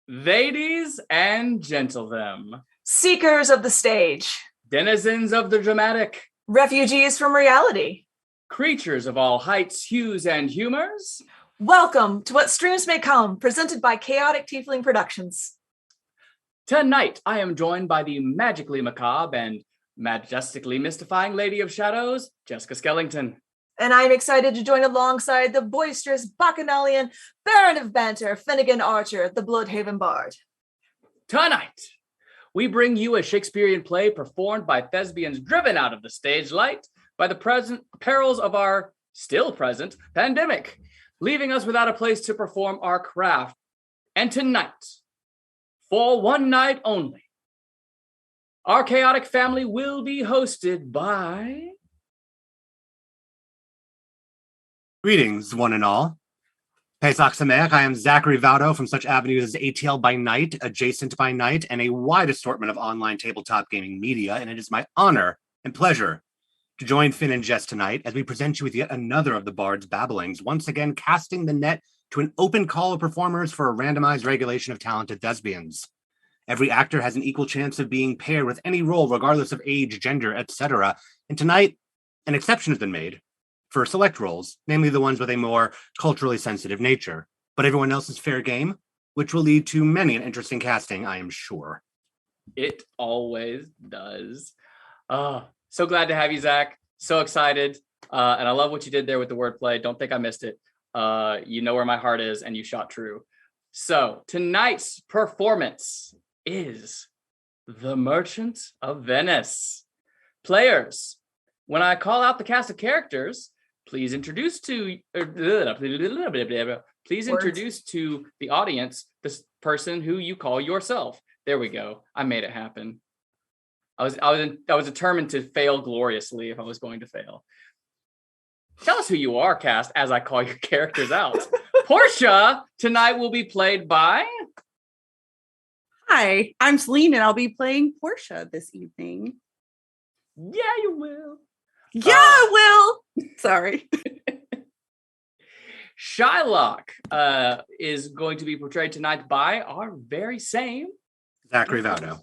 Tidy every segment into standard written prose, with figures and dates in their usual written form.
Ladies and gentlemen, seekers of the stage, denizens of the dramatic, refugees from reality, creatures of all heights, hues, and humors, welcome to What Streams May Come, presented by Chaotic Tiefling Productions. Tonight, I am joined by the magically macabre and majestically mystifying Lady of Shadows, Jessica Skellington. And I'm excited to join alongside the boisterous Bacchanalian Baron of Banter, Finnegan Archer, the Bloodhaven Bard. Tonight, we bring you a Shakespearean play performed by thespians driven out of the stage light by the present perils of our still present pandemic, leaving us without a place to perform our craft. And tonight, for one night only, our chaotic family will be hosted by... Greetings, one and all. Pesach Sameach, I am Zachary Vaudo from such avenues as ATL by Night, Adjacent by Night, and a wide assortment of online tabletop gaming media, and it is my honor and pleasure to join Finn and Jess tonight as we present you with yet another of the Bard's babblings, once again casting the net to an open call of performers for a randomized regulation of talented thespians. Every actor has an equal chance of being paired with any role, regardless of age, gender, etc. And tonight, an exception has been made for select roles, namely the ones with a more culturally sensitive nature. But everyone else is fair game, which will lead to many an interesting casting, I am sure. It always does. So glad to have you, Zach. So excited. And I love what you did there with the wordplay. Don't think I missed it. You know where my heart is, and you shot true. So tonight's performance is The Merchant of Venice. Players, when I call out the cast of characters, please introduce to the audience this person who you call yourself. There we go. I made it happen. I was determined to fail gloriously if I was going to fail. Tell us who you are, cast, as I call your characters out. Portia tonight will be played by... Hi, I'm Celine, and I'll be playing Portia this evening. Yeah, you will. Yeah, I will. Sorry. Shylock is going to be portrayed tonight by our very same Zachary Vaudo.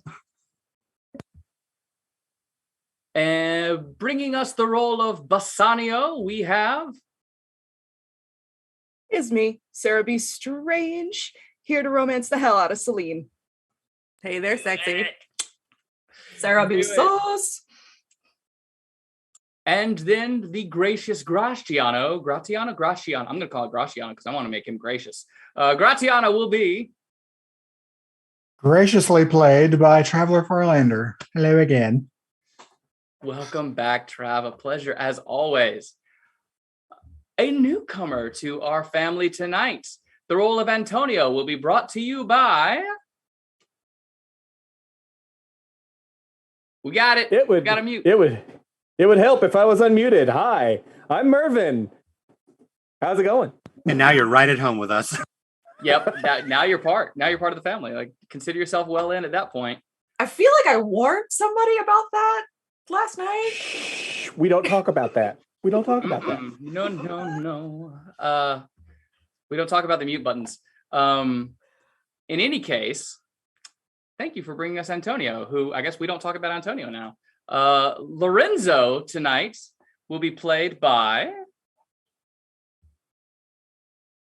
And bringing us the role of Bassanio, we have... It's me, Sarah B. Strange, here to romance the hell out of Celine. Hey there, sexy. Sarah B. Sauce. And then the gracious Gratiano. I'm going to call it Gratiano because I want to make him gracious. Gratiano will be... graciously played by Traveler Farlander. Hello again. Welcome back, Trav. A pleasure as always. A newcomer to our family tonight. The role of Antonio will be brought to you by... We got it. We got to mute. It would help if I was unmuted. Hi, I'm Mervin. How's it going? And now you're right at home with us. Yep. Now you're part. Now you're part of the family. Like, consider yourself well in at that point. I feel like I warned somebody about that last night. Shh, we don't talk about that. We don't talk about that. No. We don't talk about the mute buttons. In any case, thank you for bringing us Antonio, who I guess we don't talk about Antonio now. Lorenzo tonight will be played by...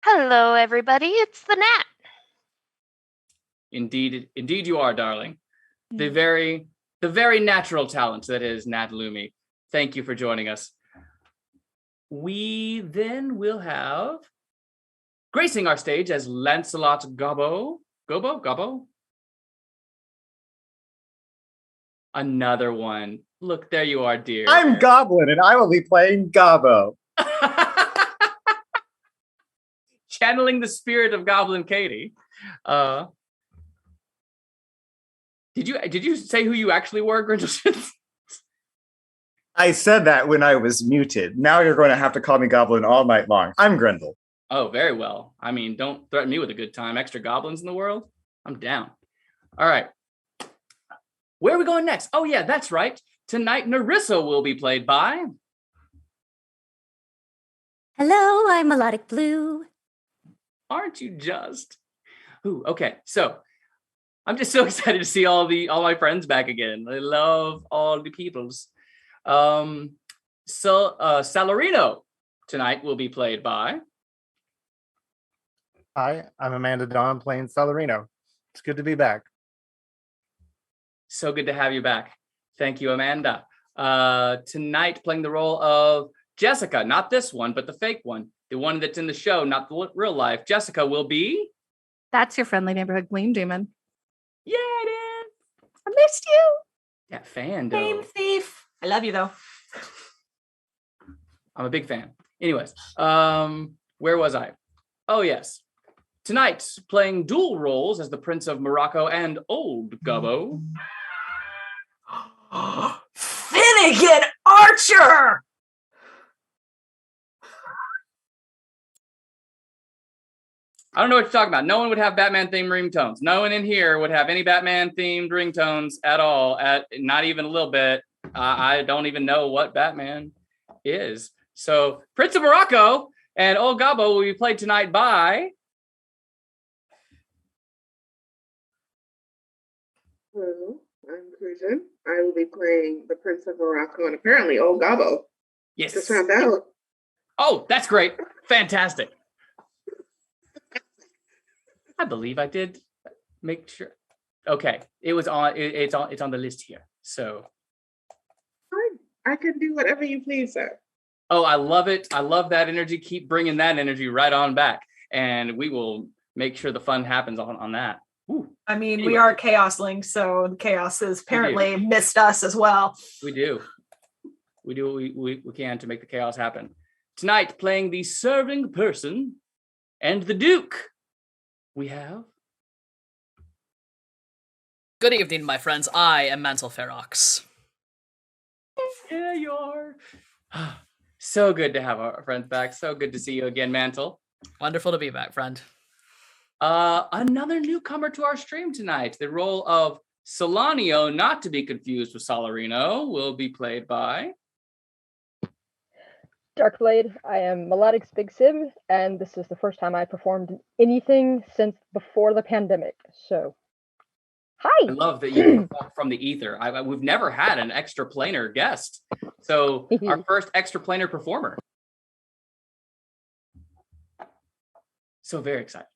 Hello, everybody. It's the Nat. Indeed you are, darling. The very natural talent that is Nat Lumi. Thank you for joining us. We then will have gracing our stage as Lancelot Gobbo. Gobbo? Another one. Look, there you are, dear. I'm Goblin, and I will be playing Gobbo. Channeling the spirit of Goblin Katie. Did you say who you actually were, Grindleshins? I said that when I was muted. Now you're going to have to call me Goblin all night long. I'm Grendel. Oh, very well. I mean, don't threaten me with a good time. Extra goblins in the world? I'm down. All right. Where are we going next? Oh, yeah, that's right. Tonight, Narissa will be played by... Hello, I'm Melodic Blue. Aren't you just? Ooh, okay. So I'm just so excited to see all my friends back again. I love all the peoples. Salarino tonight will be played by. Hi, I'm Amanda Dawn playing Salarino. It's good to be back. So good to have you back. Thank you, Amanda. Tonight playing the role of Jessica, not this one, but the fake one. The one that's in the show, not the real life. Jessica will be. That's your friendly neighborhood gleam demon. Yeah, it is. I missed you. That fan, Name thief. I love you though. I'm a big fan. Anyways, where was I? Oh, yes. Tonight, playing dual roles as the Prince of Morocco and Old Gubbo. Finnegan Archer. I don't know what you're talking about. No one would have Batman themed ringtones. No one in here would have any Batman themed ringtones at all. Not even a little bit. I don't even know what Batman is. So Prince of Morocco and Old Gabo will be played tonight by. Hello, I'm Cruisin. I will be playing the Prince of Morocco and apparently Old Gabo. Yes. Just found out. Oh, that's great. Fantastic. I believe I did make sure. Okay, it was on. It's on the list here. So I can do whatever you please, sir. Oh, I love it. I love that energy. Keep bringing that energy right on back, and we will make sure the fun happens on that. Ooh. I mean, Anyway. we are Chaos Link, so the Chaos has apparently missed us as well. We do. We do what we can to make the chaos happen. Tonight, playing the serving person and the Duke, we have. Good evening, my friends. I am Mantle Ferox. Yeah, you are. So good to have our friends back. So good to see you again, Mantle. Wonderful to be back, friend. Another newcomer to our stream tonight. The role of Solanio, not to be confused with Salarino, will be played by. Darkblade. I am Melodic's Big Sib, and this is the first time I performed anything since before the pandemic. So, hi. I love that you performed from the ether. We've never had an extra planar guest, so our first extra planar performer. So very excited.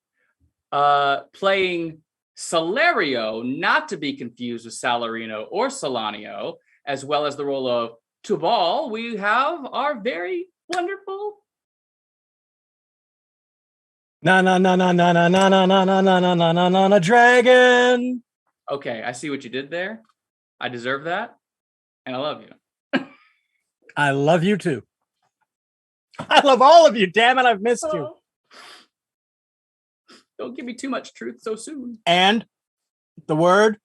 Playing Salario, not to be confused with Salarino or Solanio, as well as the role of Tubal, we have our very wonderful. Dragon. Okay, I see what you did there. I deserve that, and I love you. I love you too. I love all of you. Damn it, I've missed you. Don't give me too much truth so soon. And the word?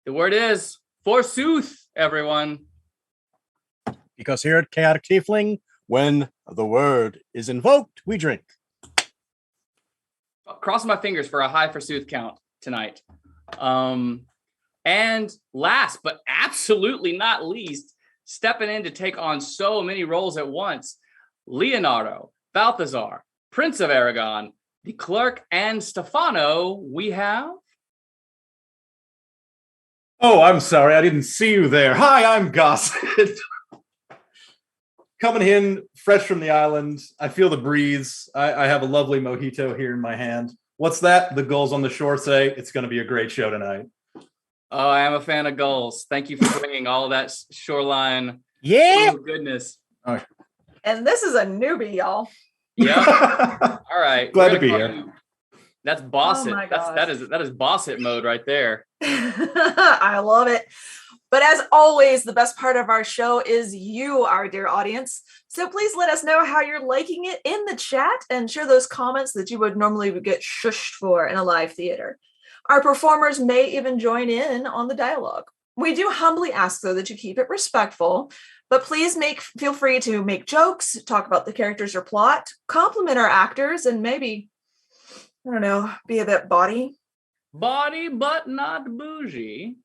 The word is forsooth, everyone. Because here at Chaotic Tiefling, when the word is invoked, we drink. Crossing my fingers for a high forsooth count tonight. And last but absolutely not least, stepping in to take on so many roles at once, Leonardo, Balthazar, Prince of Aragon, the clerk, and Stefano, we have. Oh, I'm sorry. I didn't see you there. Hi, I'm Gossett. Coming in fresh from the island. I feel the breeze. I have a lovely mojito here in my hand. What's that? The gulls on the shore say it's going to be a great show tonight. Oh, I am a fan of gulls. Thank you for bringing all that shoreline. Yeah. Oh, goodness. Oh. And this is a newbie, y'all. Yeah. All right. Glad to be here. That's boss it. Oh my That is boss it mode right there. I love it. But as always, the best part of our show is you, our dear audience. So please let us know how you're liking it in the chat and share those comments that you would normally get shushed for in a live theater. Our performers may even join in on the dialogue. We do humbly ask, though, that you keep it respectful, but please feel free to make jokes, talk about the characters or plot, compliment our actors, and maybe, I don't know, be a bit bawdy. Body, but not bougie.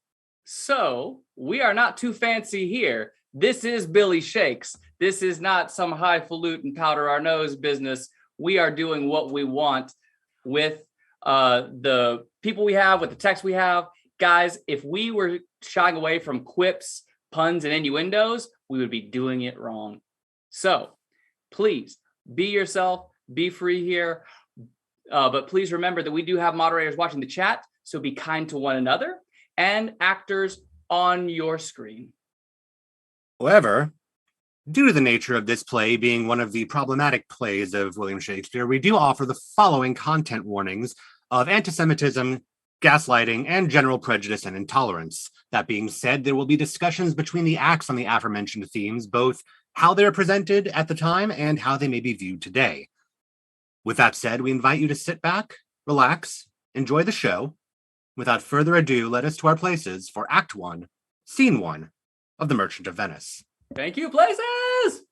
So we are not too fancy here. This is Billy Shakes. This is not some highfalutin powder our nose business. We are doing what we want with the people we have, with the text we have. Guys, if we were shying away from quips, puns, and innuendos, we would be doing it wrong. So please be yourself, be free here. But please remember that we do have moderators watching the chat, so be kind to one another and actors on your screen. However, due to the nature of this play being one of the problematic plays of William Shakespeare, we do offer the following content warnings of anti-Semitism, gaslighting, and general prejudice and intolerance. That being said, there will be discussions between the acts on the aforementioned themes, both how they are presented at the time and how they may be viewed today. With that said, we invite you to sit back, relax, enjoy the show. Without further ado, let us to our places for Act 1, Scene 1 of The Merchant of Venice. Thank you, places!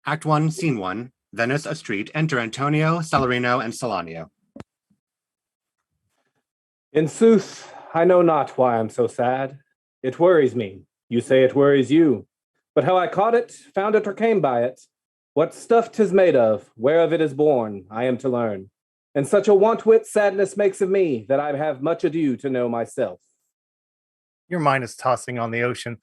Act 1, Scene 1, Venice, a street. Enter Antonio, Salarino, and Solanio. In sooth, I know not why I'm so sad. It worries me. You say it worries you. But how I caught it, found it, or came by it, what stuff 'tis made of, whereof it is born, I am to learn. And such a want-wit sadness makes of me, that I have much ado to know myself. Your mind is tossing on the ocean.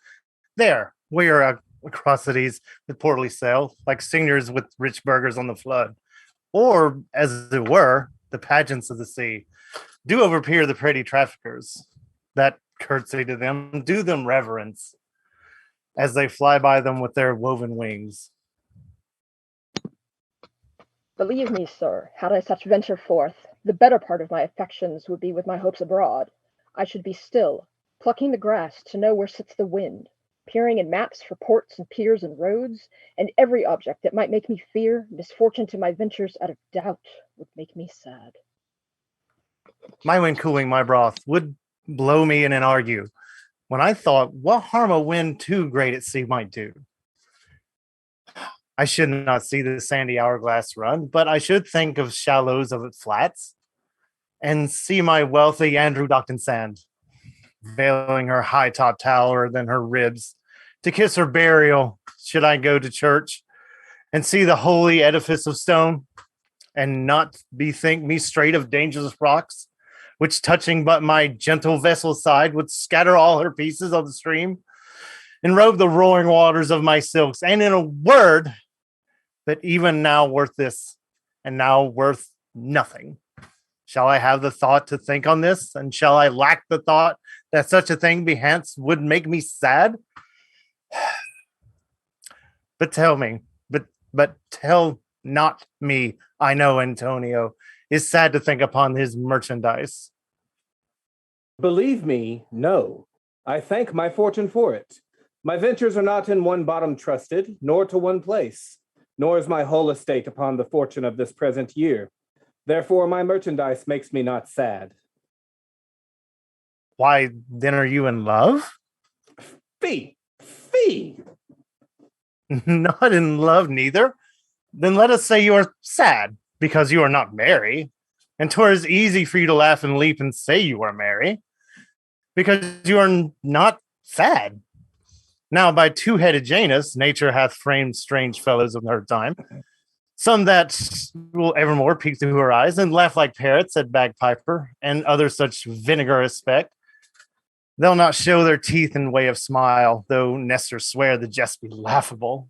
There, we are atrocities that poorly sail, like singers with rich burgers on the flood. Or, as it were, the pageants of the sea. Do overpeer the pretty traffickers. That curtsy to them, do them reverence, as they fly by them with their woven wings. Believe me, sir, had I such venture forth, the better part of my affections would be with my hopes abroad. I should be still, plucking the grass to know where sits the wind, peering in maps for ports and piers and roads, and every object that might make me fear misfortune to my ventures out of doubt would make me sad. My wind cooling my broth would blow me in and argue, when I thought what harm a wind too great at sea might do. I should not see the sandy hourglass run, but I should think of shallows of its flats, and see my wealthy Andrew Docton sand, veiling her high-top tower than her ribs, to kiss her burial, should I go to church, and see the holy edifice of stone, and not bethink me straight of dangerous rocks, which touching but my gentle vessel's side would scatter all her pieces on the stream, and robe the roaring waters of my silks, and in a word, that even now worth this, and now worth nothing. Shall I have the thought to think on this, and shall I lack the thought that such a thing behance would make me sad? But tell me, but tell not me, I know Antonio is sad to think upon his merchandise. Believe me, no. I thank my fortune for it. My ventures are not in one bottom trusted, nor to one place, nor is my whole estate upon the fortune of this present year. Therefore my merchandise makes me not sad. Why, then are you in love? Fee! Not in love neither. Then let us say you are sad, because you are not merry. And 'twere easy for you to laugh and leap and say you are merry, because you are not sad. Now, by two-headed Janus, nature hath framed strange fellows of her time, some that will evermore peek through her eyes and laugh like parrots at bagpiper, and other such vinegarous speck. They'll not show their teeth in way of smile, though Nestor swear the jest be laughable.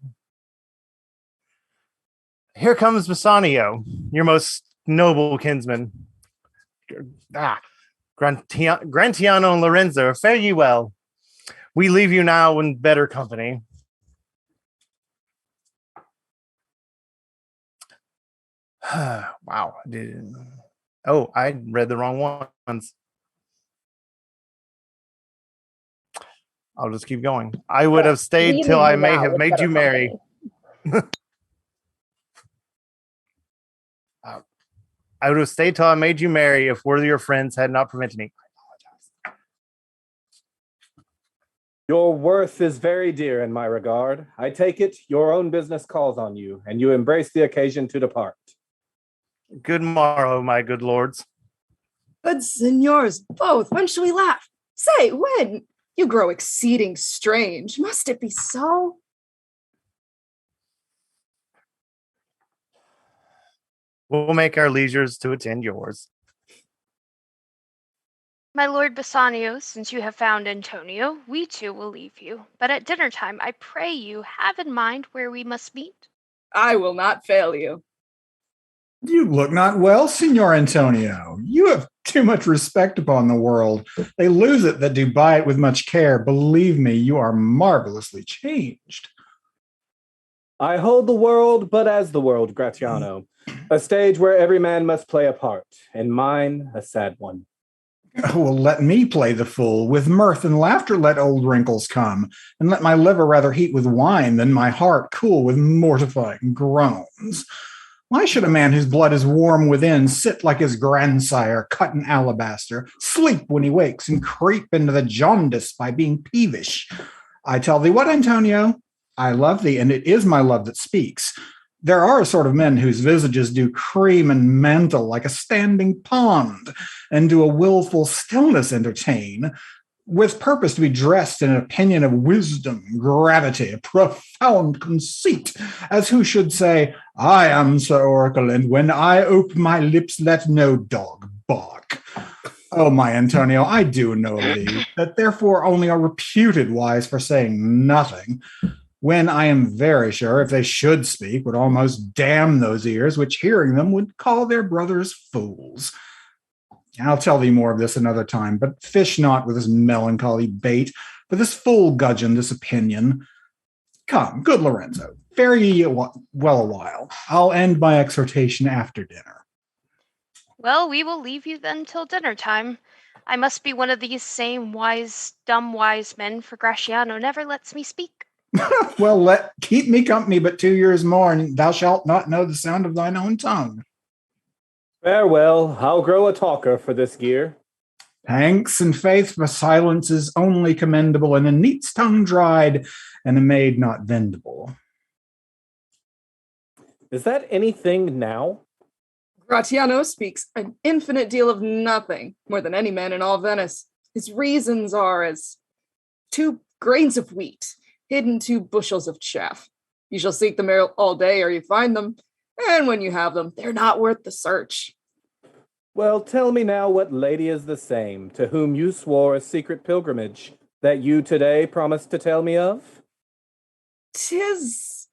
Here comes Bassanio, your most noble kinsman. Grantiano and Lorenzo, fare ye well. We leave you now in better company. Wow. Oh, I read the wrong ones. I'll just keep going. I would have stayed till I may have made you merry. I would have stayed till I made you merry if worthier friends had not prevented me. I apologize. Your worth is very dear in my regard. I take it your own business calls on you, and you embrace the occasion to depart. Good morrow, my good lords. Good signors, both. When shall we laugh? Say, when? You grow exceeding strange. Must it be so? We'll make our leisures to attend yours. My lord Bassanio, since you have found Antonio, we too will leave you. But at dinner time, I pray you have in mind where we must meet. I will not fail you. You look not well, Signor Antonio. You have too much respect upon the world. They lose it that do buy it with much care. Believe me, you are marvelously changed. I hold the world but as the world, Gratiano. A stage where every man must play a part, and mine a sad one. Well, let me play the fool. With mirth and laughter let old wrinkles come, and let my liver rather heat with wine than my heart cool with mortifying groans. Why should a man whose blood is warm within sit like his grandsire, cut in alabaster, sleep when he wakes, and creep into the jaundice by being peevish? I tell thee what, Antonio, I love thee, and it is my love that speaks. There are a sort of men whose visages do cream and mantle like a standing pond, and do a wilful stillness entertain, with purpose to be dressed in an opinion of wisdom, gravity, profound conceit, as who should say, I am Sir Oracle, and when I ope my lips, let no dog bark. Oh, my Antonio, I do know thee, that therefore only are reputed wise for saying nothing, when I am very sure, if they should speak, would almost damn those ears, which hearing them would call their brothers fools. I'll tell thee more of this another time, but fish not with this melancholy bait, for this full gudgeon, this opinion. Come, good Lorenzo, fare ye well a while. I'll end my exhortation after dinner. Well, we will leave you then till dinner time. I must be one of these same dumb wise men, for Gratiano never lets me speak. Well, keep me company but 2 years more, and thou shalt not know the sound of thine own tongue. Farewell, I'll grow a talker for this gear. Thanks and faith, for silence is only commendable, and a neat's tongue dried, and a maid not vendable. Is that anything now? Gratiano speaks an infinite deal of nothing, more than any man in all Venice. His reasons are as 2 grains of wheat, hidden 2 bushels of chaff. You shall seek them all day ere you find them, and when you have them, they're not worth the search. Well, tell me now what lady is the same, to whom you swore a secret pilgrimage, that you today promised to tell me of? 'Tis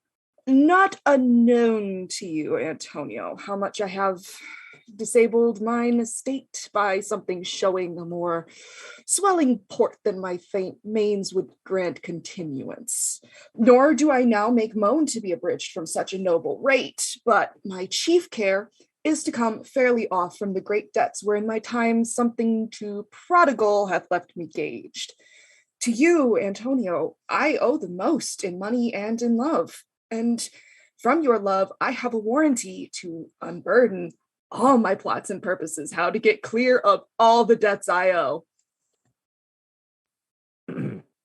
not unknown to you, Antonio, how much I have disabled mine estate by something showing a more swelling port than my faint mains would grant continuance. Nor do I now make moan to be abridged from such a noble rate, but my chief care is to come fairly off from the great debts wherein my time something too prodigal hath left me gauged. To you, Antonio, I owe the most in money and in love, and from your love I have a warranty to unburden all my plots and purposes, how to get clear of all the debts I owe.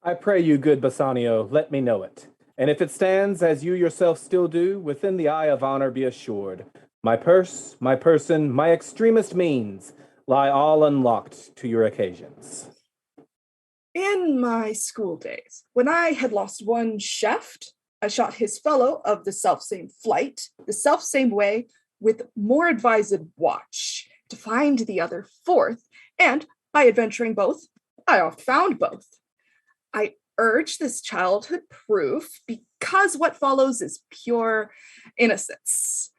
I pray you, good Bassanio, let me know it. And if it stands, as you yourself still do, within the eye of honor be assured, my purse, my person, my extremest means lie all unlocked to your occasions. In my school days, when I had lost one shaft, I shot his fellow of the selfsame flight, the selfsame way, with more advised watch, to find the other fourth, and by adventuring both, I oft found both. I urge this childhood proof, because what follows is pure innocence.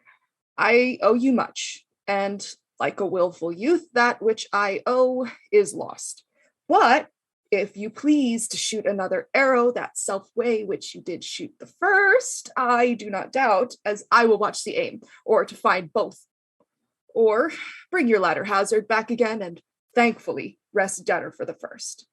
I owe you much, and like a willful youth, that which I owe is lost. But if you please to shoot another arrow that self way which you did shoot the first, I do not doubt, as I will watch the aim, or to find both. Or bring your latter hazard back again, and thankfully rest debtor for the first.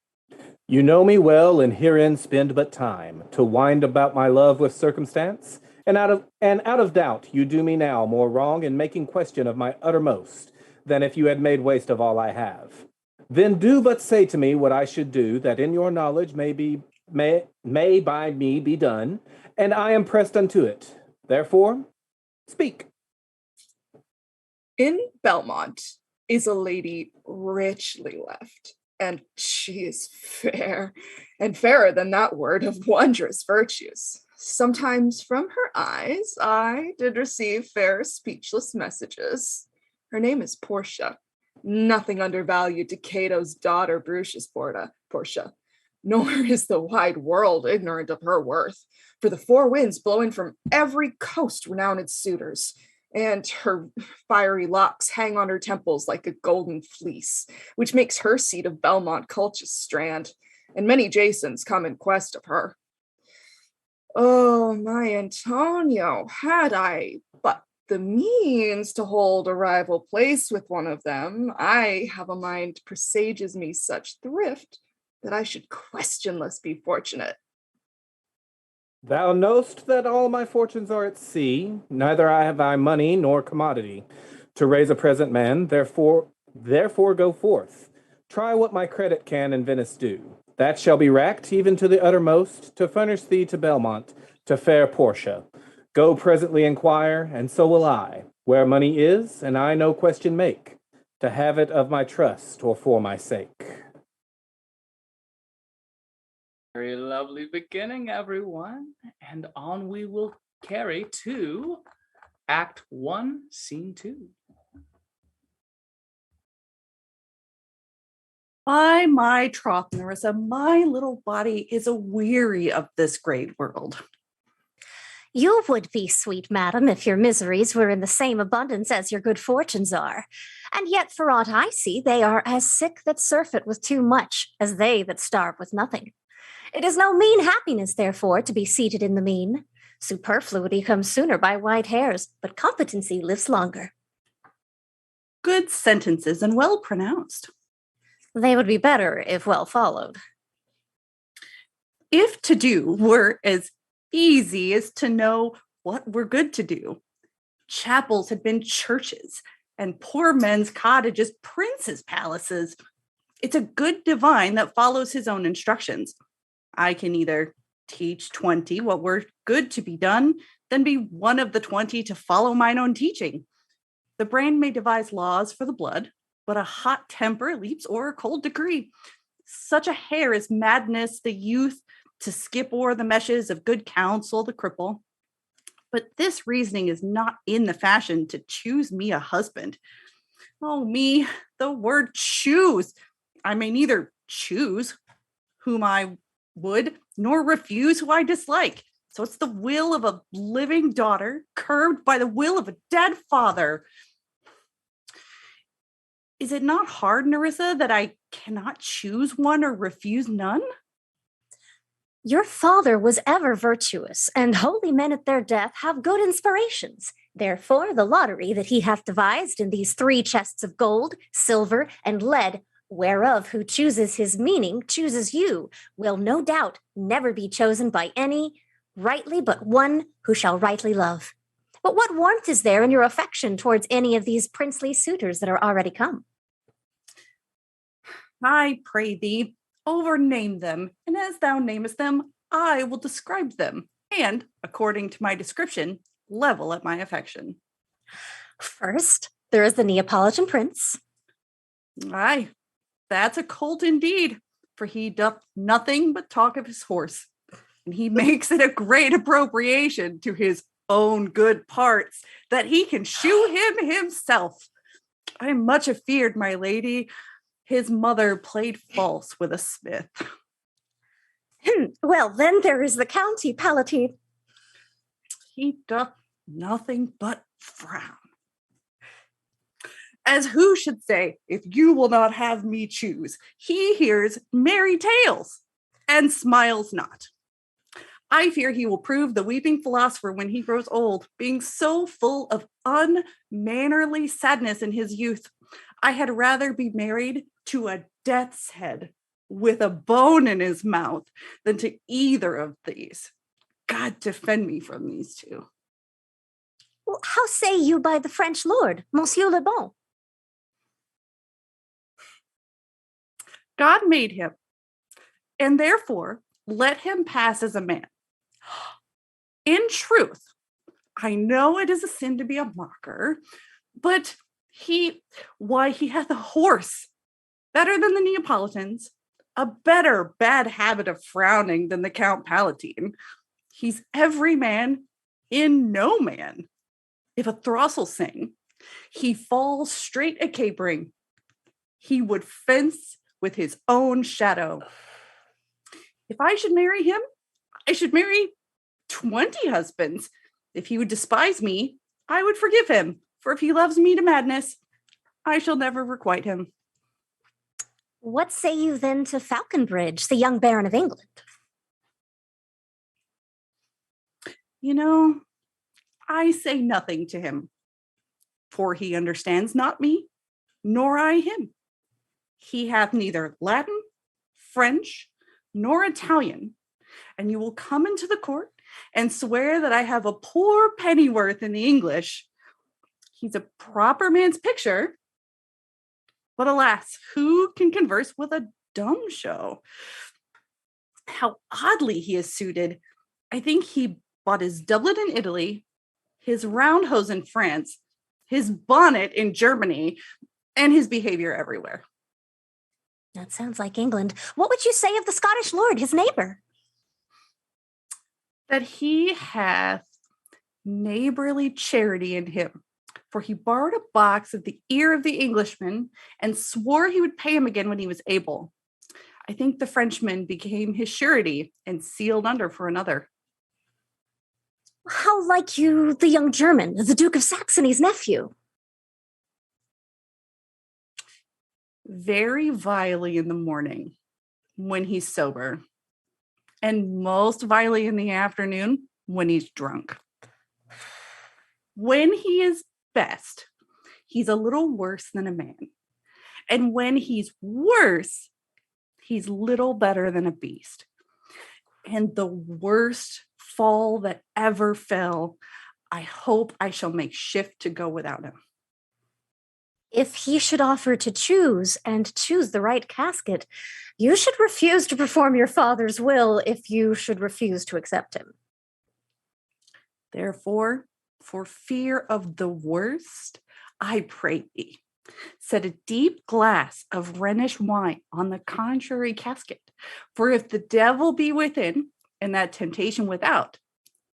You know me well, and herein spend but time, to wind about my love with circumstance, and out of doubt you do me now more wrong in making question of my uttermost, than if you had made waste of all I have. Then do but say to me what I should do, that in your knowledge may by me be done, and I am pressed unto it. Therefore, speak. In Belmont is a lady richly left, and she is fair, and fairer than that word of wondrous virtues. Sometimes from her eyes I did receive fair speechless messages. Her name is Portia. Nothing undervalued to Cato's daughter Brucius Portia, nor is the wide world ignorant of her worth, for the four winds blow in from every coast renowned suitors, and her fiery locks hang on her temples like a golden fleece, which makes her seat of Belmont Colchis Strand, and many Jasons come in quest of her. Oh, my Antonio, had I but the means to hold a rival place with one of them, I have a mind presages me such thrift that I should questionless be fortunate. Thou know'st that all my fortunes are at sea, neither have I money nor commodity to raise a present man, therefore go forth. Try what my credit can in Venice do. That shall be racked even to the uttermost, to furnish thee to Belmont, to fair Portia. Go presently inquire, and so will I, where money is, and I no question make, to have it of my trust or for my sake. Very lovely beginning, everyone. And on we will carry to Act 1, Scene 2. By my troth, Nerissa, my little body is aweary of this great world. You would be, sweet madam, if your miseries were in the same abundance as your good fortunes are. And yet, for aught I see, they are as sick that surfeit with too much as they that starve with nothing. It is no mean happiness, therefore, to be seated in the mean. Superfluity comes sooner by white hairs, but competency lives longer. Good sentences and well pronounced. They would be better if well followed. If to do were as easy as to know what were good to do, chapels had been churches, and poor men's cottages princes' palaces. It's a good divine that follows his own instructions. I can either teach 20 what were good to be done, then be one of the 20 to follow mine own teaching. The brain may devise laws for the blood, but a hot temper leaps o'er a cold decree. Such a hare is madness, the youth, to skip o'er the meshes of good counsel, the cripple. But this reasoning is not in the fashion to choose me a husband. Oh me, the word choose. I may neither choose whom I would, nor refuse who I dislike. So it's the will of a living daughter, curbed by the will of a dead father. Is it not hard, Nerissa, that I cannot choose one or refuse none? Your father was ever virtuous, and holy men at their death have good inspirations. Therefore, the lottery that he hath devised in these 3 chests of gold, silver, and lead, whereof who chooses his meaning chooses you, will no doubt never be chosen by any rightly but one who shall rightly love. But what warmth is there in your affection towards any of these princely suitors that are already come? I pray thee, overname them, and as thou namest them, I will describe them, and, according to my description, level at my affection. First, there is the Neapolitan prince. Aye, that's a colt indeed, for he doth nothing but talk of his horse, and he makes it a great appropriation to his own good parts that he can shoe him himself. I am much afeard, my lady, his mother played false with a smith. Well, then there is the County Palatine. He doth nothing but frown. As who should say, if you will not have me choose, he hears merry tales and smiles not. I fear he will prove the weeping philosopher when he grows old, being so full of unmannerly sadness in his youth. I had rather be married to a death's head with a bone in his mouth than to either of these. God defend me from these two. Well, how say you by the French lord, Monsieur Le Bon? God made him, and therefore let him pass as a man. In truth, I know it is a sin to be a mocker, but he hath a horse better than the Neapolitans, a better bad habit of frowning than the Count Palatine. He's every man in no man. If a throstle sing, he falls straight a capering. He would fence with his own shadow. If I should marry him, I should marry 20 husbands. If he would despise me, I would forgive him. For if he loves me to madness, I shall never requite him. What say you then to Falconbridge, the young Baron of England? You know, I say nothing to him, for he understands not me, nor I him. He hath neither Latin, French, nor Italian, and you will come into the court and swear that I have a poor pennyworth in the English. He's a proper man's picture, but alas, who can converse with a dumb show? How oddly he is suited. I think he bought his doublet in Italy, his round hose in France, his bonnet in Germany, and his behavior everywhere. That sounds like England. What would you say of the Scottish lord, his neighbor? That he hath neighborly charity in him, for he borrowed a box of the ear of the Englishman and swore he would pay him again when he was able. I think the Frenchman became his surety and sealed under for another. How like you the young German, the Duke of Saxony's nephew? Very vilely in the morning when he's sober, and most vilely in the afternoon when he's drunk. When he is best, he's a little worse than a man. And when he's worse, he's little better than a beast. And the worst fall that ever fell, I hope I shall make shift to go without him. If he should offer to choose and choose the right casket, you should refuse to perform your father's will if you should refuse to accept him. Therefore, for fear of the worst, I pray thee, set a deep glass of Rhenish wine on the contrary casket. For if the devil be within and that temptation without,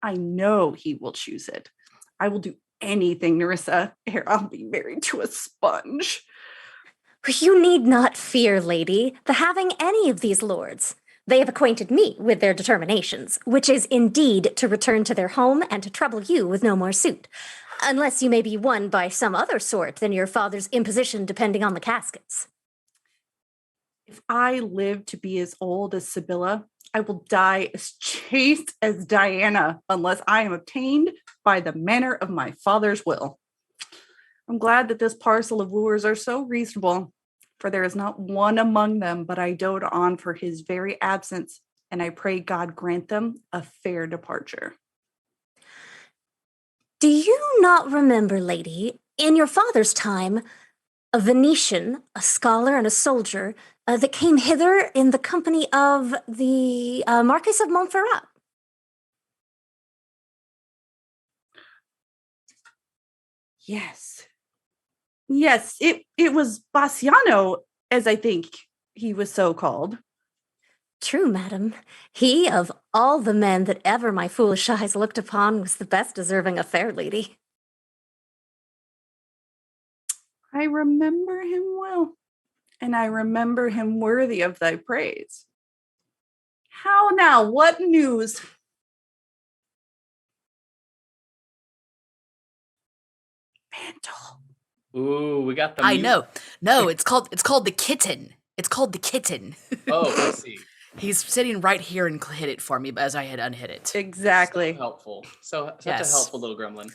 I know he will choose it. I will do anything, Nerissa, ere I'll be married to a sponge. You need not fear, lady, the having any of these lords. They have acquainted me with their determinations, which is indeed to return to their home and to trouble you with no more suit, unless you may be won by some other sort than your father's imposition depending on the caskets. If I live to be as old as Sibylla, I will die as chaste as Diana, unless I am obtained by the manner of my father's will. I'm glad that this parcel of wooers are so reasonable, for there is not one among them but I dote on for his very absence, and I pray God grant them a fair departure. Do you not remember, lady, in your father's time, a Venetian, a scholar and a soldier, that came hither in the company of the Marquis of Montferrat? Yes. Yes, it was Bassiano, as I think he was so called. True, madam. He, of all the men that ever my foolish eyes looked upon, was the best deserving a fair lady. I remember him well, and I remember him worthy of thy praise. How now? What news? Mantle. Ooh, we got the I mute. know. No, it's called the kitten. It's called the kitten. Oh, I see. He's sitting right here and hit it for me as I had unhit it. Exactly. So helpful. Such Yes. a helpful little gremlin.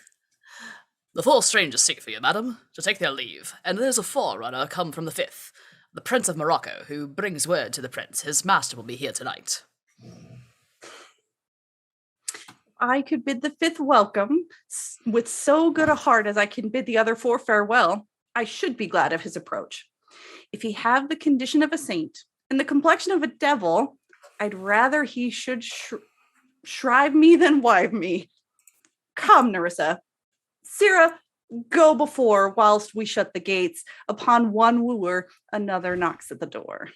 The four strangers seek for you, madam, to take their leave, and there's a forerunner come from the fifth, the Prince of Morocco, who brings word to the prince. His master will be here tonight. I could bid the fifth welcome with so good a heart as I can bid the other four farewell. I should be glad of his approach. If he have the condition of a saint and the complexion of a devil, I'd rather he should shrive me than wive me. Come, Nerissa. Sirrah, Go before, whilst we shut the gates. Upon one wooer, another knocks at the door.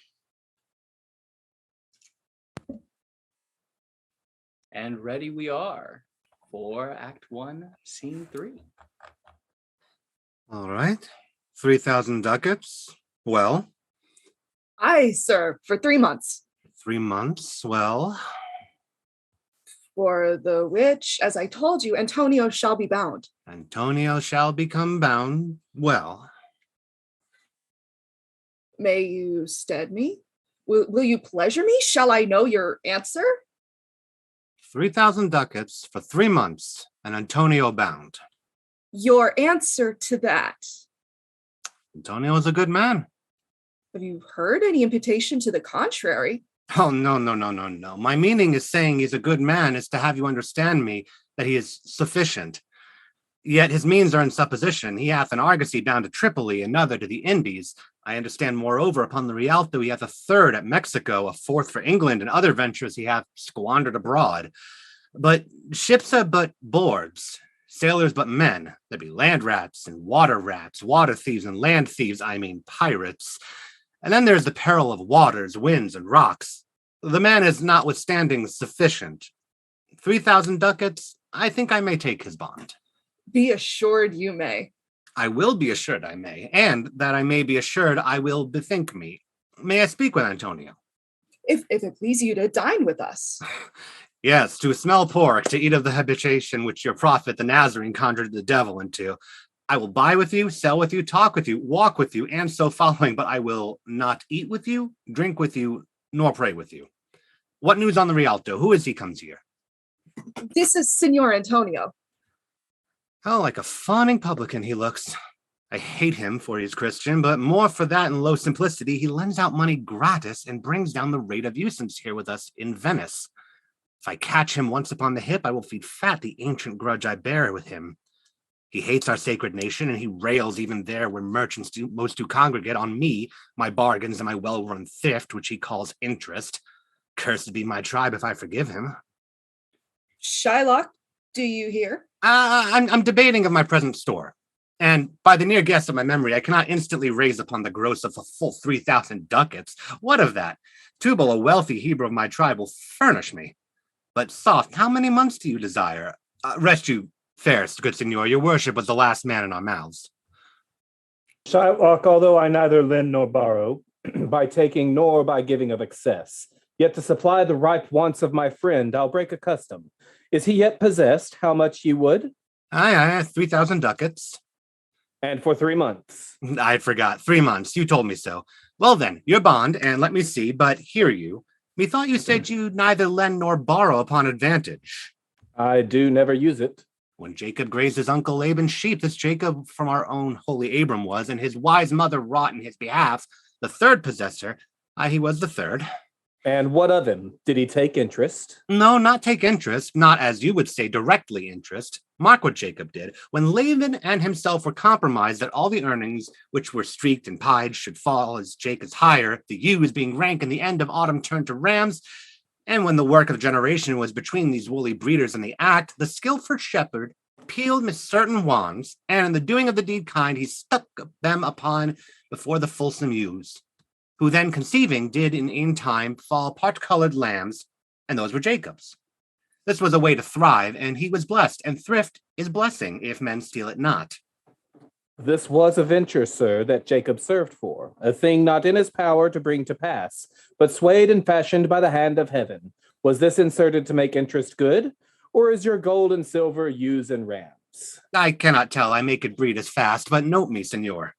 And ready we are for Act 1, Scene 3. All right. 3,000 ducats. Well, Aye, sir, for 3 months. 3 months. Well, For the which, as I told you, Antonio shall be bound. Antonio shall become bound. Well, May you stead me? Will you pleasure me? Shall I know your answer? 3,000 ducats for 3 months, and Antonio bound. Your answer to that. Antonio is a good man. Have you heard any imputation to the contrary? Oh, no, no, no, no, no. My meaning is saying he's a good man is to have you understand me, that he is sufficient. Yet his means are in supposition. He hath an argosy bound to Tripoli, another to the Indies. I understand, moreover, upon the Rialto he hath a third at Mexico, a fourth for England, and other ventures he hath squandered abroad. But ships are but boards, sailors but men. There be land rats and water thieves and land thieves, I mean pirates. And then there's the peril of waters, winds, and rocks. The man is notwithstanding sufficient. 3,000 ducats, I think I may take his bond. Be assured you may. I will be assured I may, and that I may be assured I will bethink me. May I speak with Antonio? If it please you to dine with us. Yes, to smell pork, to eat of the habitation which your prophet the Nazarene conjured the devil into. I will buy with you, sell with you, talk with you, walk with you, and so following, but I will not eat with you, drink with you, nor pray with you. What news on the Rialto? Who is he comes here? This is Signor Antonio. Oh, like a fawning publican he looks. I hate him for he is Christian, but more for that and low simplicity, he lends out money gratis and brings down the rate of usance here with us in Venice. If I catch him once upon the hip, I will feed fat the ancient grudge I bear with him. He hates our sacred nation, and he rails even there where merchants most do congregate on me, my bargains, and my well-run thrift, which he calls interest. Cursed be my tribe if I forgive him. Shylock, do you hear? I'm debating of my present store, and by the near guess of my memory, I cannot instantly raise upon the gross of a full 3,000 ducats. What of that? Tubal, a wealthy Hebrew of my tribe, will furnish me. But soft, how many months do you desire? Rest you fairest, good signor, your worship was the last man in our mouths. Shylock, although I neither lend nor borrow, by taking nor by giving of excess, yet to supply the ripe wants of my friend, I'll break a custom. Is he yet possessed? How much you would? Aye, 3,000 ducats. And for 3 months. I forgot, 3 months, you told me so. Well then, your bond, and let me see, but hear you. Methought you said you neither lend nor borrow upon advantage. I do never use it. When Jacob grazed his uncle Laban's sheep, this Jacob from our own holy Abram was, and his wise mother wrought in his behalf, the third possessor. He was the third. And what of him? Did he take interest? No, not take interest, not as you would say directly interest. Mark what Jacob did. When Laban and himself were compromised that all the earnings, which were streaked and pied, should fall as Jacob's hire, the ewes being rank in the end of autumn turned to rams, and when the work of generation was between these woolly breeders in the act, the skillful shepherd peeled miscertain wands, and in the doing of the deed kind, he stuck them upon before the fulsome ewes, who then conceiving did in time fall part-colored lambs, and those were Jacob's. This was a way to thrive, and he was blessed, and thrift is blessing if men steal it not. This was a venture, sir, that Jacob served for, a thing not in his power to bring to pass, but swayed and fashioned by the hand of heaven. Was this inserted to make interest good, or is your gold and silver ewes and rams? I cannot tell, I make it breed as fast, but note me, senor.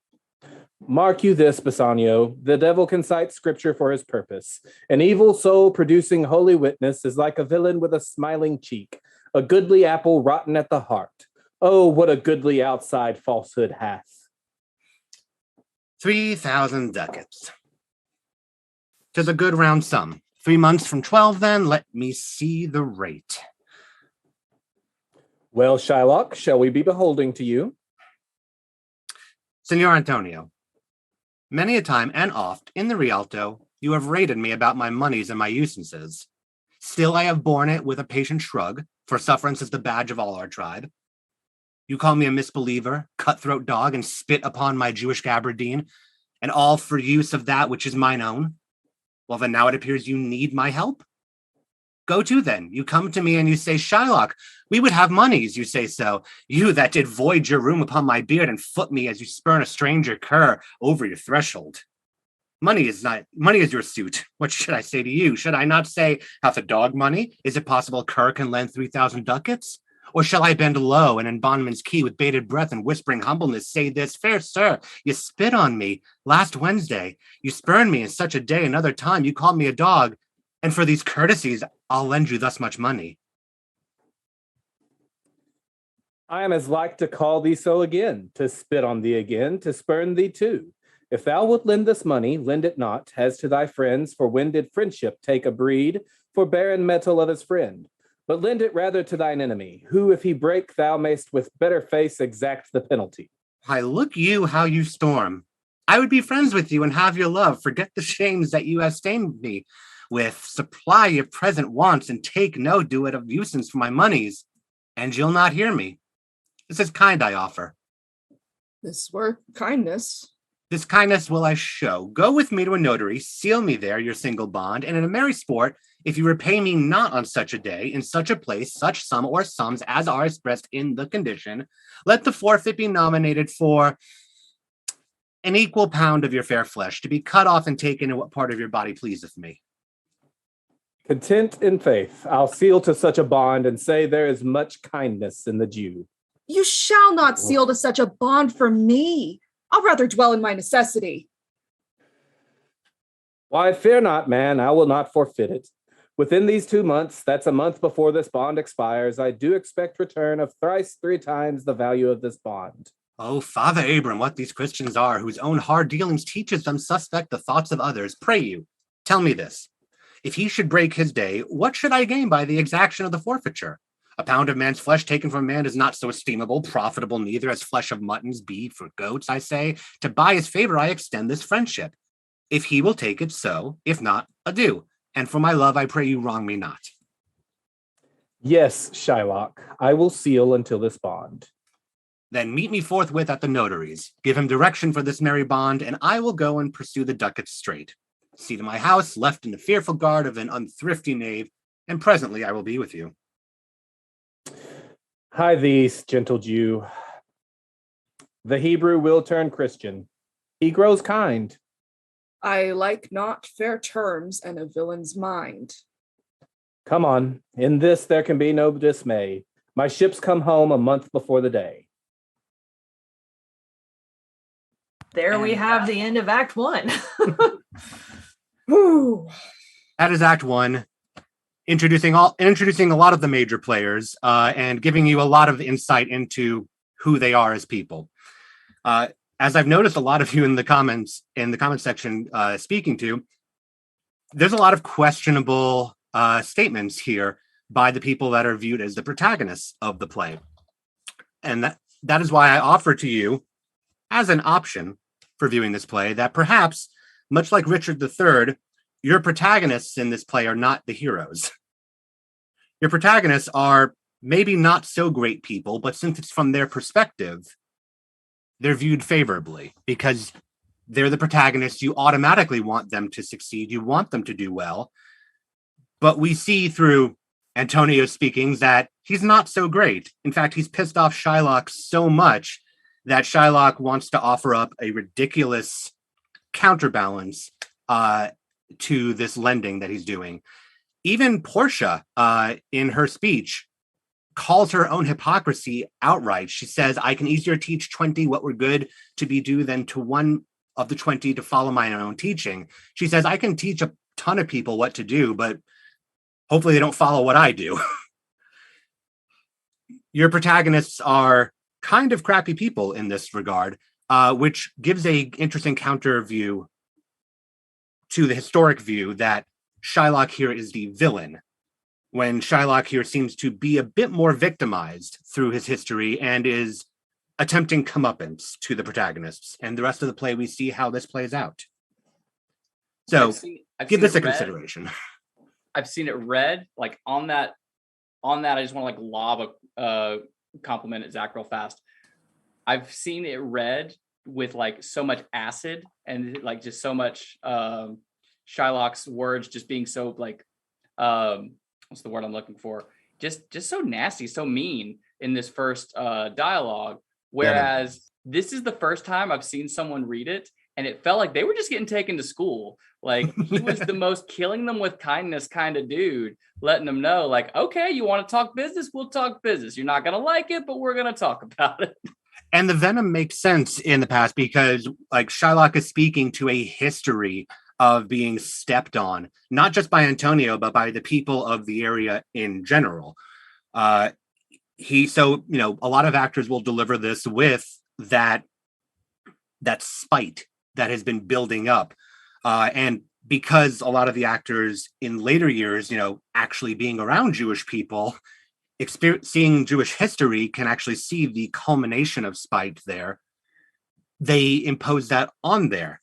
Mark you this, Bassanio, the devil can cite scripture for his purpose. An evil soul producing holy witness is like a villain with a smiling cheek, a goodly apple rotten at the heart. Oh, what a goodly outside falsehood hath. 3,000 ducats. 'Tis a good round sum. 3 months from 12, then, let me see the rate. Well, Shylock, shall we be beholding to you? Signor Antonio, many a time and oft in the Rialto, you have rated me about my moneys and my usances. Still I have borne it with a patient shrug, for sufferance is the badge of all our tribe. You call me a misbeliever, cutthroat dog, and spit upon my Jewish gabardine, and all for use of that which is mine own? Well, then now it appears you need my help. Go to then. You come to me and you say, Shylock, we would have moneys, you say so. You that did void your room upon my beard and foot me as you spurn a stranger cur over your threshold. Money is your suit. What should I say to you? Should I not say, hath a dog money? Is it possible cur can lend 3,000 ducats? Or shall I bend low and in bondman's key with bated breath and whispering humbleness say this, fair sir, you spit on me last Wednesday. You spurned me in such a day another time. You called me a dog. And for these courtesies, I'll lend you thus much money. I am as like to call thee so again, to spit on thee again, to spurn thee too. If thou wilt lend this money, lend it not, as to thy friends, for when did friendship take a breed for barren metal of his friend? But lend it rather to thine enemy, who, if he break, thou mayst with better face exact the penalty. Why, look you how you storm. I would be friends with you and have your love. Forget the shames that you have stained me with. Supply your present wants and take no do it of usance for my monies, and you'll not hear me. This is kind I offer. This were kindness. This kindness will I show. Go with me to a notary, seal me there your single bond, and in a merry sport, if you repay me not on such a day, in such a place, such sum or sums as are expressed in the condition, let the forfeit be nominated for an equal pound of your fair flesh, to be cut off and taken in what part of your body pleaseth me. Content in faith, I'll seal to such a bond and say there is much kindness in the Jew. You shall not seal to such a bond for me. I'll rather dwell in my necessity. Why, fear not, man, I will not forfeit it. Within these 2 months, that's a month before this bond expires, I do expect return of thrice 3 times the value of this bond. Oh, Father Abram, what these Christians are, whose own hard dealings teaches them suspect the thoughts of others. Pray you, tell me this. If he should break his day, what should I gain by the exaction of the forfeiture? A pound of man's flesh taken from man is not so estimable, profitable neither as flesh of muttons, beef, or goats, I say. To buy his favor I extend this friendship. If he will take it, so. If not, adieu. And for my love, I pray you wrong me not. Yes, Shylock, I will seal until this bond. Then meet me forthwith at the notary's. Give him direction for this merry bond, and I will go and pursue the ducats straight. See to my house, left in the fearful guard of an unthrifty knave, and presently I will be with you. Hie thee, gentle Jew. The Hebrew will turn Christian. He grows kind. I like not fair terms and a villain's mind. Come on, in this there can be no dismay. My ships come home a month before the day. There we have the end of Act 1. That is Act 1. Introducing a lot of the major players and giving you a lot of insight into who they are as people. As I've noticed a lot of you in the comment section speaking to, there's a lot of questionable statements here by the people that are viewed as the protagonists of the play. And that is why I offer to you as an option for viewing this play that perhaps, much like Richard III, your protagonists in this play are not the heroes. Your protagonists are maybe not so great people, but since it's from their perspective, they're viewed favorably because they're the protagonists. You automatically want them to succeed. You want them to do well. But we see through Antonio's speakings that he's not so great. In fact, he's pissed off Shylock so much that Shylock wants to offer up a ridiculous counterbalance to this lending that he's doing. Even Portia, in her speech, calls her own hypocrisy outright. She says, I can easier teach 20 what were good to be due than to one of the 20 to follow my own teaching. She says, I can teach a ton of people what to do, but hopefully they don't follow what I do. Your protagonists are kind of crappy people in this regard, which gives a interesting counter view to the historic view that Shylock here is the villain, when Shylock here seems to be a bit more victimized through his history and is attempting comeuppance to the protagonists. And the rest of the play, we see how this plays out. So give this a consideration. I've seen it read like on that. I just want to like lob compliment Zach real fast. I've seen it read with like so much acid and like just so much Shylock's words just being so like what's the word I'm looking for? Just so nasty, so mean in this first dialogue. Whereas this is the first time I've seen someone read it and it felt like they were just getting taken to school. Like he was the most killing them with kindness kind of dude, letting them know like, okay, you want to talk business? We'll talk business. You're not going to like it, but we're going to talk about it. And the venom makes sense in the past because like Shylock is speaking to a history of being stepped on, not just by Antonio, but by the people of the area in general. A lot of actors will deliver this with that spite that has been building up. And because a lot of the actors in later years, actually being around Jewish people, seeing Jewish history, can actually see the culmination of spite there. They impose that on there.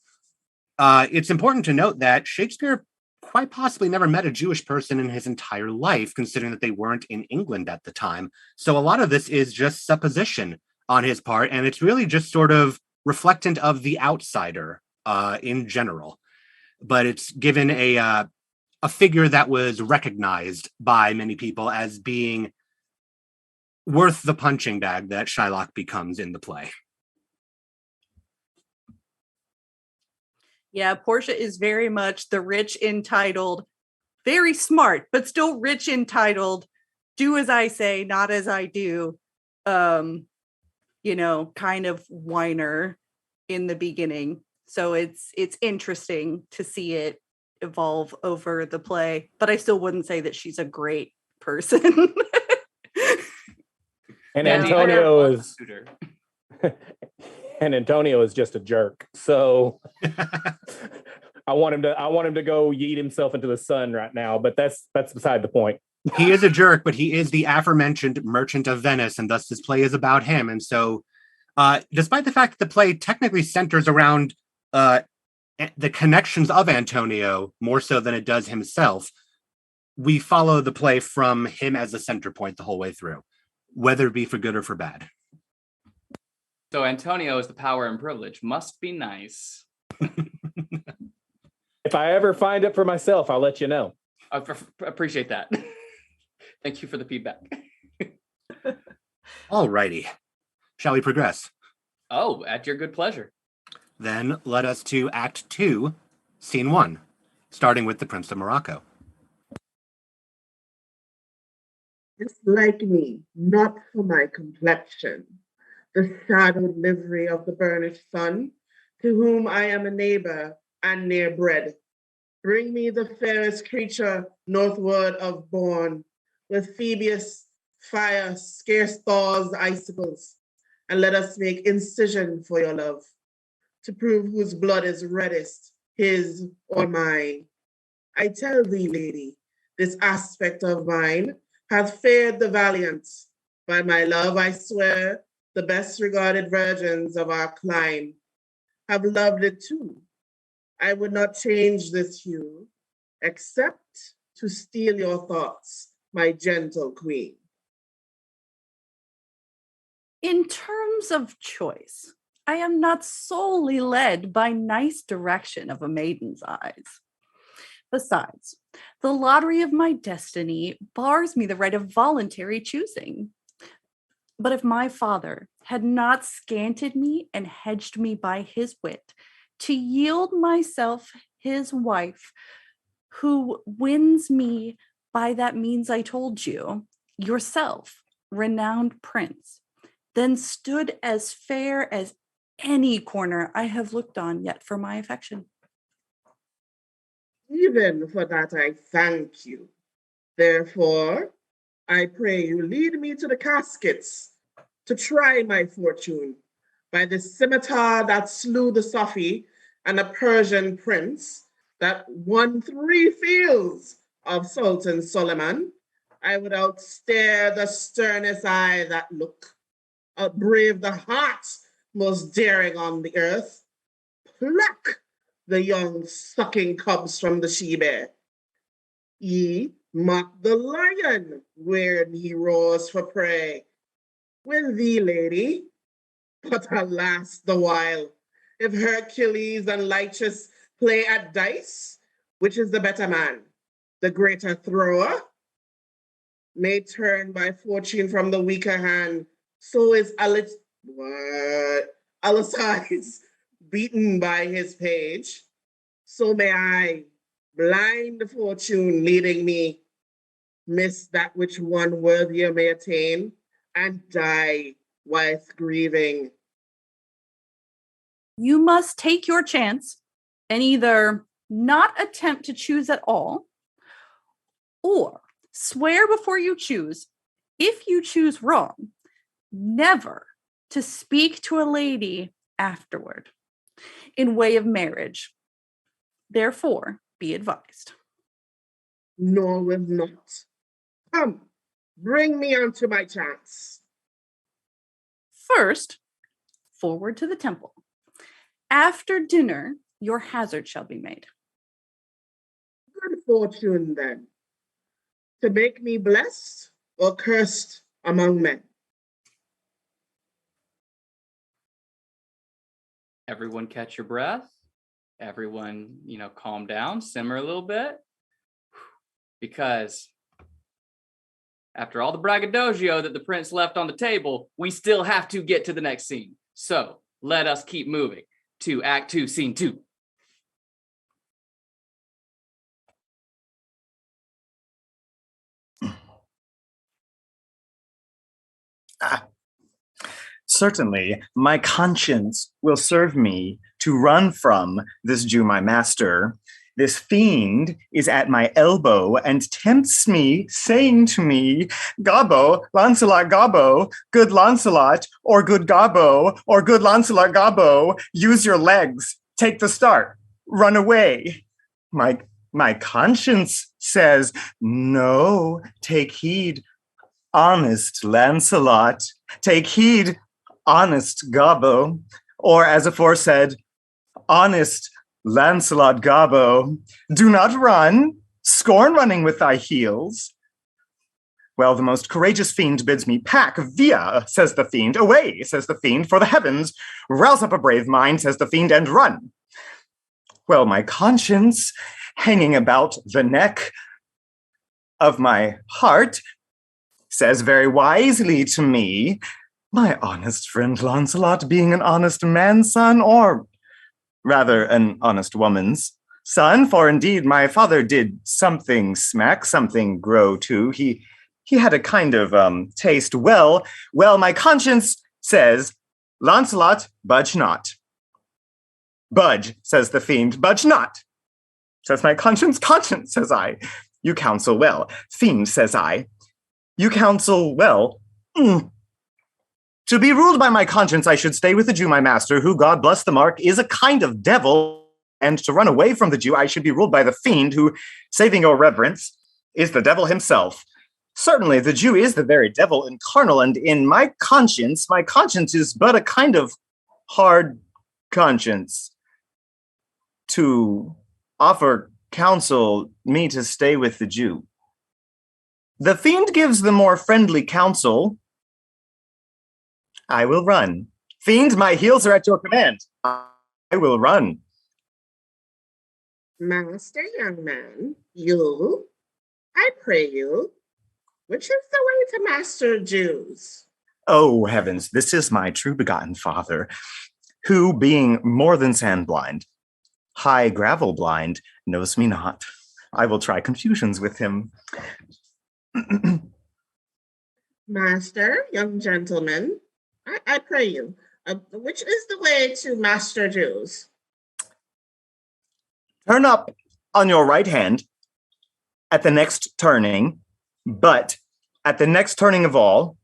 It's important to note that Shakespeare quite possibly never met a Jewish person in his entire life, considering that they weren't in England at the time. So a lot of this is just supposition on his part, and it's really just sort of reflectant of the outsider in general. But it's given a figure that was recognized by many people as being worth the punching bag that Shylock becomes in the play. Yeah, Portia is very much the rich, entitled, very smart, but still rich, entitled, do as I say, not as I do, kind of whiner in the beginning. So it's interesting to see it evolve over the play, but I still wouldn't say that she's a great person. And Antonio is just a jerk. So I want him to go yeet himself into the sun right now, but that's beside the point. He is a jerk, but he is the aforementioned merchant of Venice, and thus this play is about him. And so despite the fact that the play technically centers around the connections of Antonio more so than it does himself, we follow the play from him as the center point the whole way through, whether it be for good or for bad. So Antonio is the power and privilege. Must be nice. If I ever find it for myself, I'll let you know. I appreciate that. Thank you for the feedback. All righty. Shall we progress? Oh, at your good pleasure. Then let us to Act 2, Scene 1, starting with the Prince of Morocco. Dislike me, not for my complexion, the shadowed livery of the burnished sun, to whom I am a neighbor and near bred. Bring me the fairest creature northward of Bourne, with Phoebus fire scarce thaws the icicles, and let us make incision for your love, to prove whose blood is reddest, his or mine. I tell thee, lady, this aspect of mine hath fared the valiant. By my love, I swear, the best regarded virgins of our clime have loved it too. I would not change this hue, except to steal your thoughts, my gentle queen. In terms of choice, I am not solely led by nice direction of a maiden's eyes. Besides, the lottery of my destiny bars me the right of voluntary choosing. But if my father had not scanted me and hedged me by his wit to yield myself his wife, who wins me by that means I told you, yourself, renowned prince, then stood as fair as any corner I have looked on yet for my affection. Even for that I thank you. Therefore, I pray you lead me to the caskets to try my fortune by the scimitar that slew the Sufi and the Persian prince that won 3 fields of Sultan Suleiman. I would outstare the sternest eye that look, outbrave the heart most daring on the earth, pluck the young sucking cubs from the she-bear. Ye mock the lion when he roars for prey, with thee, lady. But alas, the while, if Hercules and Lychus play at dice, which is the better man, the greater thrower? May turn by fortune from the weaker hand, so is Alicides beaten by his page. So may I, blind fortune leading me, miss that which one worthier may attain, and die whilst grieving. You must take your chance and either not attempt to choose at all, or swear before you choose, if you choose wrong, never to speak to a lady afterward in way of marriage. Therefore, be advised. Nor will not. Come, bring me unto my chance. First, forward to the temple. After dinner, your hazard shall be made. Good fortune, then, to make me blessed or cursed among men. Everyone catch your breath. Everyone, calm down, simmer a little bit. Because after all the braggadocio that the prince left on the table, we still have to get to the next scene. So let us keep moving to Act 2, Scene 2. Certainly, my conscience will serve me to run from this Jew, my master. This fiend is at my elbow and tempts me, saying to me, Gobbo, Lancelot Gobbo, good Lancelot, or good Gobbo, or good Lancelot Gobbo, use your legs, take the start, run away. My conscience says, no, take heed, honest Lancelot, take heed, honest Gobbo, or as aforesaid, honest Lancelot Gobbo, do not run, scorn running with thy heels. Well, the most courageous fiend bids me pack, via, says the fiend, away, says the fiend, for the heavens, rouse up a brave mind, says the fiend, and run. Well, my conscience, hanging about the neck of my heart, says very wisely to me, my honest friend Lancelot, being an honest man's son, or rather an honest woman's son, for indeed my father did something smack, something grow too. He had a kind of taste. Well, my conscience says, Lancelot, budge not. Budge, says the fiend, budge not. Says my conscience, says I. You counsel well. Fiend, says I. You counsel well. To be ruled by my conscience, I should stay with the Jew, my master, who, God bless the mark, is a kind of devil. And to run away from the Jew, I should be ruled by the fiend, who, saving your reverence, is the devil himself. Certainly, the Jew is the very devil incarnal, and in my conscience is but a kind of hard conscience. To offer counsel me to stay with the Jew. The fiend gives the more friendly counsel, I will run. Fiend, my heels are at your command. I will run. Master, young man, you, I pray you, which is the way to master Jews? Oh, heavens, this is my true begotten father, who, being more than sand blind, high gravel blind, knows me not. I will try confusions with him. Master, young gentleman, I pray you, which is the way to master Jews? Turn up on your right hand at the next turning, but at the next turning of all,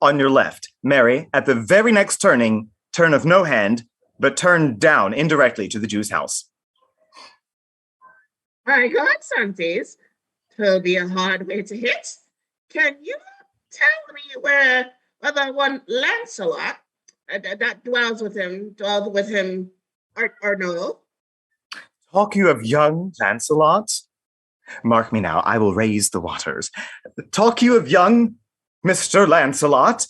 on your left. Mary, at the very next turning, turn of no hand, but turn down indirectly to the Jew's house. My God, Santis, 'twill be a hard way to hit. Can you tell me where the one Lancelot that dwells with him, or no? Talk you of young Lancelot? Mark me now, I will raise the waters. Talk you of young Mr. Lancelot?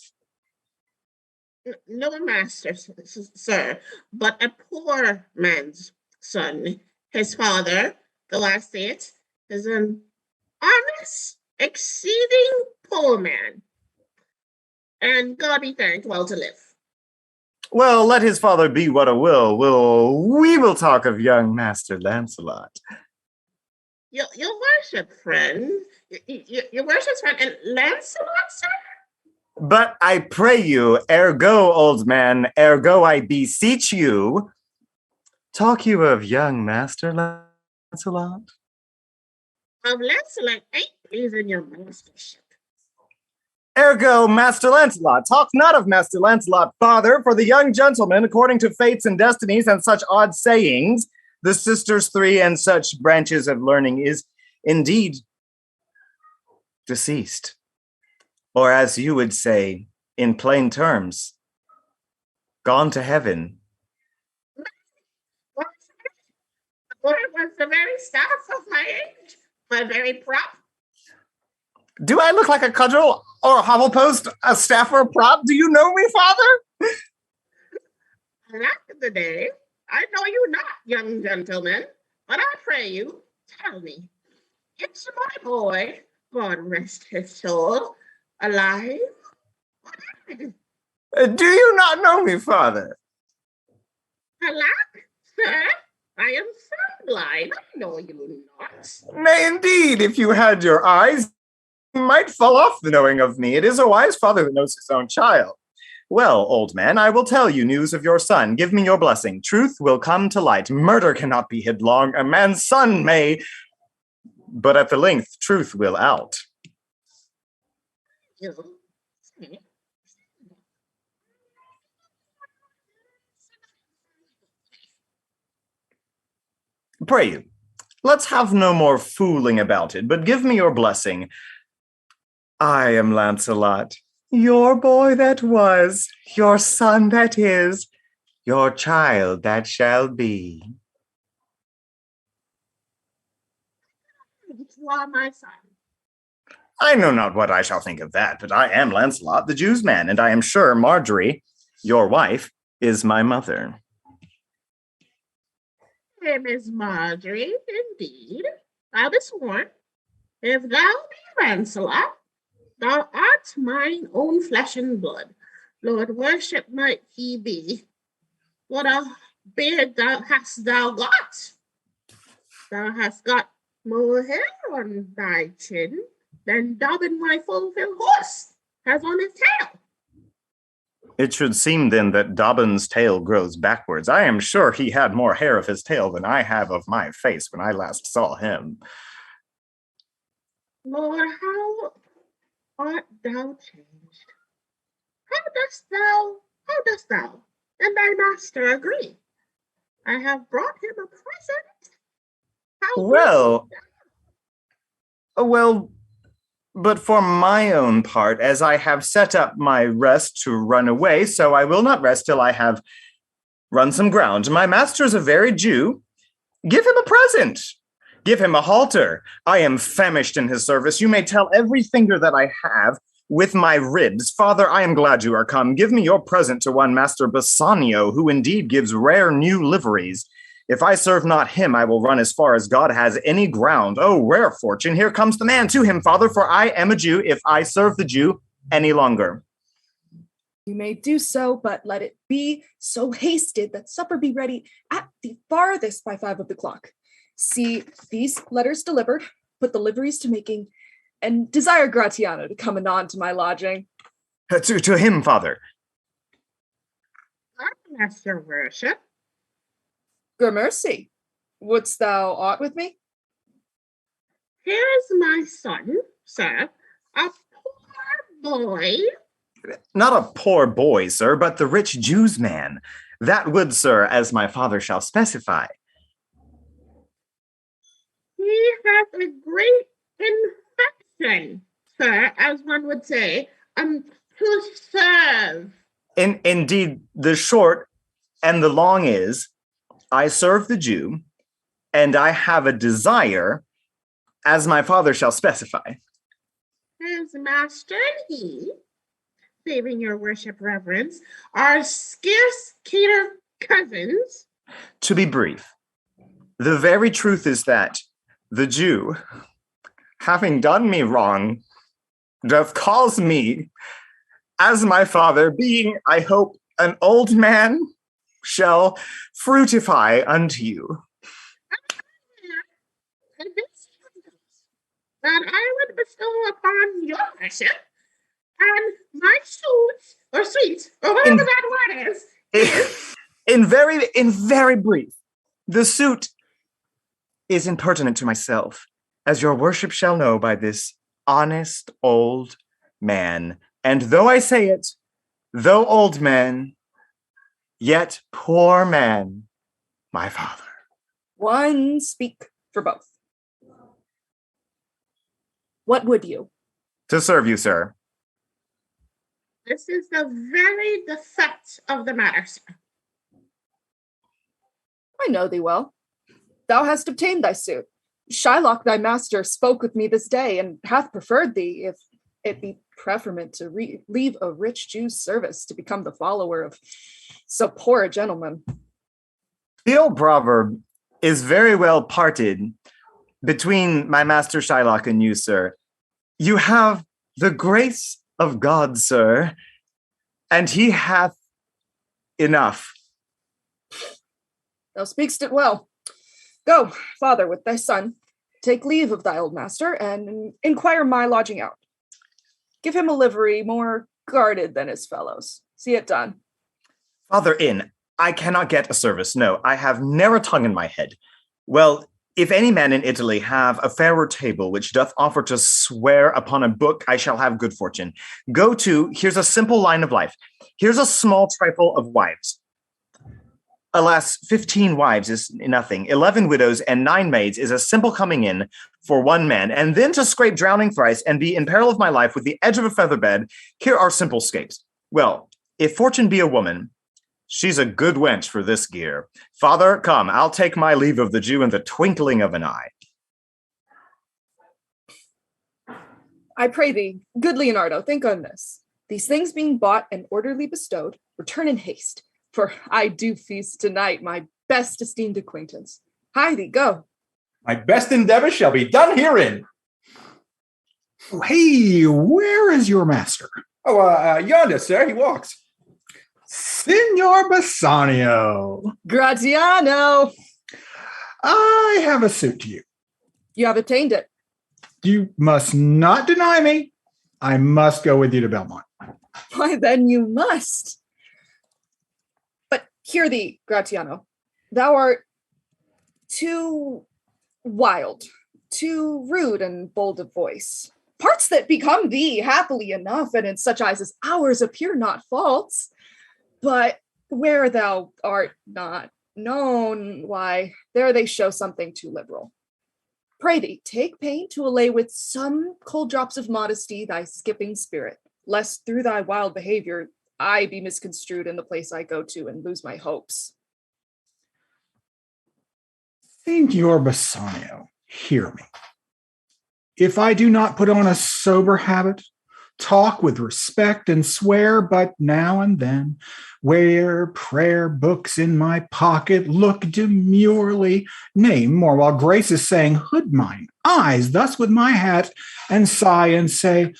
No master, sir, but a poor man's son. His father, the last say it, is an honest, exceeding poor man. And God be thanked, well to live. Well, let his father be what a will. We will talk of young Master Lancelot. Your worship, friend. Your worship's friend. And Lancelot, sir? But I pray you, ergo, old man, ergo I beseech you, talk you of young Master Lancelot? Of Lancelot ain't pleasing your mastership. Ergo, Master Lancelot, talk not of Master Lancelot, father, for the young gentleman, according to fates and destinies and such odd sayings, the sisters three and such branches of learning, is indeed deceased. Or as you would say, in plain terms, gone to heaven. What was the very staff of my age? My very prop? Do I look like a cudgel or a hovel post, a staff or a prop? Do you know me, father? Lack of the day. I know you not, young gentleman, but I pray you, tell me, it's my boy, God rest his soul, alive? Do you not know me, father? Alack, sir, I am so blind. I know you not. Nay, indeed, if you had your eyes, you might fall off the knowing of me. It is a wise father that knows his own child. Well, old man, I will tell you news of your son. Give me your blessing. Truth will come to light. Murder cannot be hid long. A man's son may, but at the length, truth will out. Pray you, let's have no more fooling about it, but give me your blessing. I am Lancelot, your boy that was, your son that is, your child that shall be. You are my son. I know not what I shall think of that, but I am Lancelot, the Jew's man, and I am sure Marjorie, your wife, is my mother. Name is Marjorie, indeed. I'll be sworn. If thou be Lancelot, thou art mine own flesh and blood. Lord, worship might he be. What a beard hast thou got? Thou hast got more hair on thy chin than Dobbin, my full-filled horse, has on his tail. It should seem then that Dobbin's tail grows backwards. I am sure he had more hair of his tail than I have of my face when I last saw him. Lord, how art thou changed? How dost thou and thy master agree? I have brought him a present. Well, but for my own part, as I have set up my rest to run away, so I will not rest till I have run some ground. My master is a very Jew. Give him a present. Give him a halter. I am famished in his service. You may tell every finger that I have with my ribs. Father, I am glad you are come. Give me your present to one Master Bassanio, who indeed gives rare new liveries. If I serve not him, I will run as far as God has any ground. Oh, rare fortune. Here comes the man. To him, father, for I am a Jew, if I serve the Jew any longer. You may do so, but let it be so hasted that supper be ready at the farthest by 5 o'clock. See these letters delivered, put the liveries to making, and desire Gratiano to come anon to my lodging. To him, father. Master worship. Gramercy, wouldst thou aught with me? Here's my son, sir, a poor boy. Not a poor boy, sir, but the rich Jew's man. That would, sir, as my father shall specify. He has a great infection, sir, as one would say, to serve. Indeed, the short and the long is, I serve the Jew, and I have a desire, as my father shall specify. His master and he saving your worship reverence, are scarce cater cousins. To be brief, the very truth is that the Jew, having done me wrong, doth cause me, as my father, being, I hope, an old man, shall fruitify unto you. And this that I would bestow upon your worship, and my suits, or sweets, or whatever that word is, In very brief, the suit is impertinent to myself, as your worship shall know by this honest old man. And though I say it, though old man, yet poor man, my father. One speak for both. What would you? To serve you, sir. this is the very defect of the matter, sir. I know thee well. Thou hast obtained thy suit. Shylock thy master spoke with me this day, and hath preferred thee, if it be preferment to leave a rich Jew's service to become the follower of so poor a gentleman. The old proverb is very well parted between my master Shylock and you, sir. You have the grace of God, sir, and he hath enough. Thou speakst it well. Go, father, with thy son. Take leave of thy old master, and inquire my lodging out. Give him a livery more guarded than his fellows. See it done. Father in, I cannot get a service. No, I have ne'er a tongue in my head. Well, if any man in Italy have a fairer table which doth offer to swear upon a book, I shall have good fortune. Go to, here's a simple line of life. Here's a small trifle of wives. Alas, 15 wives is nothing. 11 widows and 9 maids is a simple coming in for one man. And then to scrape drowning thrice and be in peril of my life with the edge of a feather bed, here are simple scapes. Well, if fortune be a woman, she's a good wench for this gear. Father, come, I'll take my leave of the Jew in the twinkling of an eye. I pray thee, good Leonardo, think on this. These things being bought and orderly bestowed, return in haste, for I do feast tonight my best esteemed acquaintance. Hie thee, go. My best endeavor shall be done herein. Oh, hey, where is your master? Oh, yonder, sir, he walks. Signor Bassanio. Graziano. I have a suit to you. You have obtained it. You must not deny me. I must go with you to Belmont. Why, then you must. But hear thee, Gratiano. Thou art too wild, too rude and bold of voice. Parts that become thee happily enough, and in such eyes as ours appear not faults. But where thou art not known, why, there they show something too liberal. Pray thee, take pain to allay with some cold drops of modesty thy skipping spirit, lest through thy wild behavior I be misconstrued in the place I go to and lose my hopes. Signor Bassanio, hear me. If I do not put on a sober habit, talk with respect and swear, but now and then wear prayer books in my pocket, look demurely, nay, more while grace is saying, hood mine eyes thus with my hat, and sigh and say,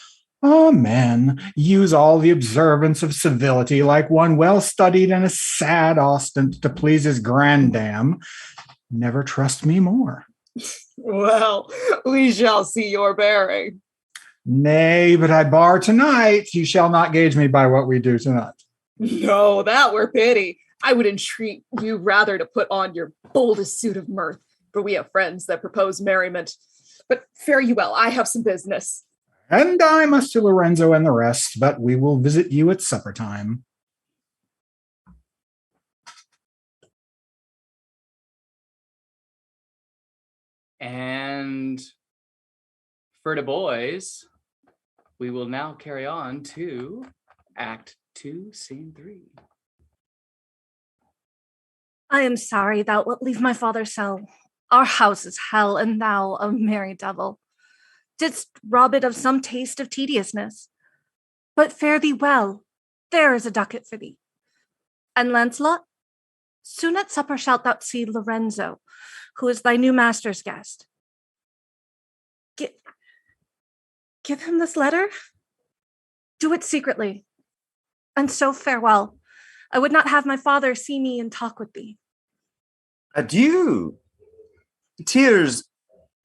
Amen. Use all the observance of civility like one well studied and a sad ostent to please his grandam. Never trust me more. Well, we shall see your bearing. Nay, but I bar tonight. You shall not gauge me by what we do tonight. No, that were pity. I would entreat you rather to put on your boldest suit of mirth, for we have friends that propose merriment. But fare you well, I have some business. And I must to Lorenzo and the rest, but we will visit you at supper time. And for the boys, we will now carry on to Act 2, Scene 3. I am sorry thou wilt leave my father's cell. Our house is hell, and thou a merry devil. Didst rob it of some taste of tediousness. But fare thee well. There is a ducat for thee. And Lancelot, soon at supper shalt thou see Lorenzo, who is thy new master's guest. Give him this letter. Do it secretly. And so farewell. I would not have my father see me and talk with thee. Adieu. Tears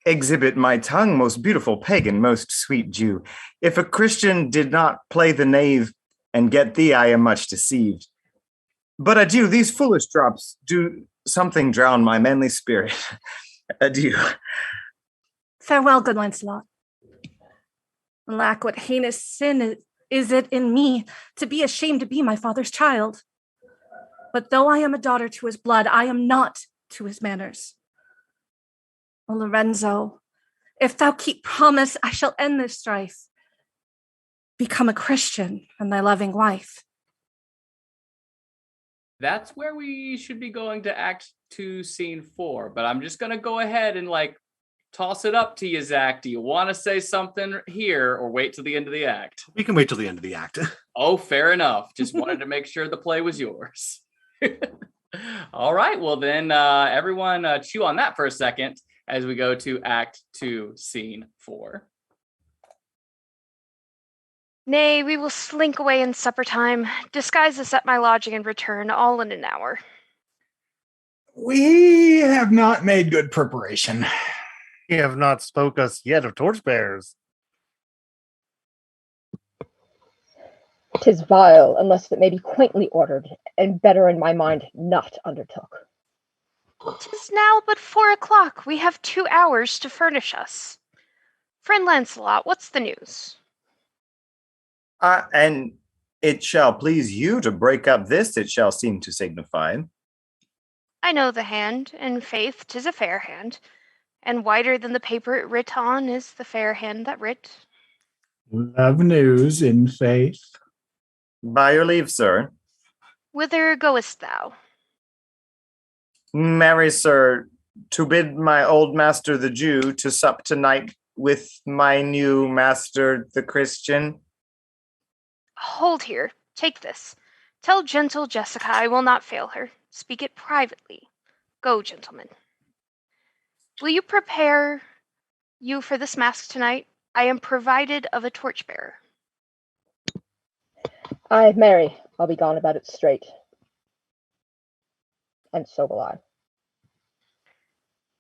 exhibit my tongue, most beautiful pagan, most sweet Jew. If a Christian did not play the knave and get thee, I am much deceived. But adieu, these foolish drops do something drown my manly spirit. Adieu. Farewell, good Lancelot. Alack, what heinous sin is it in me to be ashamed to be my father's child? But though I am a daughter to his blood, I am not to his manners. O Lorenzo, if thou keep promise, I shall end this strife. Become a Christian and thy loving wife. That's where we should be going to Act 2, Scene 4. But I'm just going to go ahead and toss it up to you, Zach. Do you want to say something here or wait till the end of the act? We can wait till the end of the act. Oh, fair enough. Just wanted to make sure the play was yours. All right. Well, then everyone chew on that for a second as we go to Act 2, Scene 4. Nay, we will slink away in supper time, disguise us at my lodging and return all in an hour. We have not made good preparation. You have not spoke us yet of torchbearers. 'Tis vile, unless it may be quaintly ordered, and better in my mind not undertook. 'Tis now but 4 o'clock. We have 2 hours to furnish us. Friend Lancelot, what's the news? And it shall please you to break up this, it shall seem to signify. I know the hand, and faith, 'tis a fair hand, and whiter than the paper it writ on is the fair hand that writ. Love news in faith. By your leave, sir. Whither goest thou? Marry, sir, to bid my old master the Jew to sup tonight with my new master the Christian. Hold here, take this. Tell gentle Jessica I will not fail her. Speak it privately. Go, gentlemen. Will you prepare you for this mask tonight? I am provided of a torchbearer. Aye, marry, I'll be gone about it straight. And so will I.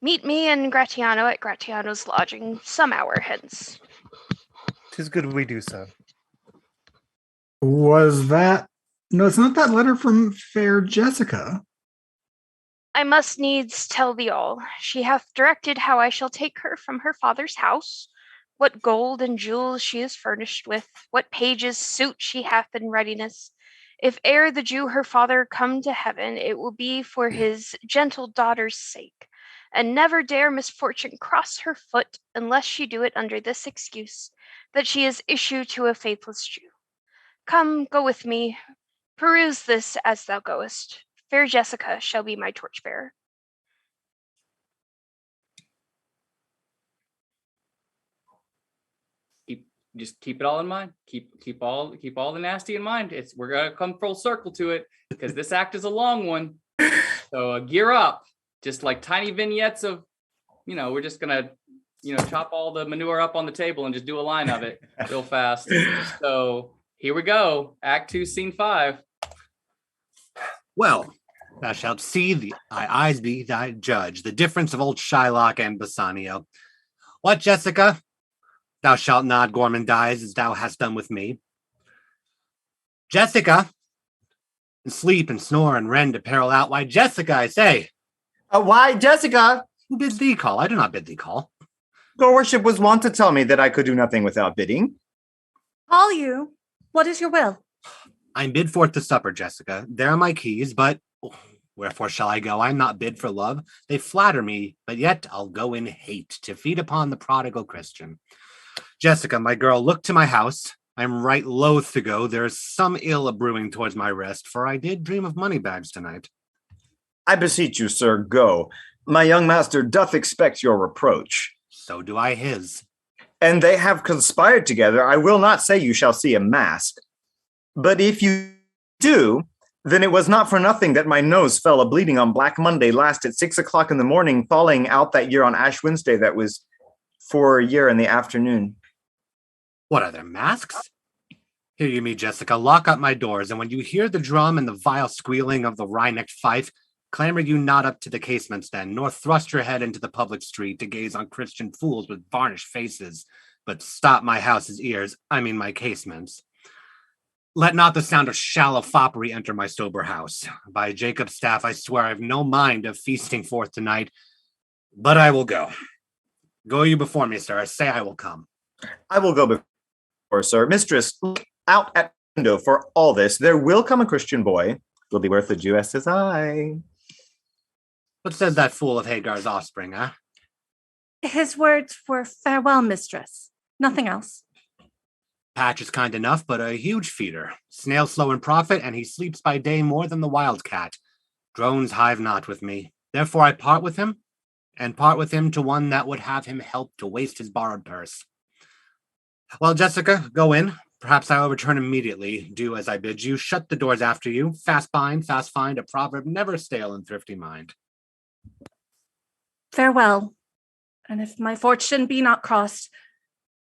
Meet me and Gratiano at Gratiano's lodging some hour hence. 'Tis good we do so. Was that... No, it's not that letter from fair Jessica. I must needs tell thee all. She hath directed how I shall take her from her father's house, what gold and jewels she is furnished with, what pages' suit she hath in readiness. If e'er the Jew her father come to heaven, it will be for his gentle daughter's sake, and never dare misfortune cross her foot unless she do it under this excuse, that she is issue to a faithless Jew. Come, go with me. Peruse this as thou goest. Fair Jessica shall be my torchbearer. Just keep it all in mind. Keep all the nasty in mind. We're gonna come full circle to it because this act is a long one. So gear up. Just like tiny vignettes of, we're just gonna, chop all the manure up on the table and just do a line of it real fast. So here we go. Act 2, Scene 5. Well, thou shalt see thy eyes be thy judge, the difference of old Shylock and Bassanio. What, Jessica? Thou shalt not gormandize as thou hast done with me. Jessica! And sleep and snore and rend apparel out. Why, Jessica, I say. Why, Jessica? Who bids thee call? I do not bid thee call. Your worship was wont to tell me that I could do nothing without bidding. Call you? What is your will? I'm bid forth to supper, Jessica. There are my keys, but wherefore shall I go? I'm not bid for love. They flatter me, but yet I'll go in hate to feed upon the prodigal Christian. Jessica, my girl, look to my house. I'm right loath to go. There is some ill a-brewing towards my rest, for I did dream of money bags tonight. I beseech you, sir, go. My young master doth expect your reproach. So do I his. and they have conspired together, I will not say you shall see a mask. But if you do, then it was not for nothing that my nose fell a-bleeding on Black Monday last at 6 o'clock in the morning, falling out that year on Ash Wednesday that was for a year in the afternoon. What are there, masks? Here you me, Jessica, lock up my doors, and when you hear the drum and the vile squealing of the wry-necked fife, clamber you not up to the casements then, nor thrust your head into the public street to gaze on Christian fools with varnished faces, but stop my house's ears, I mean my casements. Let not the sound of shallow foppery enter my sober house. By Jacob's staff, I swear I have no mind of feasting forth tonight, but I will go. Go you before me, sir. Say I will come. I will go before, sir. Mistress, look out at the window for all this. There will come a Christian boy. Will be worth the Jewess as I. What says that fool of Hagar's offspring, huh? His words were farewell, mistress. Nothing else. Patch is kind enough, but a huge feeder. Snail slow in profit, and he sleeps by day more than the wildcat. Drones hive not with me. Therefore I part with him, and part with him to one that would have him help to waste his borrowed purse. Well, Jessica, go in. Perhaps I will return immediately. Do as I bid you. Shut the doors after you. Fast bind, fast find, a proverb never stale in thrifty mind. Farewell. And if my fortune be not crossed,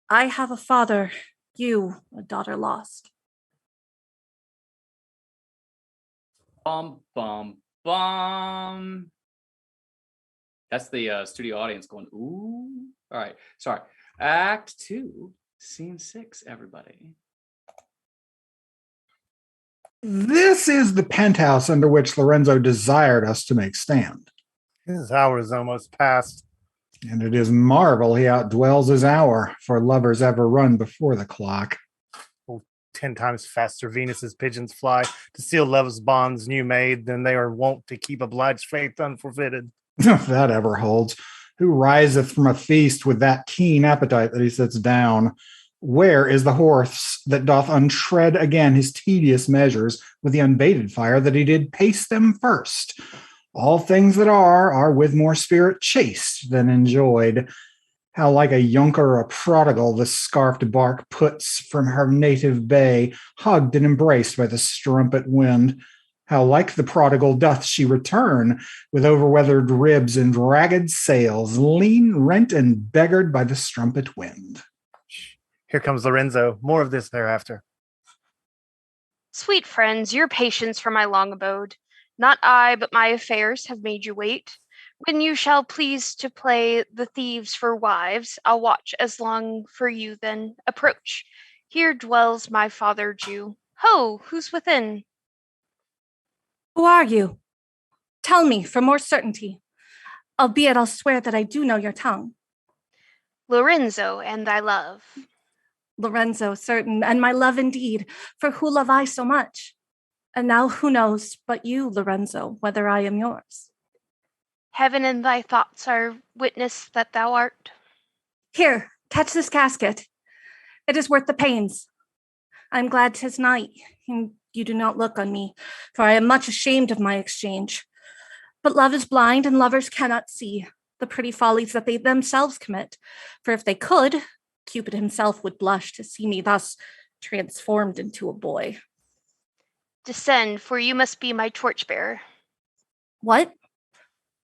I have a father, you a daughter lost. Bum, bum, bum. That's the studio audience going, ooh. All right, sorry. Act 2, Scene 6, everybody. This is the penthouse under which Lorenzo desired us to make stand. His hour is almost past. And it is marvel he outdwells his hour, for lovers ever run before the clock. 10 times faster Venus's pigeons fly to seal love's bonds new made than they are wont to keep obliged faith unforfeited. If that ever holds. Who riseth from a feast with that keen appetite that he sits down? Where is the horse that doth untread again his tedious measures with the unbated fire that he did pace them first? All things that are with more spirit chased than enjoyed. How like a younker or a prodigal the scarfed bark puts from her native bay, hugged and embraced by the strumpet wind. How like the prodigal doth she return, with overweathered ribs and ragged sails, lean, rent, and beggared by the strumpet wind. Here comes Lorenzo. More of this thereafter. Sweet friends, your patience for my long abode. Not I, but my affairs have made you wait. When you shall please to play the thieves for wives, I'll watch as long for you then. Approach. Here dwells my father Jew. Ho, who's within? Who are you? Tell me for more certainty, albeit I'll swear that I do know your tongue. Lorenzo and thy love. Lorenzo, certain, and my love indeed, for who love I so much? And now who knows but you, Lorenzo, whether I am yours? Heaven and thy thoughts are witness that thou art. Here, catch this casket. It is worth the pains. I am glad 'tis night, and you do not look on me, for I am much ashamed of my exchange. But love is blind, and lovers cannot see the pretty follies that they themselves commit. For if they could, Cupid himself would blush to see me thus transformed into a boy. Descend, for you must be my torchbearer. What?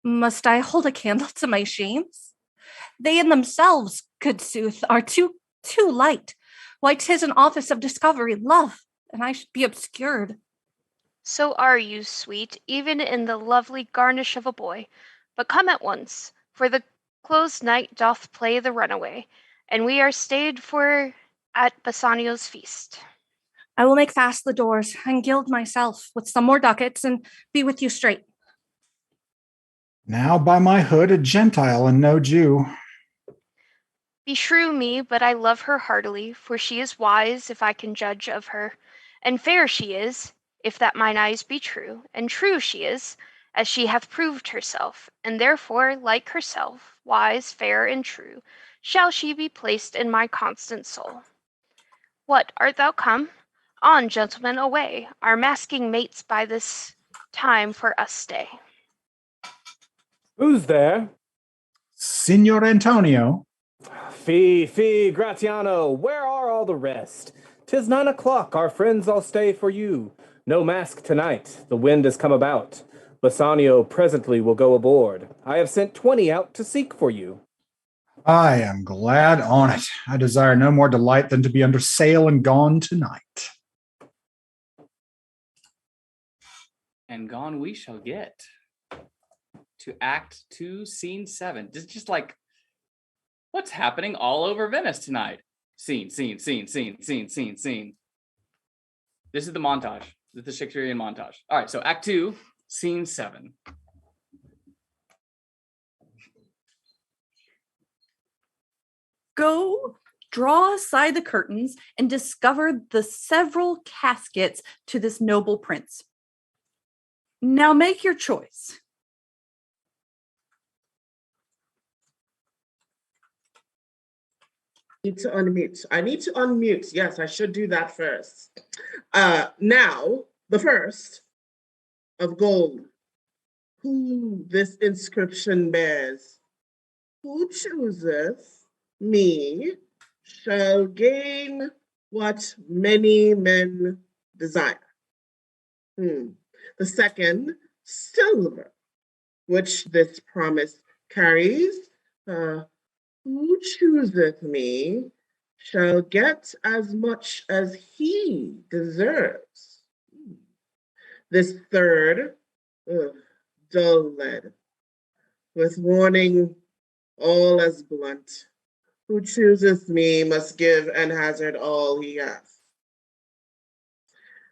Must I hold a candle to my shames? They in themselves, good sooth, are too light. Why, 'tis an office of discovery, love, and I should be obscured. So are you, sweet, even in the lovely garnish of a boy. But come at once, for the closed night doth play the runaway, and we are stayed for at Bassanio's feast. I will make fast the doors and gild myself with some more ducats and be with you straight. Now by my hood, a Gentile and no Jew. Beshrew me, but I love her heartily, for she is wise, if I can judge of her, and fair she is, if that mine eyes be true, and true she is, as she hath proved herself, and therefore, like herself, wise, fair, and true, shall she be placed in my constant soul. What, art thou come? On, gentlemen, away. Our masking mates by this time for us stay. Who's there? Signor Antonio. Fee, Gratiano, where are all the rest? 'Tis 9 o'clock, our friends all stay for you. No mask tonight, the wind has come about. Bassanio presently will go aboard. I have sent 20 out to seek for you. I am glad on it. I desire no more delight than to be under sail and gone tonight. And gone we shall get to Act 2, Scene 7. Just like, what's happening all over Venice tonight? Scene. This is the montage. This is the Shakespearean montage. All right, so Act 2, Scene 7. Go draw aside the curtains and discover the several caskets to this noble prince. Now make your choice. Need to unmute. I need to unmute. Yes, I should do that first. Now, the first of gold. Who this inscription bears? Who chooseth me shall gain what many men desire. The second, silver, which this promise carries. Who chooseth me shall get as much as he deserves. This third, dull lead, with warning all as blunt. Who chooseth me must give and hazard all he hath.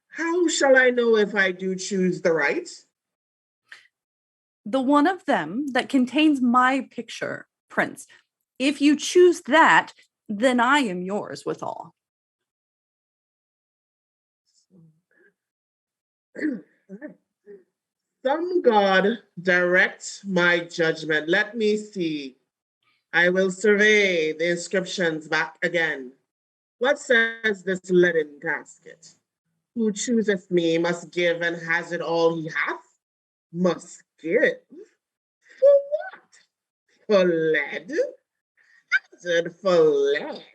How shall I know if I do choose the right? The one of them that contains my picture, Prince. If you choose that, then I am yours withal. Some God direct my judgment. Let me see. I will survey the inscriptions back again. What says this leaden casket? Who chooseth me must give and hazard all he hath. Must give? For what? For lead? Hazard for lead?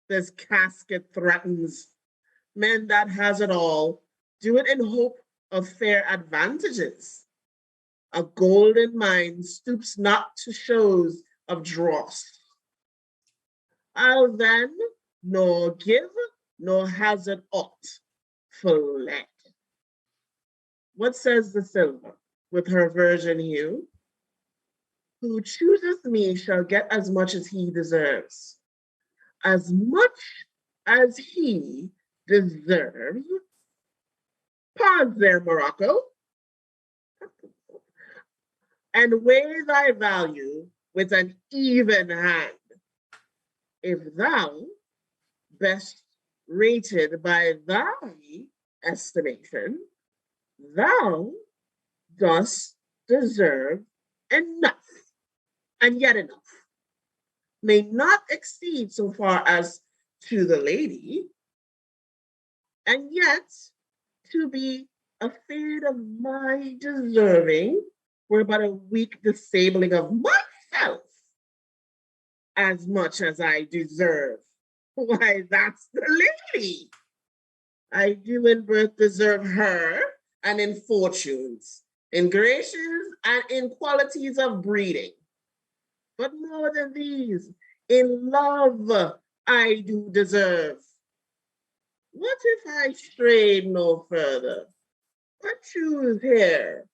This casket threatens. Men that hazard all do it in hope of fair advantages. A golden mind stoops not to shows of dross. I'll then nor give nor hazard aught for lead. What says the silver with her virgin hue? Who chooseth me shall get as much as he deserves. As much as he deserves. Pause there, Morocco, and weigh thy value with an even hand. If thou, best rated by thy estimation, thou dost deserve enough, and yet enough, may not exceed so far as to the lady, and yet to be afraid of my deserving were but a weak disabling of myself as much as I deserve. Why, that's the lady. I do in birth deserve her, and in fortunes, in graces, and in qualities of breeding. But more than these, in love I do deserve. What if I strayed no further? What choose here?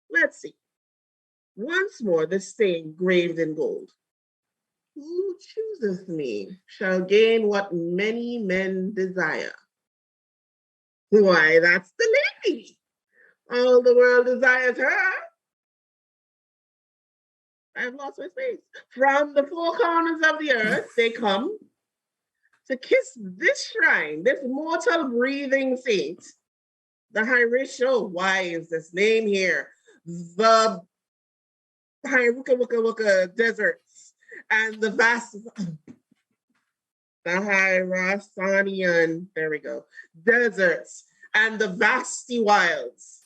Let's see. Once more this saying graved in gold. Who chooseth me shall gain what many men desire. Why, that's the lady. All the world desires her. I've lost my space. From the four corners of the earth, they come to kiss this shrine, this mortal breathing saint. The Hirisho, why is this name here? The Hiruka deserts and the vast, the Hirasanian, there we go, deserts and the vasty wilds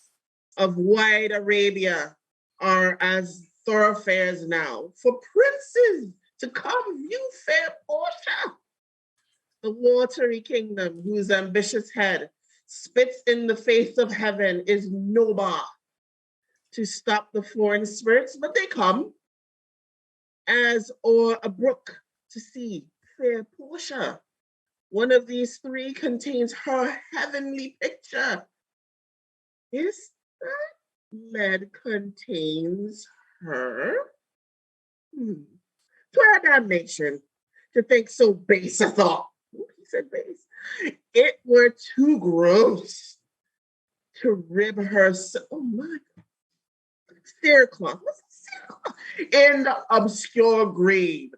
of wide Arabia are as thoroughfares now for princes to come view fair Portia. The watery kingdom, whose ambitious head spits in the face of heaven, is no bar to stop the foreign spirits, but they come as o'er a brook to see fair Portia. One of these three contains her heavenly picture. Is that lead contains her? To damnation to think so base a thought. He said base. It were too gross to rib her. Oh my God. Cerecloth. What's cerecloth? In the obscure grave.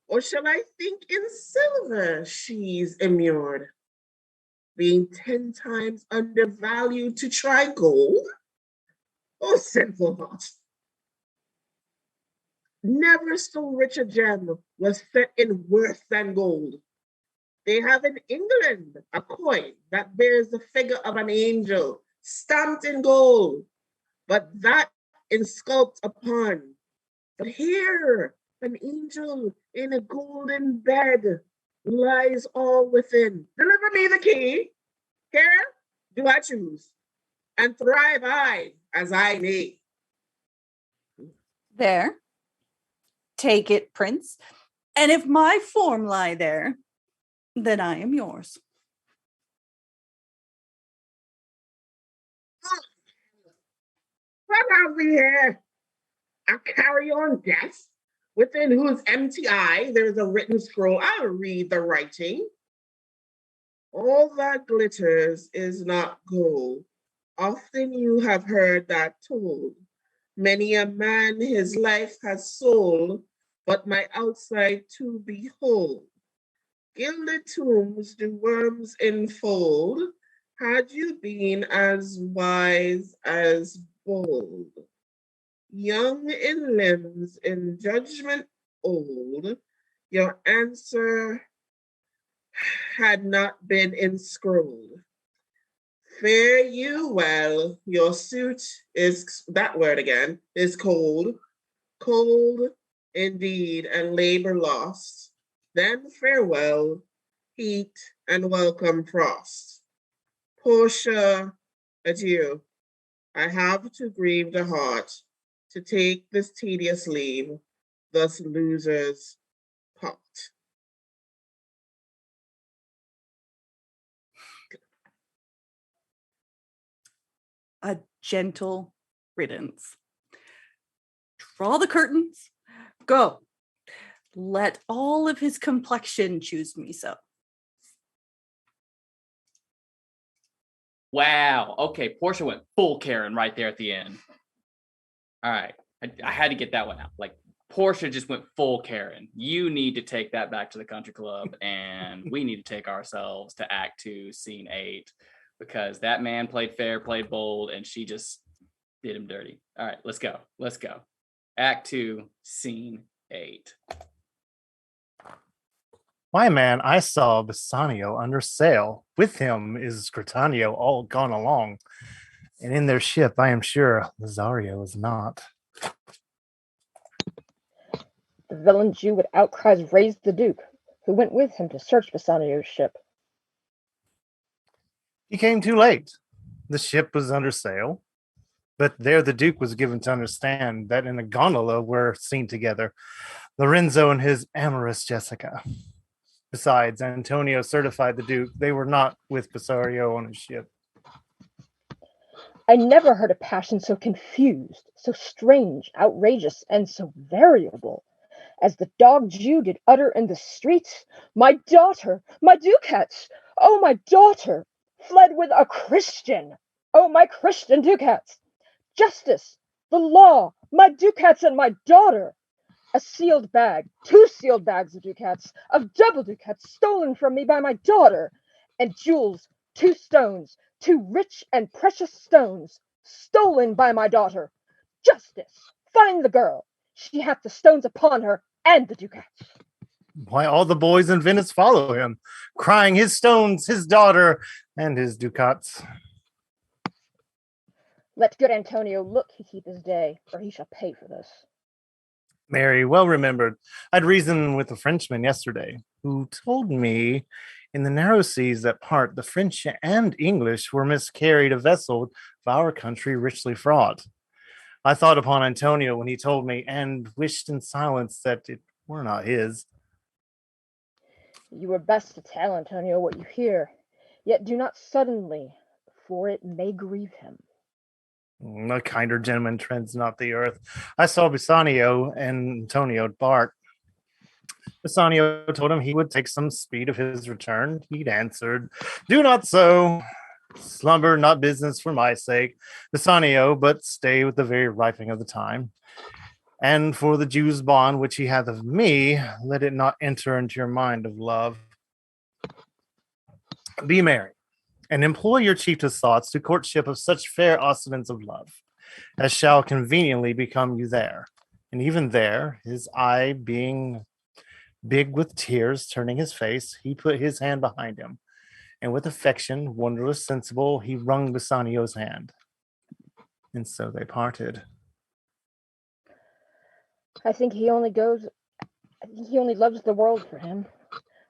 Or shall I think in silver she's immured, being 10 times undervalued to try gold? Oh, sinful heart. Never so rich a gem was set in worth than gold. They have in England a coin that bears the figure of an angel stamped in gold, but that insculpted upon. But here, an angel in a golden bed lies all within. Deliver me the key. Here do I choose, and thrive I as I may. There. Take it, Prince. And if my form lie there, then I am yours. What have we here? A carry-on desk, within whose empty eye there is a written scroll. I'll read the writing. All that glitters is not gold. Often you have heard that told. Many a man his life has sold, but my outside to behold. Gilded tombs do worms enfold, had you been as wise as bold. Young in limbs, in judgment old, your answer had not been inscrolled. Fare you well, your suit is, that word again, is cold, cold indeed, and labor lost. Then farewell, heat, and welcome frost. Portia, adieu. I have to grieve the heart to take this tedious leave, thus losers part. A gentle riddance. Draw the curtains. Go. Let all of his complexion choose me so. Wow. Okay, Portia went full Karen right there at the end. All right. I had to get that one out. Like, Portia just went full Karen. You need to take that back to the country club, and we need to take ourselves to Act 2, Scene 8, because that man played fair, played bold, and she just did him dirty. All right, let's go. Let's go. Act 2, Scene 8. My man, I saw Bassanio under sail. With him is Gritanio all gone along. And in their ship, I am sure Lazario is not. The villain Jew with outcries raised the Duke, who went with him to search Bassanio's ship. He came too late. The ship was under sail. But there the Duke was given to understand that in a gondola were seen together Lorenzo and his amorous Jessica. Besides, Antonio certified the Duke they were not with Bassario on his ship. I never heard a passion so confused, so strange, outrageous, and so variable, as the dog Jew did utter in the streets, my daughter, my ducats, oh my daughter, fled with a Christian, oh my Christian ducats, justice, the law, my ducats and my daughter. A sealed bag, 2 sealed bags of ducats, of double ducats stolen from me by my daughter, and jewels, 2 stones, 2 rich and precious stones, stolen by my daughter. Justice, find the girl. She hath the stones upon her and the ducats. Why, all the boys in Venice follow him, crying his stones, his daughter, and his ducats. Let good Antonio look he keep his day, or he shall pay for this. Mary, well remembered. I'd reasoned with a Frenchman yesterday who told me in the narrow seas that part the French and English were miscarried a vessel of our country richly fraught. I thought upon Antonio when he told me and wished in silence that it were not his. You were best to tell Antonio what you hear, yet do not suddenly, for it may grieve him. A kinder gentleman treads not the earth. I saw Bassanio and Antonio embark. Bassanio told him he would take some speed of his return. He'd answered, "Do not so. Slumber, not business for my sake. Bassanio, but stay with the very ripening of the time. And for the Jew's bond which he hath of me, let it not enter into your mind of love. Be merry, and employ your chiefest thoughts to courtship of such fair ostentance of love as shall conveniently become you there. And even there, his eye being big with tears, turning his face, he put his hand behind him, and with affection, wondrous sensible, he wrung Bassanio's hand. And so they parted. I think he only loves the world for him.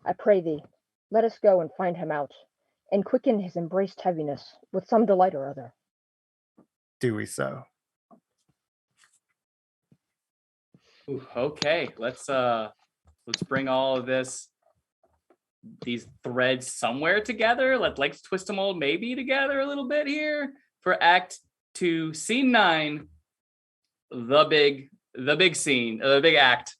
I pray thee, let us go and find him out, and quicken his embraced heaviness with some delight or other. Do we so? Ooh, okay, let's bring all of these threads somewhere together. Let's twist them all maybe together a little bit here for Act 2, Scene 9. The big scene, the big act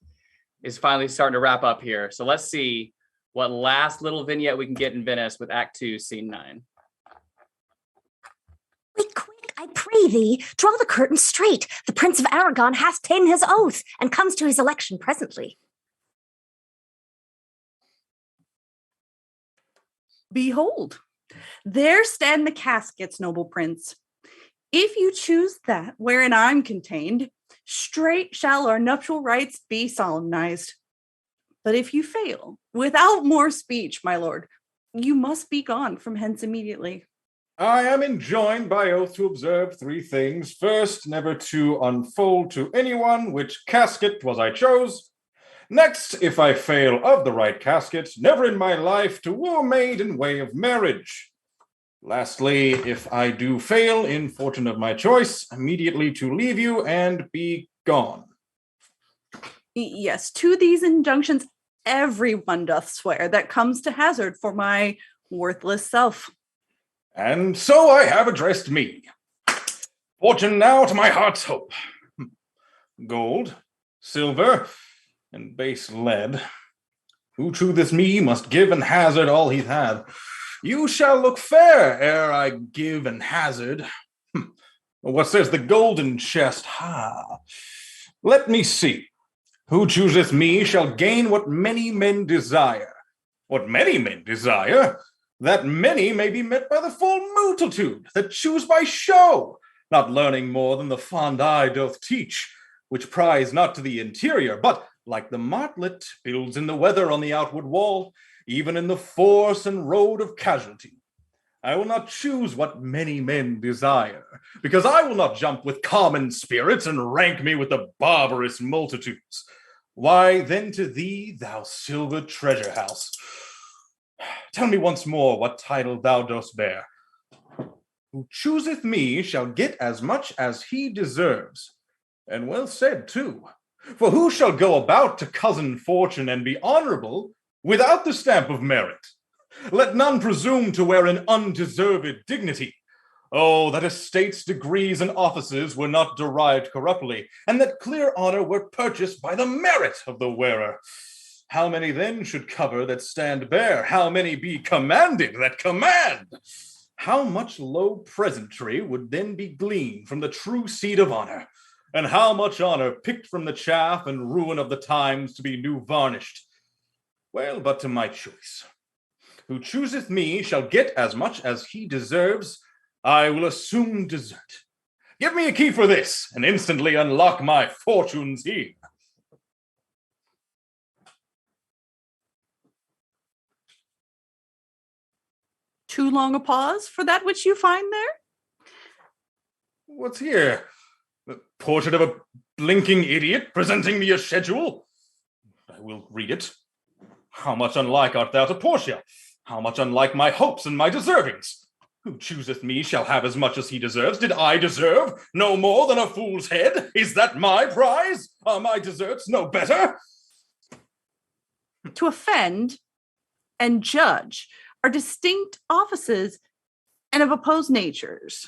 is finally starting to wrap up here. So let's see what last little vignette we can get in Venice with Act 2, Scene 9. Quick, I pray thee, draw the curtain straight. The Prince of Aragon hath ta'en his oath, and comes to his election presently. Behold, there stand the caskets, noble prince. If you choose that wherein I'm contained, straight shall our nuptial rites be solemnized. But if you fail, without more speech, my lord, you must be gone from hence immediately. I am enjoined by oath to observe 3 things. First, never to unfold to anyone which casket was I chose. Next, if I fail of the right casket, never in my life to woo a maid in way of marriage. Lastly, if I do fail in fortune of my choice, immediately to leave you and be gone. Yes, to these injunctions everyone doth swear that comes to hazard for my worthless self. And so I have addressed me. Fortune now to my heart's hope. Gold, silver, and base lead. Who to this me must give and hazard all he'th had. You shall look fair ere I give and hazard. What says the golden chest? Ha! Let me see. Who chooseth me shall gain what many men desire. What many men desire? That many may be met by the full multitude that choose by show, not learning more than the fond eye doth teach, which prize not to the interior, but, like the martlet, builds in the weather on the outward wall, even in the force and road of casualty. I will not choose what many men desire, because I will not jump with common spirits and rank me with the barbarous multitudes. Why, then to thee, thou silver treasure house, tell me once more what title thou dost bear. Who chooseth me shall get as much as he deserves. And well said, too. For who shall go about to cousin fortune and be honorable without the stamp of merit? Let none presume to wear an undeserved dignity. Oh, that estates, degrees, and offices were not derived corruptly, and that clear honor were purchased by the merit of the wearer. How many then should cover that stand bare? How many be commanded that command? How much low presentry would then be gleaned from the true seed of honor? And how much honor picked from the chaff and ruin of the times to be new varnished? Well, but to my choice. Who chooseth me shall get as much as he deserves. I will assume desert. Give me a key for this, and instantly unlock my fortunes here. Too long a pause for that which you find there? What's here? The portrait of a blinking idiot, presenting me a schedule. I will read it. How much unlike art thou to Portia? How much unlike my hopes and my deservings? Who chooseth me shall have as much as he deserves. Did I deserve no more than a fool's head? Is that my prize? Are my deserts no better? To offend and judge are distinct offices and of opposed natures.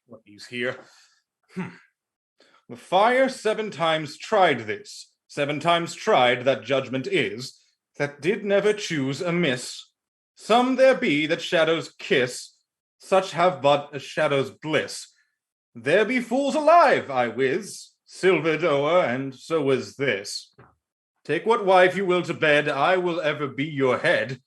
What news here? The fire 7 times tried this, 7 times tried that judgment is, that did never choose amiss. Some there be that shadows kiss, such have but a shadow's bliss. There be fools alive, I wis, silvered o'er, and so was this. Take what wife you will to bed, I will ever be your head.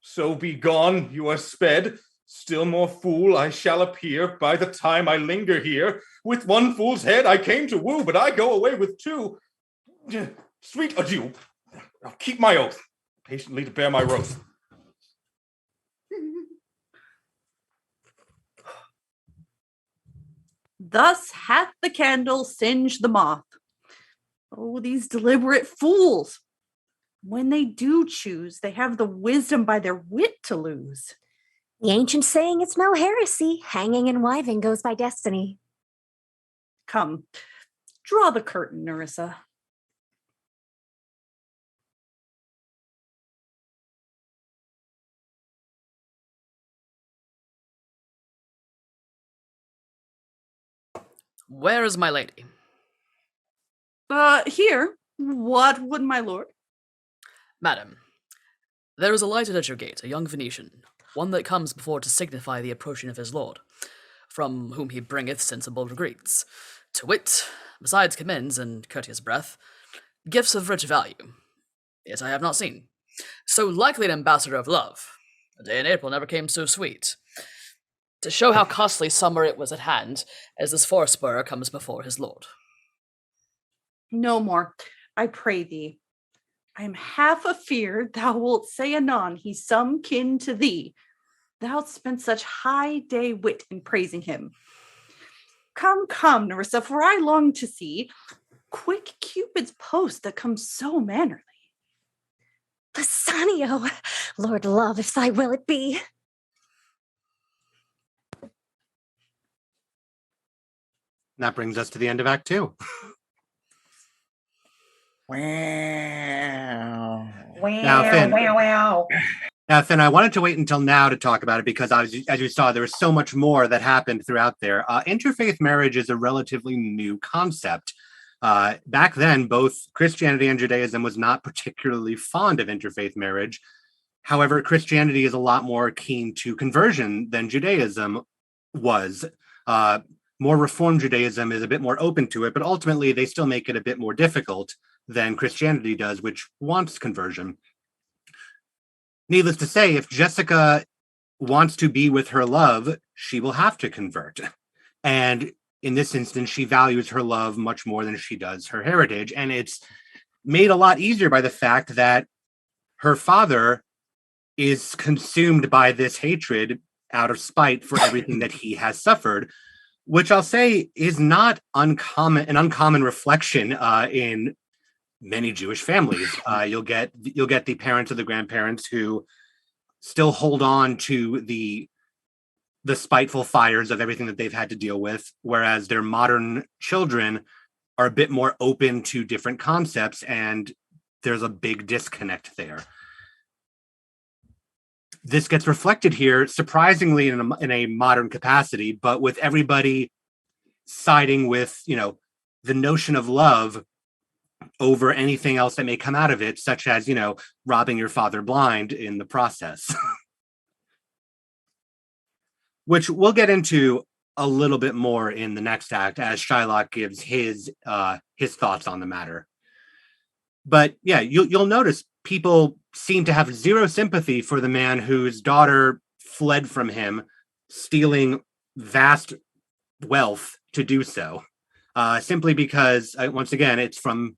So be gone, you are sped. Still more fool I shall appear by the time I linger here. With 1 fool's head I came to woo, but I go away with 2. Sweet adieu. I'll keep my oath, patiently to bear my wrath. Thus hath the candle singed the moth. Oh, these deliberate fools! When they do choose, they have the wisdom by their wit to lose. The ancient saying, it's no heresy. Hanging and wiving goes by destiny. Come, draw the curtain, Nerissa. Where is my lady? Here. What would my lord? Madam, there is alighted at your gate a young Venetian, one that comes before to signify the approaching of his lord, from whom he bringeth sensible greets, to wit, besides commends and courteous breath, gifts of rich value. Yet I have not seen so likely an ambassador of love. A day in April never came so sweet. To show how costly summer it was at hand, as this forest spur comes before his lord. No more, I pray thee. I am half afeard thou wilt say anon he's some kin to thee. Thou'lt spend such high day wit in praising him. Come, come, Nerissa, for I long to see quick Cupid's post that comes so mannerly. Bassanio, Lord love, if thy will it be. That brings us to the end of Act 2. Wow. Now, Finn, I wanted to wait until now to talk about it because, as you saw, there was so much more that happened throughout there. Interfaith marriage is a relatively new concept. Back then, both Christianity and Judaism was not particularly fond of interfaith marriage. However, Christianity is a lot more keen to conversion than Judaism was. More Reformed Judaism is a bit more open to it, but ultimately they still make it a bit more difficult than Christianity does, which wants conversion. Needless to say, if Jessica wants to be with her love, she will have to convert. And in this instance, she values her love much more than she does her heritage. And it's made a lot easier by the fact that her father is consumed by this hatred out of spite for everything that he has suffered, which I'll say is not an uncommon reflection in many Jewish families. You'll get the parents or the grandparents who still hold on to the spiteful fires of everything that they've had to deal with, whereas their modern children are a bit more open to different concepts, and there's a big disconnect there. This gets reflected here, surprisingly, in a modern capacity, but with everybody siding with, the notion of love over anything else that may come out of it, such as, robbing your father blind in the process. Which we'll get into a little bit more in the next act as Shylock gives his thoughts on the matter. But yeah, you'll notice people seem to have zero sympathy for the man whose daughter fled from him, stealing vast wealth to do so, simply because, once again, it's from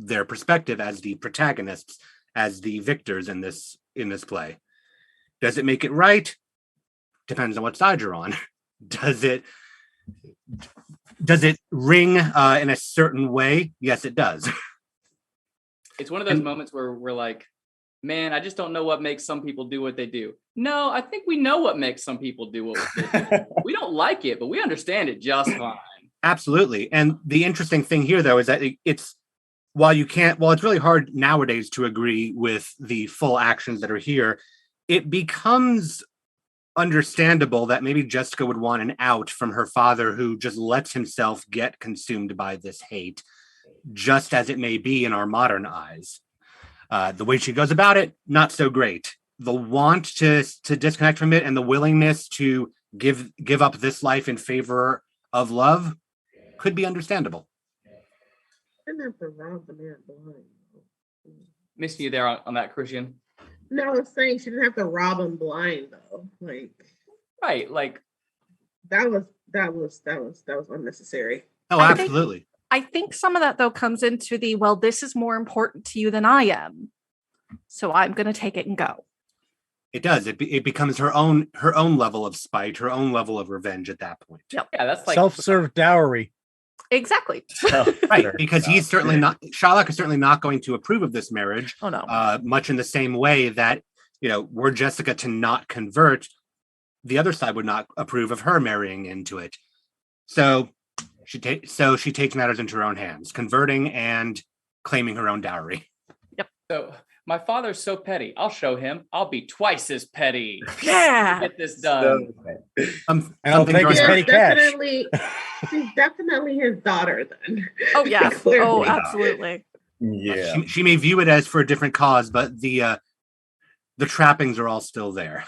their perspective as the protagonists, as the victors in this play. Does it make it right? Depends on what side you're on. Does it Does it ring in a certain way? Yes, it does. It's one of those moments where we're like, man, I just don't know what makes some people do what they do. No, I think we know what makes some people do what they do. We don't like it, but we understand it just fine. Absolutely. And the interesting thing here, though, is that it's while it's really hard nowadays to agree with the full actions that are here, it becomes understandable that maybe Jessica would want an out from her father who just lets himself get consumed by this hate, just as it may be in our modern eyes. The way she goes about it, not so great. The want to disconnect from it and the willingness to give up this life in favor of love could be understandable. Didn't have to rob the man blind. Missing you there on that, Christian. No, I was saying she didn't have to rob him blind though. Like, right, like that was unnecessary. Oh, absolutely. I think some of that though comes into this is more important to you than I am, so I'm going to take it and go. It does. It becomes her own level of spite, her own level of revenge at that point. Yep. Yeah, that's like self-serve dowry. Exactly. Right, because he's certainly not. Shylock is certainly not going to approve of this marriage. Oh no. Much in the same way that were Jessica to not convert, the other side would not approve of her marrying into it. So she takes matters into her own hands, converting and claiming her own dowry. Yep. So my father's so petty. I'll show him. I'll be twice as petty. Yeah. Get this done. And I'll take his petty cash. She's definitely his daughter then. Oh yeah. Clearly. Oh, absolutely. Yeah. She may view it as for a different cause, but the trappings are all still there.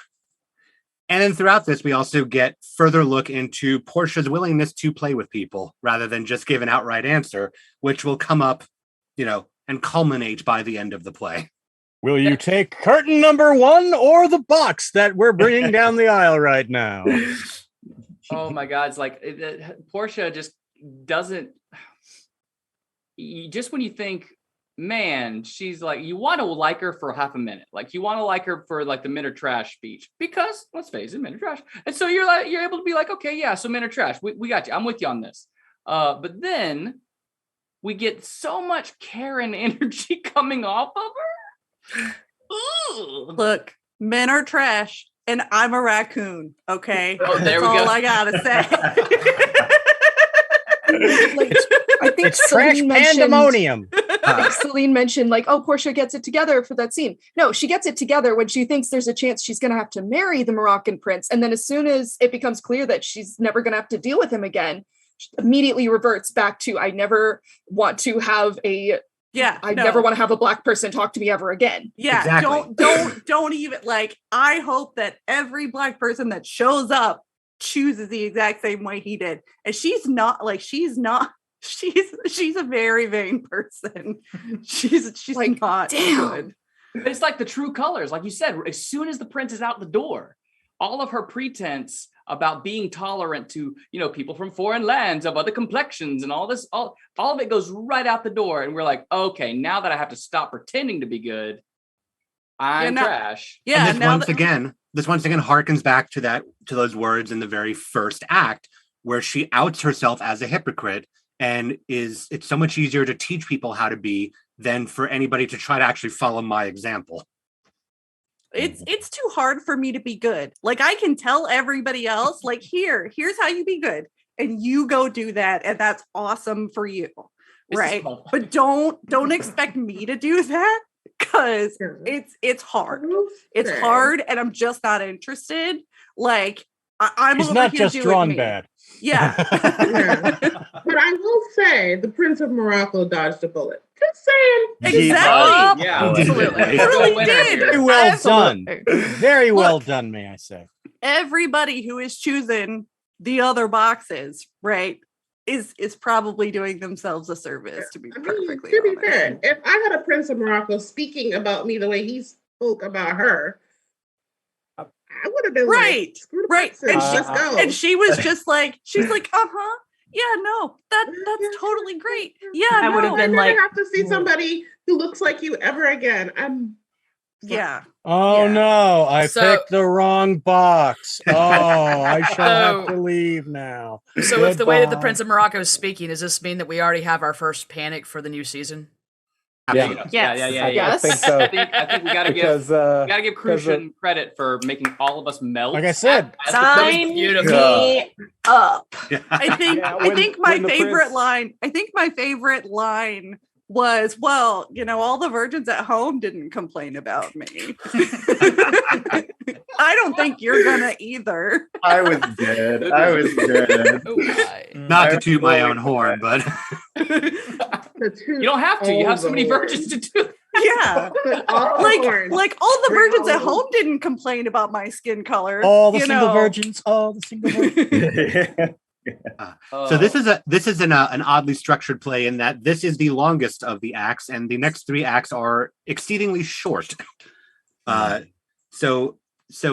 And then throughout this, we also get further look into Portia's willingness to play with people rather than just give an outright answer, which will come up, and culminate by the end of the play. Will you take curtain number 1 or the box that we're bringing down the aisle right now? Oh my God. It's like Portia just doesn't, just when you think, man, she's like, you want to like her for half a minute. Like you want to like her for like the men are trash speech because let's face it, men are trash. And so you're able to be like, okay, yeah. So men are trash. We got you. I'm with you on this. But then we get so much Karen energy coming off of her. Ooh. Look, men are trash, and I'm a raccoon. Okay, oh, there that's we all go. I gotta say. I think It's trash pandemonium. I think Celine mentioned Portia gets it together for that scene. No, she gets it together when she thinks there's a chance she's going to have to marry the Moroccan prince. And then as soon as it becomes clear that she's never going to have to deal with him again, she immediately reverts back to, I never want to have a never want to have a black person talk to me ever again. Yeah, exactly. don't even I hope that every black person that shows up chooses the exact same way he did. And she's a very vain person. She's not good. But it's like the true colors. Like you said, as soon as the prince is out the door, all of her pretense about being tolerant to, people from foreign lands of other complexions and all this, all of it goes right out the door. And we're like, okay, now that I have to stop pretending to be good, I'm trash. Yeah. And this once again harkens back to those words in the very first act where she outs herself as a hypocrite. And it's so much easier to teach people how to be than for anybody to try to actually follow my example. It's too hard for me to be good. Like I can tell everybody else, here's how you be good. And you go do that. And that's awesome for you. Right. But don't expect me to do that because it's hard. It's hard and I'm just not interested. I'm He's over not here just doing drawn me. bad. Yeah. But I will say the Prince of Morocco dodged a bullet. Just saying. Exactly. Yeah, absolutely. He Really did. Very well Absolutely. done. Very well done, may I say. Everybody who is choosing the other boxes, right, is probably doing themselves a service, to be perfectly to be honest. fair, if I had a Prince of Morocco speaking about me the way he spoke about her, I would have been right. Prince, And let's go. And she was just she's like, yeah, no, that's totally great. Yeah, I would have been I never have to see somebody who looks like you ever again. Yeah. Oh Yeah. no, I So- picked the wrong box. Oh, I shall have So- to leave now. So, with the way that the Goodbye. Prince of Morocco is speaking, does this mean that we already have our first panic for the new season? Yeah. I think so. I think we gotta Because, give Crucian credit for making all of us melt. Like I said, Sign beautiful. me up. I think Yeah, I think my when the favorite prince- line was, well, all the virgins at home didn't complain about me. I don't think you're gonna either. I was dead. Oh my. Not to toot my own horn, but You don't have to. You have so many virgins to do. Yeah. like all the virgins at home didn't complain about my skin color. all the you single know. virgins, all the single virgins. So this is an oddly structured play in that this is the longest of the acts, and the next 3 acts are exceedingly short. So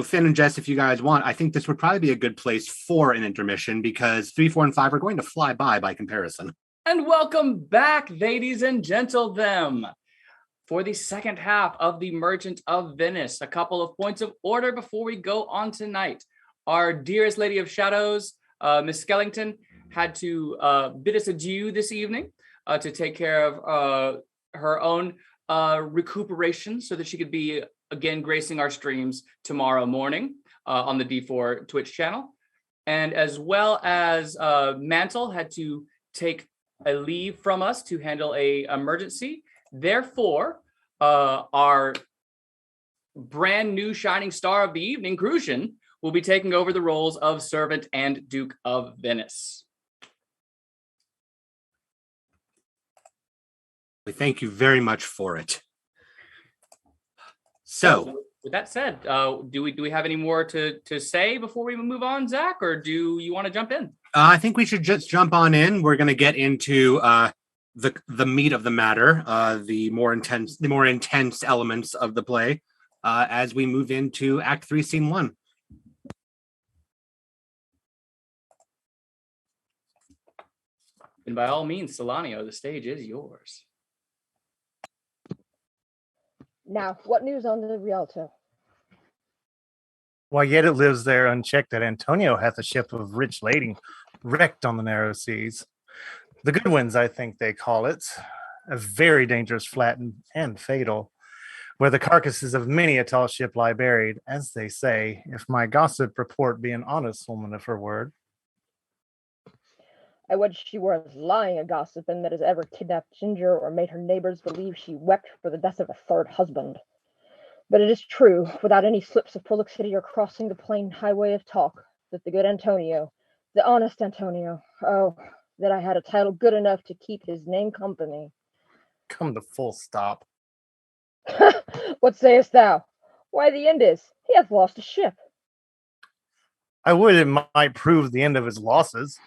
Finn and Jess, if you guys want, I think this would probably be a good place for an intermission because 3, 4, and 5 are going to fly by comparison. And welcome back, ladies and gentlemen, for the second half of the Merchant of Venice. A couple of points of order before we go on tonight. Our dearest Lady of Shadows, Miss Skellington, had to bid us adieu this evening to take care of her own recuperation so that she could be again gracing our streams tomorrow morning on the D4 Twitch channel. And as well as Mantle had to take a leave from us to handle a emergency. Therefore, our brand new shining star of the evening, Crucian, will be taking over the roles of Servant and Duke of Venice. We thank you very much for it. So with that said, do we have any more to say before we move on, Zach, or do you want to jump in? I think we should just jump on in. We're going to get into the meat of the matter, the more intense elements of the play as we move into Act 3, Scene 1. And by all means, Solanio, the stage is yours. Now, what news on the Rialto? Why, yet it lives there unchecked that Antonio hath a ship of rich lading wrecked on the narrow seas. The good winds, I think they call it, a very dangerous flat and fatal, where the carcasses of many a tall ship lie buried, as they say, if my gossip report be an honest woman of her word. I would she were as lying a gossip and that has ever kidnapped Ginger or made her neighbors believe she wept for the death of a third husband. But it is true, without any slips of prolixity or crossing the plain highway of talk, that the good Antonio, the honest Antonio, oh, that I had a title good enough to keep his name company. Come to full stop. What sayest thou? Why, the end is, he hath lost a ship. I would it might prove the end of his losses.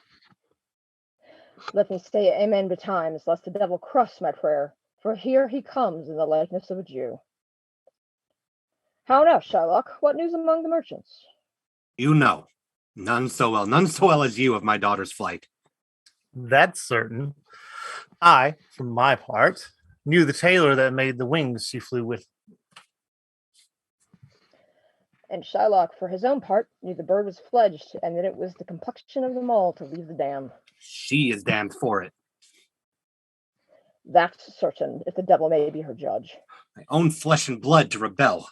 Let me say amen betimes, lest the devil crush my prayer, for here he comes in the likeness of a Jew. How now, Shylock? What news among the merchants? You know, none so well as you of my daughter's flight. That's certain. I, for my part, knew the tailor that made the wings she flew with. And Shylock, for his own part, knew the bird was fledged, and that it was the complexion of them all to leave the dam. She is damned for it. That's certain, if the devil may be her judge. My own flesh and blood to rebel.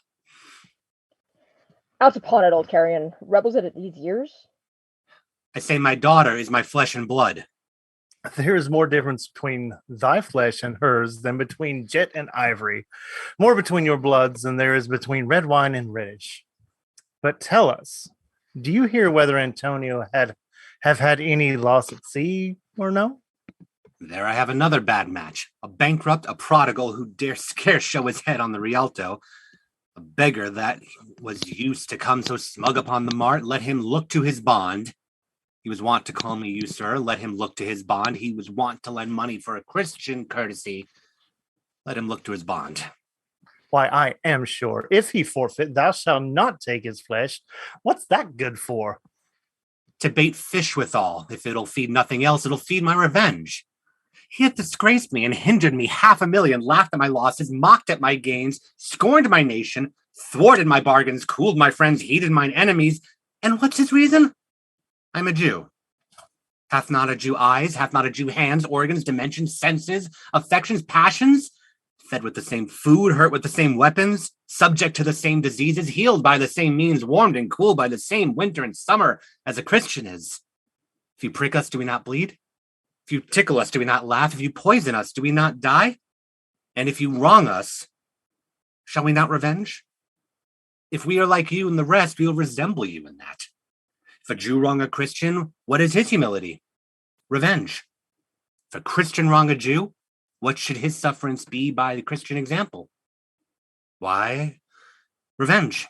Out upon it, old carrion. Rebels it at these years? I say my daughter is my flesh and blood. There is more difference between thy flesh and hers than between jet and ivory. More between your bloods than there is between red wine and reddish. But tell us, do you hear whether Antonio have had any loss at sea or no? There I have another bad match. A bankrupt, a prodigal who dare scarce show his head on the Rialto. A beggar that was used to come so smug upon the mart. Let him look to his bond. He was wont to call me you, sir. Let him look to his bond. He was wont to lend money for a Christian courtesy. Let him look to his bond. Why, I am sure, if he forfeit, thou shalt not take his flesh. What's that good for? To bait fish withal. If it'll feed nothing else, it'll feed my revenge. He hath disgraced me and hindered me 500,000, laughed at my losses, mocked at my gains, scorned my nation, thwarted my bargains, cooled my friends, heated mine enemies. And what's his reason? I'm a Jew. Hath not a Jew eyes? Hath not a Jew hands, organs, dimensions, senses, affections, passions? Fed with the same food, hurt with the same weapons, subject to the same diseases, healed by the same means, warmed and cooled by the same winter and summer as a Christian is. If you prick us, do we not bleed? If you tickle us, do we not laugh? If you poison us, do we not die? And if you wrong us, shall we not revenge? If we are like you and the rest, we will resemble you in that. If a Jew wrong a Christian, what is his humility? Revenge. If a Christian wrong a Jew, what should his sufferance be by the Christian example? Why? Revenge.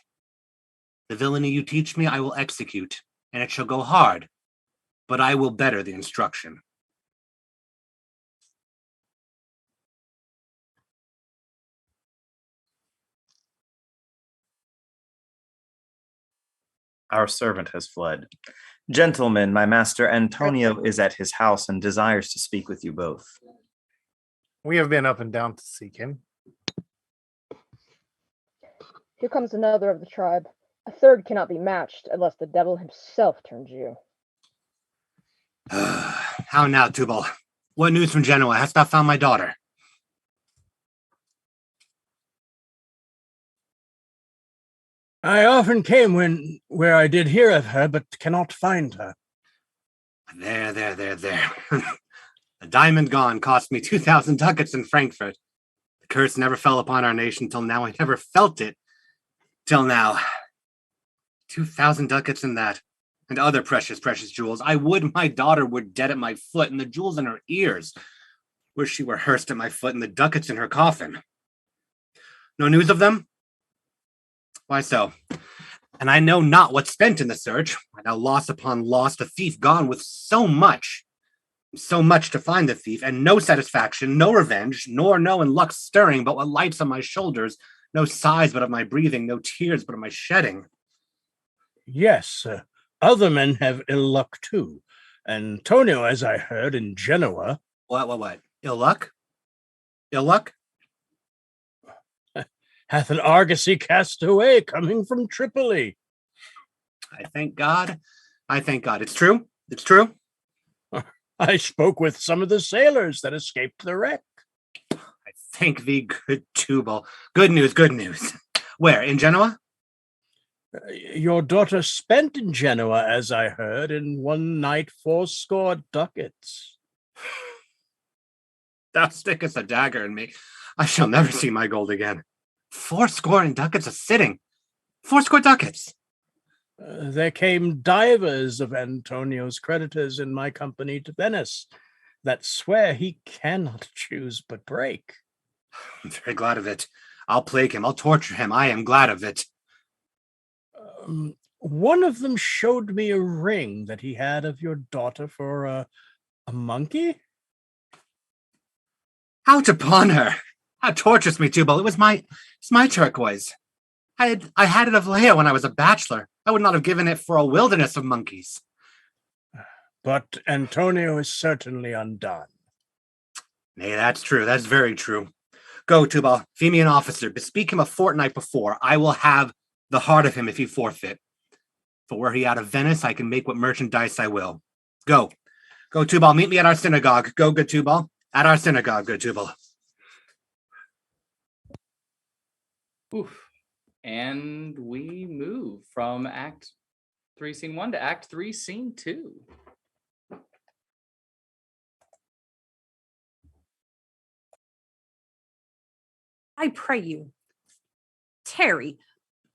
The villainy you teach me, I will execute, and it shall go hard, but I will better the instruction. Our servant has fled. Gentlemen, my master Antonio is at his house and desires to speak with you both. We have been up and down to seek him. Here comes another of the tribe. A third cannot be matched unless the devil himself turns you. How now, Tubal? What news from Genoa? Hast thou found my daughter? I often came where I did hear of her, but cannot find her. There. The diamond gone cost me 2,000 ducats in Frankfurt. The curse never fell upon our nation till now. I never felt it till now. 2,000 ducats in that, and other precious jewels. I would my daughter were dead at my foot, and the jewels in her ears. Wish she were hearsed at my foot, and the ducats in her coffin. No news of them? Why so? And I know not what's spent in the search. Now loss upon loss, the thief gone with so much to find the thief, and no satisfaction, no revenge, nor no in luck stirring, but what lights on my shoulders, no sighs but of my breathing, no tears but of my shedding. Yes, other men have ill luck too. Antonio, as I heard, in Genoa. What? Ill luck? Ill luck? Hath an argosy cast away coming from Tripoli. I thank God. It's true. I spoke with some of the sailors that escaped the wreck. I thank thee, good Tubal. Good news. Where, in Genoa? Your daughter spent in Genoa, as I heard, in one night 80 ducats. Thou stickest a dagger in me. I shall never see my gold again. 80 ducats a sitting. 80 ducats. There came divers of Antonio's creditors in my company to Venice that swear he cannot choose but break. I'm very glad of it. I'll plague him. I'll torture him. I am glad of it. One of them showed me a ring that he had of your daughter for a monkey. Out upon her! How tortures me, Tubal. It's my turquoise. I had it of Leia when I was a bachelor. I would not have given it for a wilderness of monkeys. But Antonio is certainly undone. Nay, that's true. That's very true. Go, Tubal. Fee me an officer. Bespeak him a fortnight before. I will have the heart of him if he forfeit. For were he out of Venice, I can make what merchandise I will. Go, Tubal. Meet me at our synagogue. Go, good Tubal. At our synagogue, good Tubal. Oof. And we move from Act 3, Scene 1 to Act 3, Scene 2. I pray you, tarry,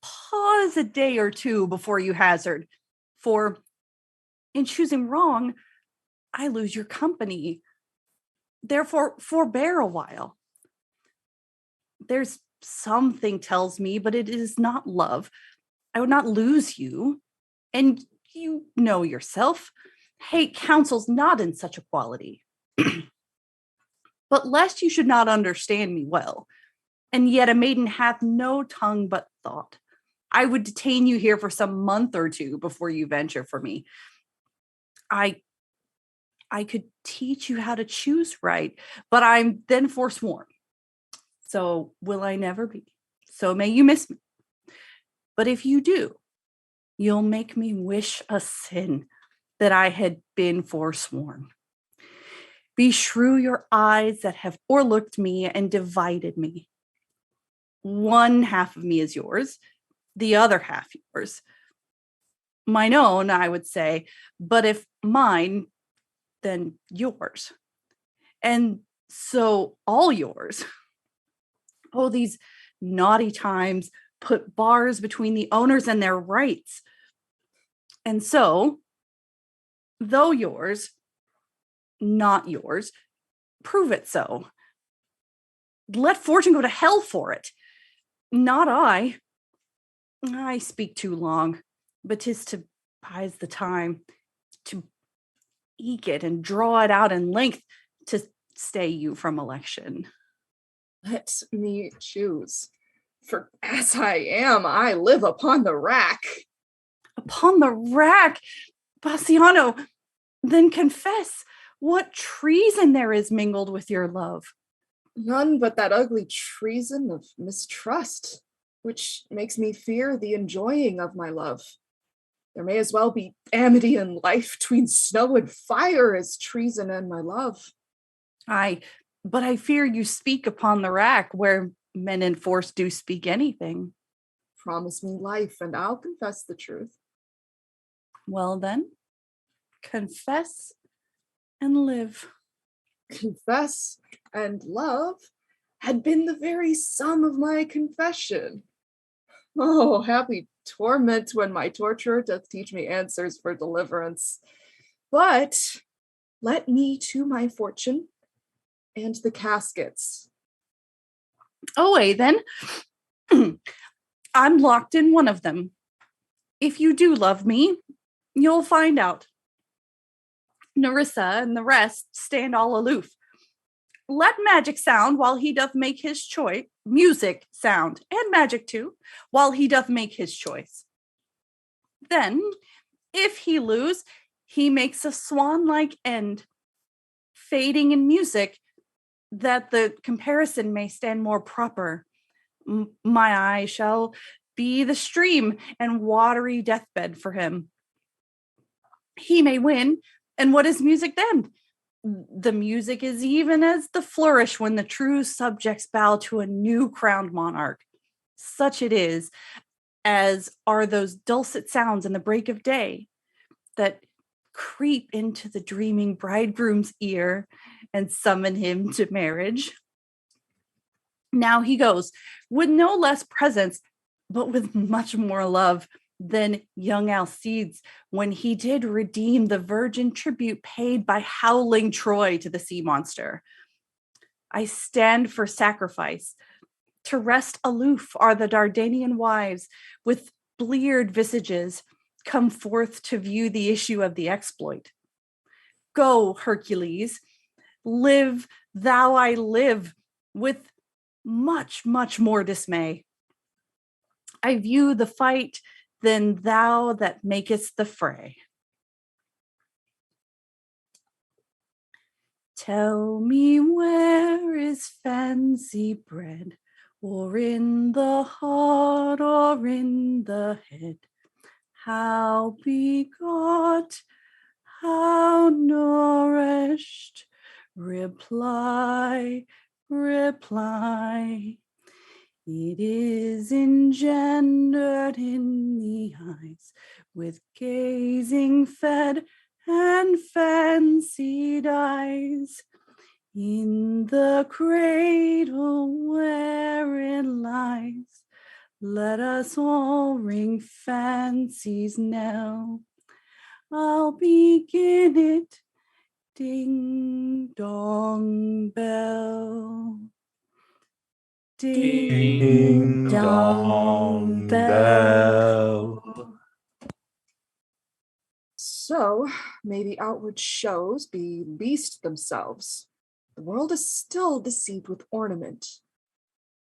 pause a day or two before you hazard, for in choosing wrong, I lose your company. Therefore, forbear a while. There's something tells me, but it is not love. I would not lose you. And you know yourself, hate counsels not in such a quality. But lest you should not understand me well, and yet a maiden hath no tongue but thought, I would detain you here for some month or two before you venture for me. I could teach you how to choose right, but I'm then forsworn. So will I never be. So may you miss me. But if you do, you'll make me wish a sin that I had been forsworn. Beshrew your eyes that have o'erlooked me and divided me. One half of me is yours, the other half yours. Mine own, I would say, but if mine, then yours. And so all yours. Oh, these naughty times put bars between the owners and their rights. And so, though yours, not yours, prove it so. Let fortune go to hell for it. Not I. I speak too long, but 'tis to bide the time, to eke it and draw it out in length to stay you from election. Let me choose. For as I am, I live upon the rack. Upon the rack? Bassiano, then confess what treason there is mingled with your love. None but that ugly treason of mistrust, which makes me fear the enjoying of my love. There may as well be amity and life between snow and fire as treason and my love. Aye, but I fear you speak upon the rack where men in force do speak anything. Promise me life and I'll confess the truth. Well then, confess and live. Confess and love had been the very sum of my confession. Oh, happy torment when my torturer doth teach me answers for deliverance. But let me to my fortune and the caskets. Oh, wait, then. I'm locked in one of them. If you do love me, you'll find out. Nerissa and the rest stand all aloof. Let magic sound while he doth make his choice. Music sound, and magic too, while he doth make his choice. Then, if he lose, he makes a swan-like end, fading in music, that the comparison may stand more proper. My eye shall be the stream and watery deathbed for him. He may win, and what is music then? The music is even as the flourish when the true subjects bow to a new crowned monarch. Such it is, as are those dulcet sounds in the break of day that creep into the dreaming bridegroom's ear and summon him to marriage. Now he goes, with no less presence, but with much more love than young Alcides when he did redeem the virgin tribute paid by howling Troy to the sea monster. I stand for sacrifice. To rest aloof are the Dardanian wives with bleared visages come forth to view the issue of the exploit. Go, Hercules, live thou I live with much, much more dismay. I view the fight than thou that makest the fray. Tell me where is fancy bred, or in the heart, or in the head? How begot, how nourished? Reply, reply. It is engendered in the eyes, with gazing fed and fancied eyes, in the cradle where it lies. Let us all ring fancy's knell. I'll begin it, ding dong bell. Ding dong bell. So may the outward shows be least themselves. The world is still deceived with ornament.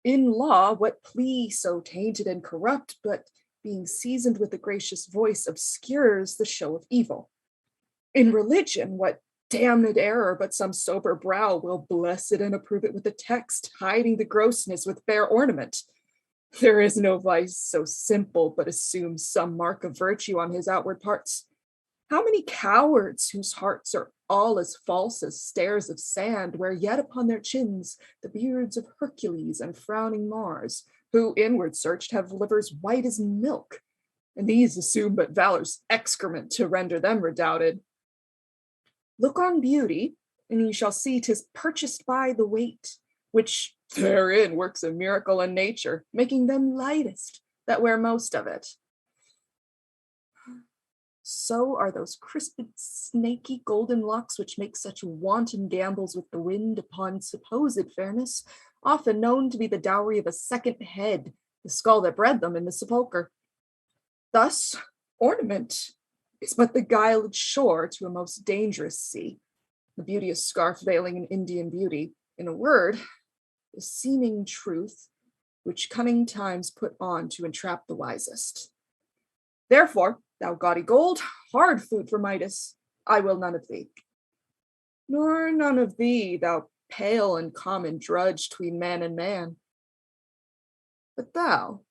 In law, what plea so tainted and corrupt, but being seasoned with the gracious voice, obscures the show of evil? In religion, what damned error but some sober brow will bless it and approve it with the text, hiding the grossness with fair ornament? There is no vice so simple but assumes some mark of virtue on his outward parts. How many cowards whose hearts are all as false as stairs of sand wear yet upon their chins the beards of Hercules and frowning Mars, who inward searched have livers white as milk, and these assume but valor's excrement to render them redoubted. Look on beauty, and ye shall see 'tis purchased by the weight, which therein works a miracle in nature, making them lightest that wear most of it. So are those crisped, snaky golden locks which make such wanton gambols with the wind upon supposed fairness, often known to be the dowry of a second head, the skull that bred them in the sepulchre. Thus, ornament is but the guiled shore to a most dangerous sea, the beauteous scarf veiling an Indian beauty, in a word, the seeming truth which cunning times put on to entrap the wisest. Therefore, thou gaudy gold, hard food for Midas, I will none of thee. Nor none of thee, thou pale and common drudge tween man and man. But thou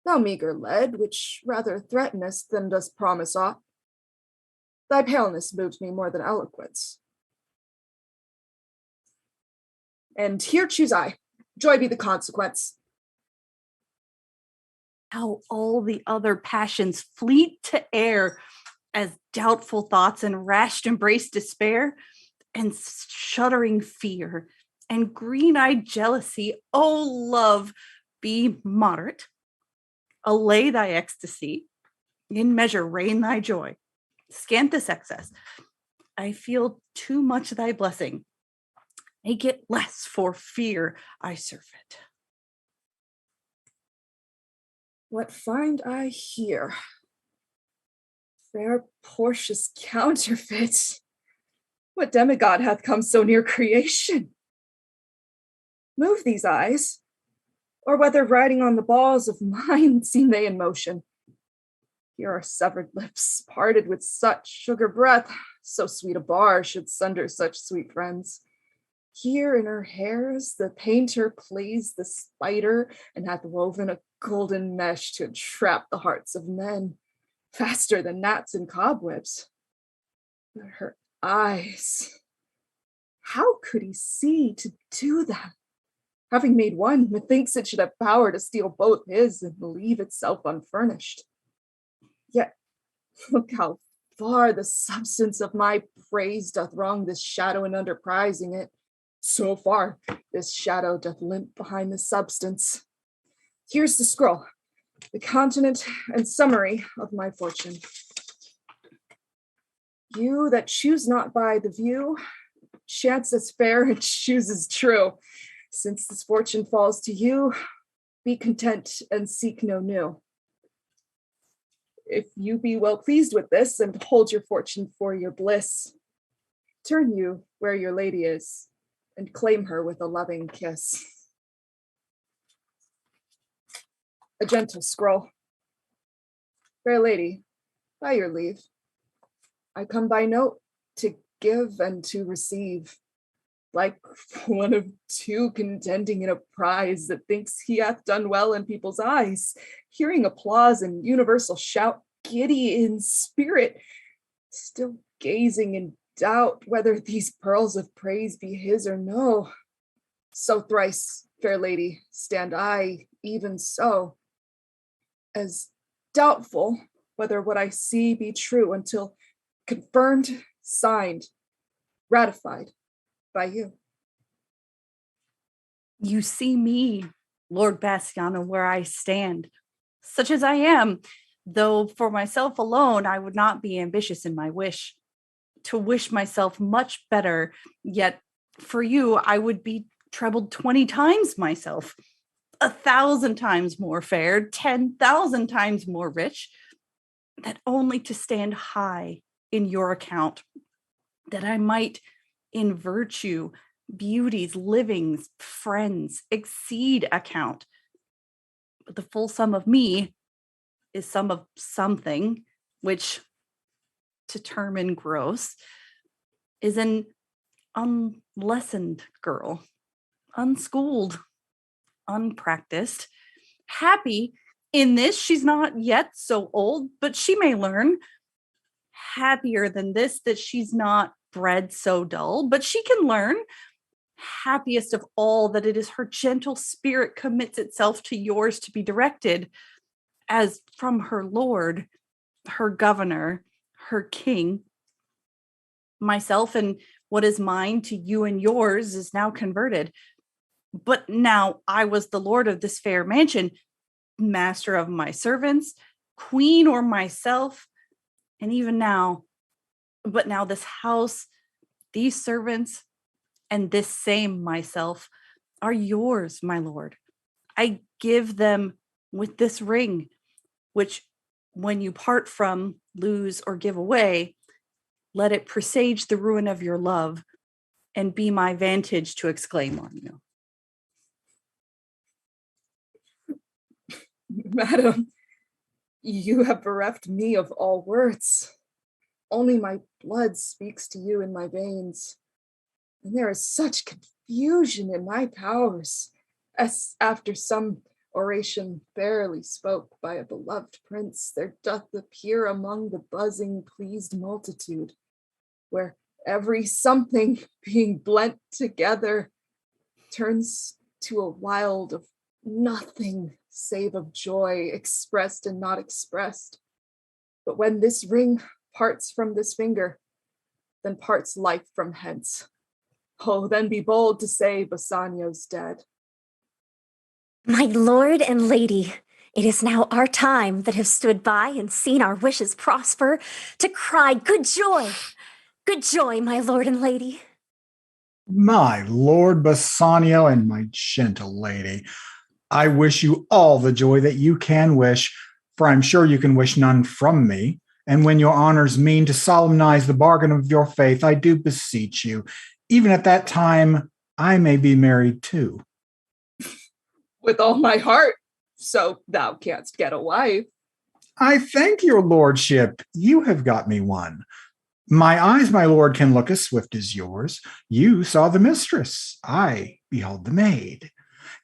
meager lead, which rather threatenest than dost promise aught, thy paleness moves me more than eloquence. And here choose I, joy be the consequence. How all the other passions fleet to air as doubtful thoughts and rash embrace despair and shuddering fear and green-eyed jealousy. O love, be moderate, allay thy ecstasy, in measure reign thy joy, scant this excess. I feel too much thy blessing, make it less for fear I serve it. What find I here? Fair Portia's counterfeit. What demigod hath come so near creation? Move these eyes, or whether riding on the balls of mine seem they in motion. Here are severed lips, parted with such sugar breath, so sweet a bar should sunder such sweet friends. Here in her hairs the painter plays the spider, and hath woven a golden mesh to entrap the hearts of men, faster than gnats and cobwebs. But her eyes, how could he see to do them? Having made one, methinks it should have power to steal both his and leave itself unfurnished. Yet look how far the substance of my praise doth wrong this shadow in underprizing it. So far, this shadow doth limp behind the substance. Here's the scroll, the continent and summary of my fortune. You that choose not by the view, chance as fair and chooses true. Since this fortune falls to you, be content and seek no new. If you be well pleased with this and hold your fortune for your bliss, turn you where your lady is and claim her with a loving kiss. A gentle scroll. Fair lady, by your leave, I come by note to give and to receive, like one of two contending in a prize that thinks he hath done well in people's eyes, hearing applause and universal shout, giddy in spirit, still gazing in doubt whether these pearls of praise be his or no. So thrice, fair lady, stand I even so, as doubtful whether what I see be true until confirmed, signed, ratified by you. You see me, Lord Bastiano, where I stand, such as I am, though for myself alone I would not be ambitious in my wish, to wish myself much better, yet for you I would be trebled 20 times myself, 1,000 times more fair, 10,000 times more rich, that only to stand high in your account, that I might in virtue, beauties, livings, friends, exceed account. But the full sum of me is sum of something, which, to term in gross, is an unlessoned girl, unschooled, unpracticed, Happy in this, she's not yet so old, but she may learn. Happier than this, that she's not bred so dull, but she can learn. Happiest of all, that it is her gentle spirit commits itself to yours to be directed, as from her lord, her governor, her king. Myself and what is mine to you and yours is now converted. But now I was the lord of this fair mansion, master of my servants, queen or myself, and even now, but now this house, these servants, and this same myself are yours, my lord. I give them with this ring, which when you part from, lose, or give away, let it presage the ruin of your love and be my vantage to exclaim on you. Madam, you have bereft me of all words. Only my blood speaks to you in my veins. And there is such confusion in my powers, as after some oration barely spoke by a beloved prince, there doth appear among the buzzing, pleased multitude, where every something being blent together turns to a wild of nothing save of joy expressed and not expressed. But when this ring parts from this finger, then parts life from hence. Oh, then be bold to say Bassanio's dead. My lord and lady, it is now our time that have stood by and seen our wishes prosper to cry good joy. Good joy, my lord and lady. My lord Bassanio and my gentle lady, I wish you all the joy that you can wish, for I'm sure you can wish none from me. And when your honors mean to solemnize the bargain of your faith, I do beseech you, even at that time, I may be married too. With all my heart, so thou canst get a wife. I thank your lordship, you have got me one. My eyes, my lord, can look as swift as yours. You saw the mistress, I beheld the maid.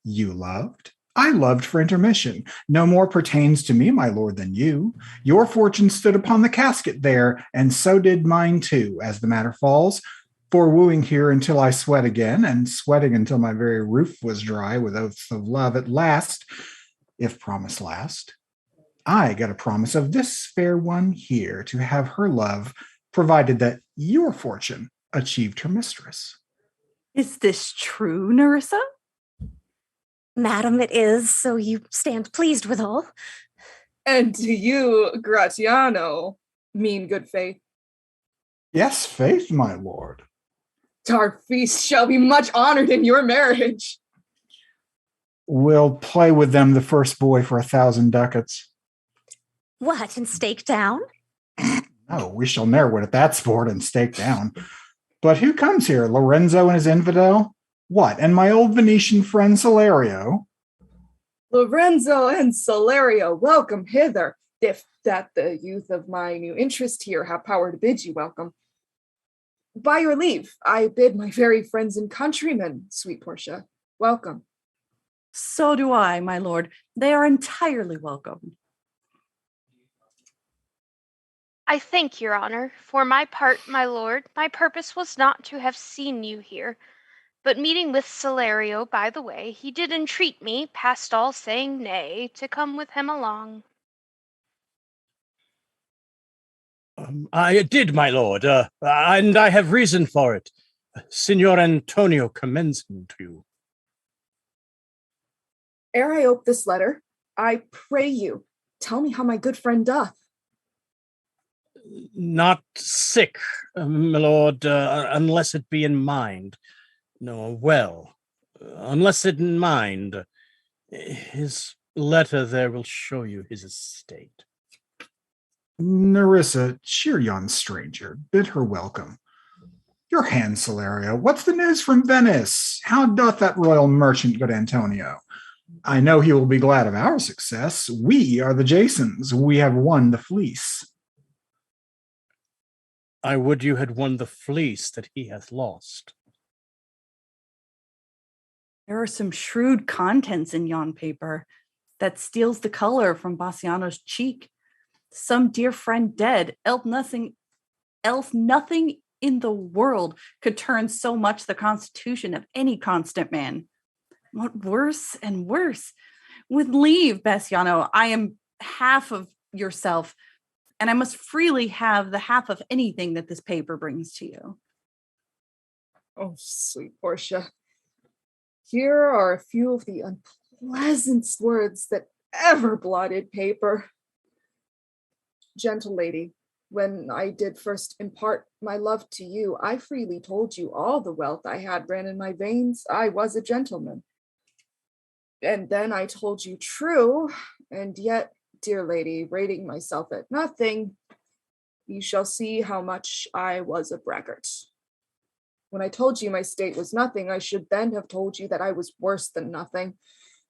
You loved, I loved for intermission. No more pertains to me, my lord, than you. Your fortune stood upon the casket there, and so did mine too, as the matter falls. For wooing here until I sweat again, and sweating until my very roof was dry with oaths of love at last, if promise last, I got a promise of this fair one here to have her love, provided that your fortune achieved her mistress. Is this true, Nerissa? Madam, it is, so you stand pleased withal. And do you, Gratiano, mean good faith? Yes, faith, my lord. Our feast shall be much honored in your marriage. We'll play with them the first boy for 1,000 ducats. What, and stake down? Oh, we shall ne'er win at that sport and stake down. But who comes here? Lorenzo and his infidel? What, and my old Venetian friend Salario? Lorenzo and Salario, welcome hither, if that the youth of my new interest here have power to bid you welcome. By your leave, I bid my very friends and countrymen, sweet Portia, welcome. So do I, my lord. They are entirely welcome. I thank your honor. For my part, my lord, my purpose was not to have seen you here, but meeting with Salario by the way, he did entreat me, past all saying nay, to come with him along. I did, my lord, and I have reason for it. Signor Antonio commends him to you. Ere I ope this letter, I pray you, tell me how my good friend doth. Not sick, my lord, unless it be in mind. No, well, unless it in mind. His letter there will show you his estate. Nerissa, cheer yon stranger, bid her welcome. Your hand, Salario, what's the news from Venice? How doth that royal merchant, good Antonio? I know he will be glad of our success. We are the Jasons. We have won the fleece. I would you had won the fleece that he hath lost. There are some shrewd contents in yon paper. that steals the color from Bassiano's cheek. Some dear friend dead, else nothing in the world could turn so much the constitution of any constant man. What worse and worse? With leave, Bassiano, I am half of yourself, and I must freely have the half of anything that this paper brings to you. Oh, sweet Portia. Here are a few of the unpleasantest words that ever blotted paper. Gentle lady, when I did first impart my love to you, I freely told you all the wealth I had ran in my veins. I was a gentleman. And then I told you true, and yet, dear lady, rating myself at nothing, you shall see how much I was a braggart. When I told you my state was nothing, I should then have told you that I was worse than nothing.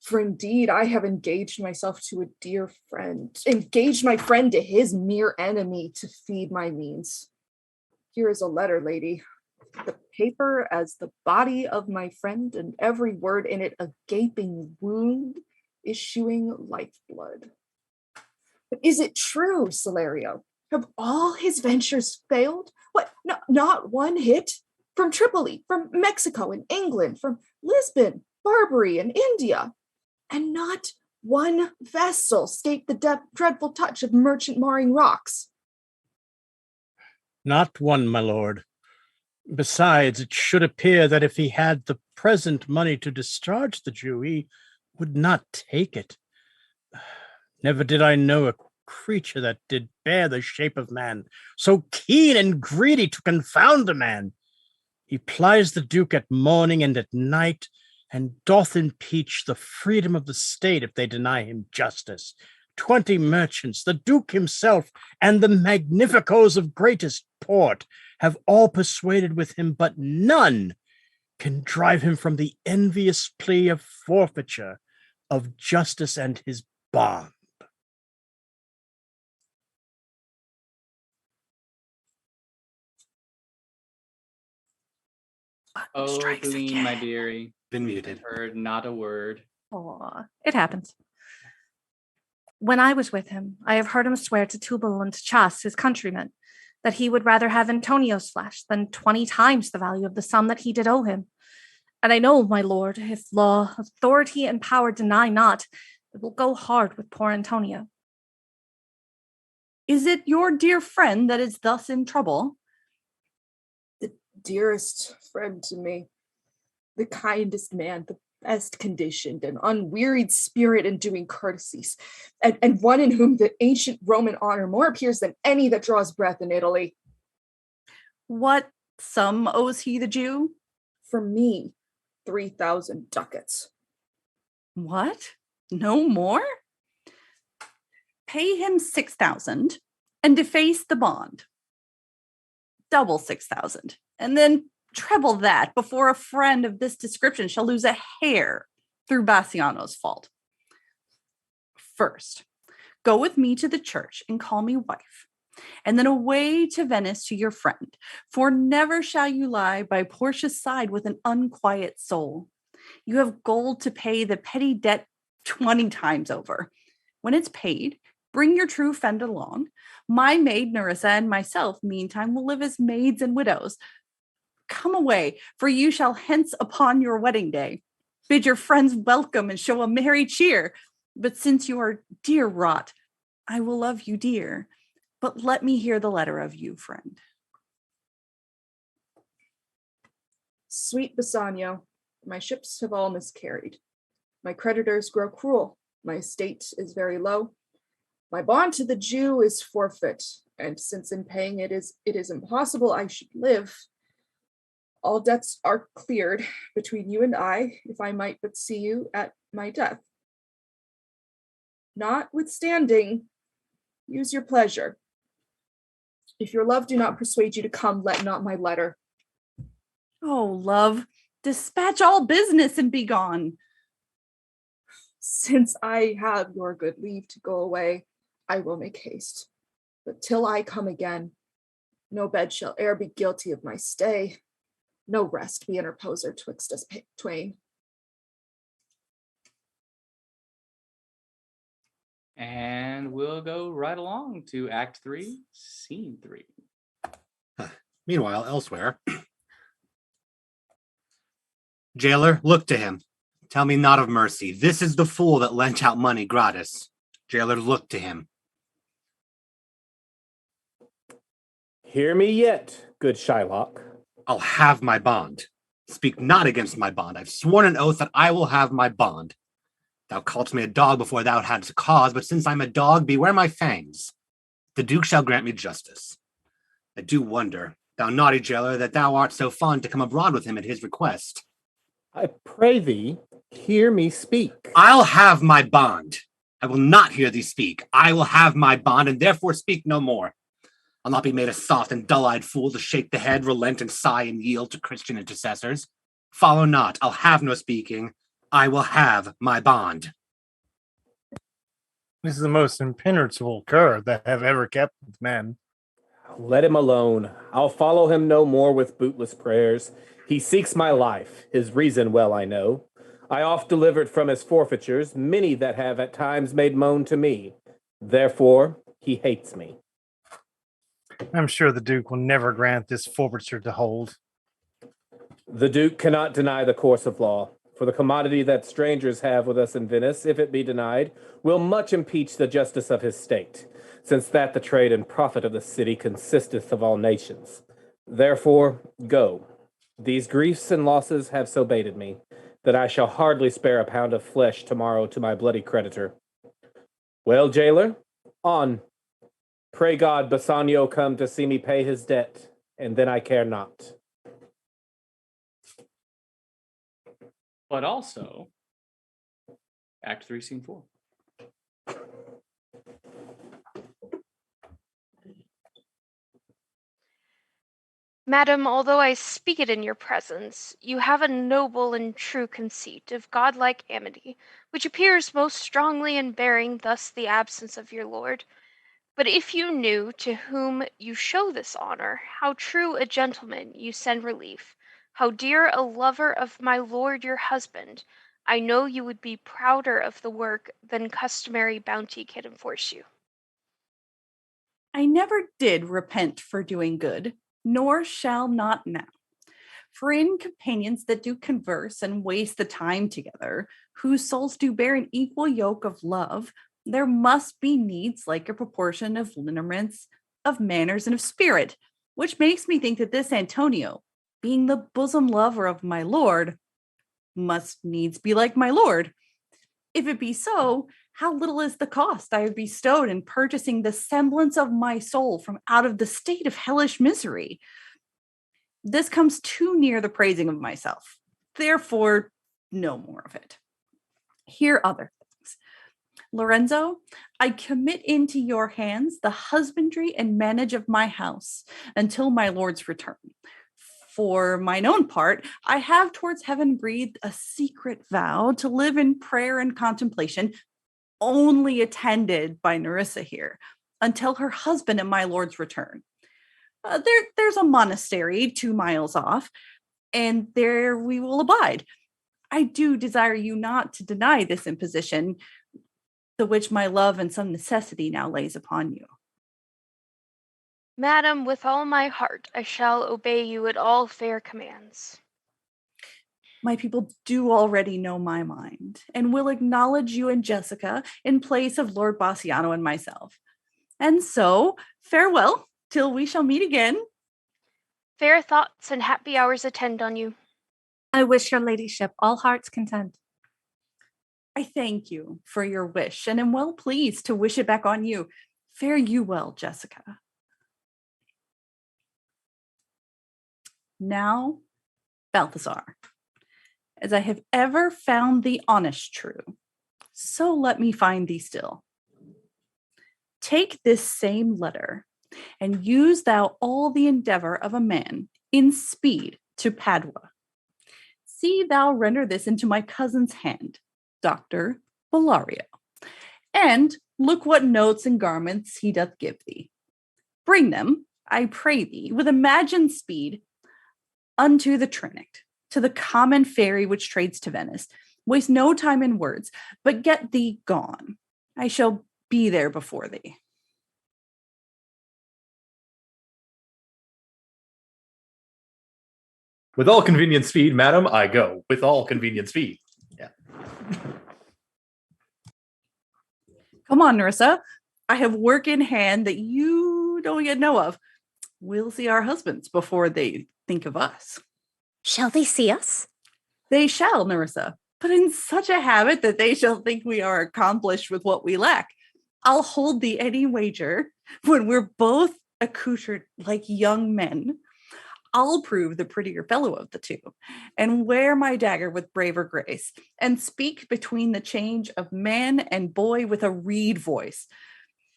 For indeed, I have engaged myself to a dear friend, engaged my friend to his mere enemy to feed my means. Here is a letter, lady. The paper as the body of my friend, and every word in it a gaping wound, issuing lifeblood. But is it true, Salario? Have all his ventures failed? What, no, not one hit? From Tripoli, from Mexico and England, from Lisbon, Barbary, and India. And not one vessel escaped the dreadful touch of merchant marring rocks. Not one, my lord. Besides, it should appear that if he had the present money to discharge the Jew, he would not take it. Never did I know a creature that did bear the shape of man, so keen and greedy to confound a man. He plies the Duke at morning and at night, and doth impeach the freedom of the state if they deny him justice. 20 merchants, the Duke himself, and the magnificos of greatest port have all persuaded with him, but none can drive him from the envious plea of forfeiture of justice and his bond. Oh, Boone, my dearie. Been muted. Heard not a word. Aw, it happens. When I was with him, I have heard him swear to Tubal and to Chas, his countrymen, that he would rather have Antonio's flesh than 20 times the value of the sum that he did owe him. And I know, my lord, if law, authority, and power deny not, it will go hard with poor Antonio. Is it your dear friend that is thus in trouble? The dearest friend to me, the kindest man, the best conditioned and unwearied spirit in doing courtesies, and one in whom the ancient Roman honor more appears than any that draws breath in Italy. What sum owes he the Jew? For me, 3,000 ducats. What? No more? Pay him 6,000 and deface the bond. Double 6,000, and then treble that before a friend of this description shall lose a hair through Bassiano's fault. First, go with me to the church and call me wife, and then away to Venice to your friend, for never shall you lie by Portia's side with an unquiet soul. You have gold to pay the petty debt 20 times over. When it's paid, bring your true friend along. My maid Nerissa and myself, meantime, will live as maids and widows. Come away, for you shall hence upon your wedding day. Bid your friends welcome and show a merry cheer. But since you are dear wrought, I will love you dear. But let me hear the letter of you, friend. Sweet Bassanio, my ships have all miscarried. My creditors grow cruel. My estate is very low. My bond to the Jew is forfeit, and since in paying it is impossible I should live, all debts are cleared between you and I, if I might but see you at my death. Notwithstanding, use your pleasure. If your love do not persuade you to come, let not my letter. Oh, love, dispatch all business and be gone. Since I have your good leave to go away, I will make haste. But till I come again, no bed shall e'er be guilty of my stay. No rest be interposer twixt us twain. And we'll go right along to Act 3, Scene 3. Meanwhile, elsewhere, Jailer, look to him. Tell me not of mercy. This is the fool that lent out money gratis. Jailer, look to him. Hear me yet, good Shylock. I'll have my bond. Speak not against my bond. I've sworn an oath that I will have my bond. Thou calledst me a dog before thou hadst a cause, but since I'm a dog, beware my fangs. The Duke shall grant me justice. I do wonder, thou naughty jailer, that thou art so fond to come abroad with him at his request. I pray thee, hear me speak. I'll have my bond. I will not hear thee speak. I will have my bond, and therefore speak no more. I'll not be made a soft and dull-eyed fool to shake the head, relent, and sigh and yield to Christian intercessors. Follow not. I'll have no speaking. I will have my bond. This is the most impenetrable cur that have ever kept with men. Let him alone. I'll follow him no more with bootless prayers. He seeks my life, his reason well I know. I oft delivered from his forfeitures, many that have at times made moan to me. Therefore, he hates me. I'm sure the Duke will never grant this forfeiture to hold. The Duke cannot deny the course of law, for the commodity that strangers have with us in Venice, if it be denied, will much impeach the justice of his state, since that the trade and profit of the city consisteth of all nations. Therefore, go. These griefs and losses have so baited me, that I shall hardly spare a pound of flesh tomorrow to my bloody creditor. Well, jailer, on. Pray God Bassanio come to see me pay his debt, and then I care not. But also, Act 3, Scene 4. Madam, although I speak it in your presence, you have a noble and true conceit of godlike amity, which appears most strongly in bearing thus the absence of your lord. But if you knew to whom you show this honor, how true a gentleman you send relief, how dear a lover of my lord your husband, I know you would be prouder of the work than customary bounty can enforce you. I never did repent for doing good, nor shall not now. For in companions that do converse and waste the time together, whose souls do bear an equal yoke of love, there must be needs like a proportion of lineaments, of manners, and of spirit, which makes me think that this Antonio, being the bosom lover of my lord, must needs be like my lord. If it be so, how little is the cost I have bestowed in purchasing the semblance of my soul from out of the state of hellish misery? This comes too near the praising of myself. Therefore, no more of it. Here other things. Lorenzo, I commit into your hands the husbandry and manage of my house until my lord's return. For mine own part, I have towards heaven breathed a secret vow to live in prayer and contemplation, only attended by Nerissa here, until her husband and my lord's return. There's a monastery 2 miles off, and there we will abide. I do desire you not to deny this imposition, the which my love and some necessity now lays upon you. Madam, with all my heart I shall obey you at all fair commands. My people do already know my mind, and will acknowledge you and Jessica in place of Lord Bassiano and myself. And so, farewell, till we shall meet again. Fair thoughts and happy hours attend on you. I wish your ladyship all hearts content. I thank you for your wish, and am well pleased to wish it back on you. Fare you well, Jessica. Now, Balthazar, as I have ever found thee honest true, so let me find thee still. Take this same letter, and use thou all the endeavor of a man in speed to Padua. See thou render this into my cousin's hand, Dr. Bellario, and look what notes and garments he doth give thee. Bring them, I pray thee, with imagined speed, unto the Trinict, to the common ferry which trades to Venice. Waste no time in words, but get thee gone. I shall be there before thee. With all convenient speed, madam, I go. With all convenient speed. Yeah. Come on, Nerissa. I have work in hand that you don't yet know of. We'll see our husbands before they think of us. Shall they see us? They shall, Nerissa, but in such a habit that they shall think we are accomplished with what we lack. I'll hold thee any wager when we're both accoutred like young men. I'll prove the prettier fellow of the two, and wear my dagger with braver grace, and speak between the change of man and boy with a reed voice,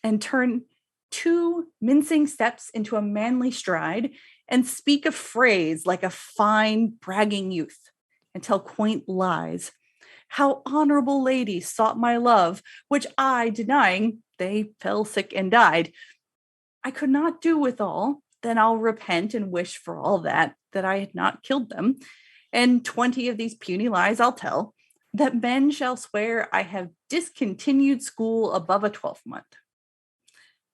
and turn 2 mincing steps into a manly stride, and speak a phrase like a fine bragging youth, and tell quaint lies. How honorable ladies sought my love, which I, denying, they fell sick and died. I could not do withal. Then I'll repent and wish for all that I had not killed them. And 20 of these puny lies I'll tell, that men shall swear I have discontinued school above a 12-month.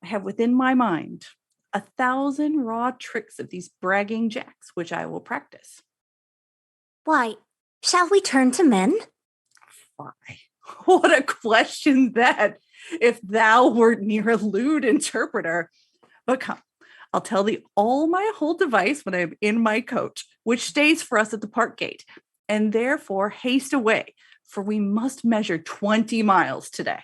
I have within my mind 1,000 raw tricks of these bragging jacks, which I will practice. Why, shall we turn to men? Why? What a question that, if thou wert near a lewd interpreter. But come, I'll tell thee all my whole device when I am in my coach, which stays for us at the park gate, and therefore haste away, for we must measure 20 miles today.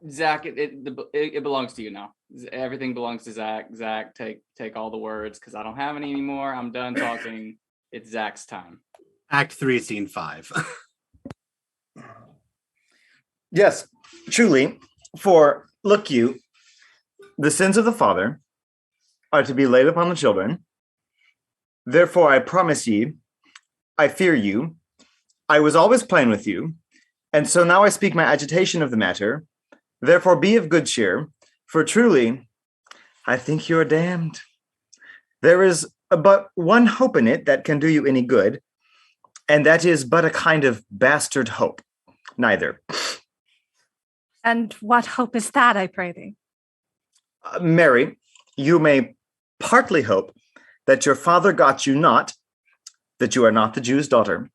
Zach, it belongs to you now. Everything belongs to Zach. Zach, take all the words because I don't have any anymore. I'm done talking. It's Zach's time. Act 3, Scene 5. Yes, truly, for look you, the sins of the father are to be laid upon the children. Therefore, I promise ye, I fear you. I was always plain with you, and so now I speak my agitation of the matter. Therefore, be of good cheer, for truly, I think you are damned. There is but one hope in it that can do you any good, and that is but a kind of bastard hope. Neither. And what hope is that, I pray thee? Mary, you may partly hope that your father got you not, that you are not the Jew's daughter.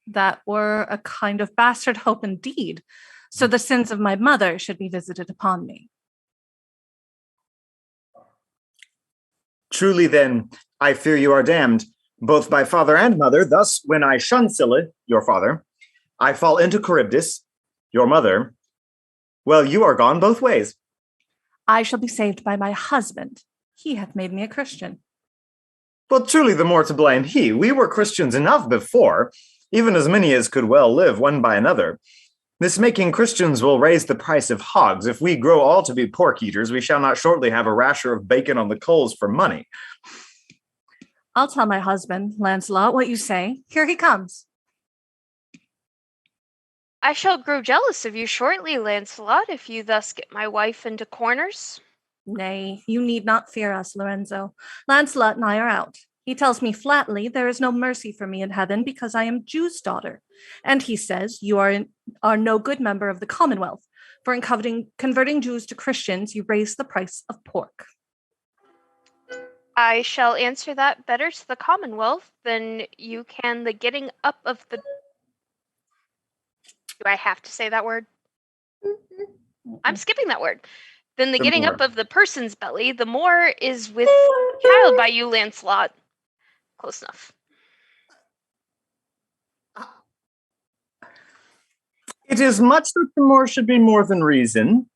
That were a kind of bastard hope indeed. So the sins of my mother should be visited upon me. Truly then, I fear you are damned, both by father and mother. Thus, when I shun Scylla, your father, I fall into Charybdis, your mother. Well, you are gone both ways. I shall be saved by my husband. He hath made me a Christian. Well, truly the more to blame he. We were Christians enough before, even as many as could well live one by another. This making Christians will raise the price of hogs. If we grow all to be pork eaters, we shall not shortly have a rasher of bacon on the coals for money. I'll tell my husband, Lancelot, what you say. Here he comes. I shall grow jealous of you shortly, Lancelot, if you thus get my wife into corners. Nay, you need not fear us, Lorenzo. Lancelot and I are out. He tells me flatly there is no mercy for me in heaven because I am Jew's daughter. And he says you are no good member of the Commonwealth, for in converting Jews to Christians, you raise the price of pork. I shall answer that better to the Commonwealth than you can the getting up of the... Do I have to say that word? I'm skipping that word. Then the getting up of the person's belly, the more is with child by you, Lancelot. Close enough. It is much that the more should be more than reason.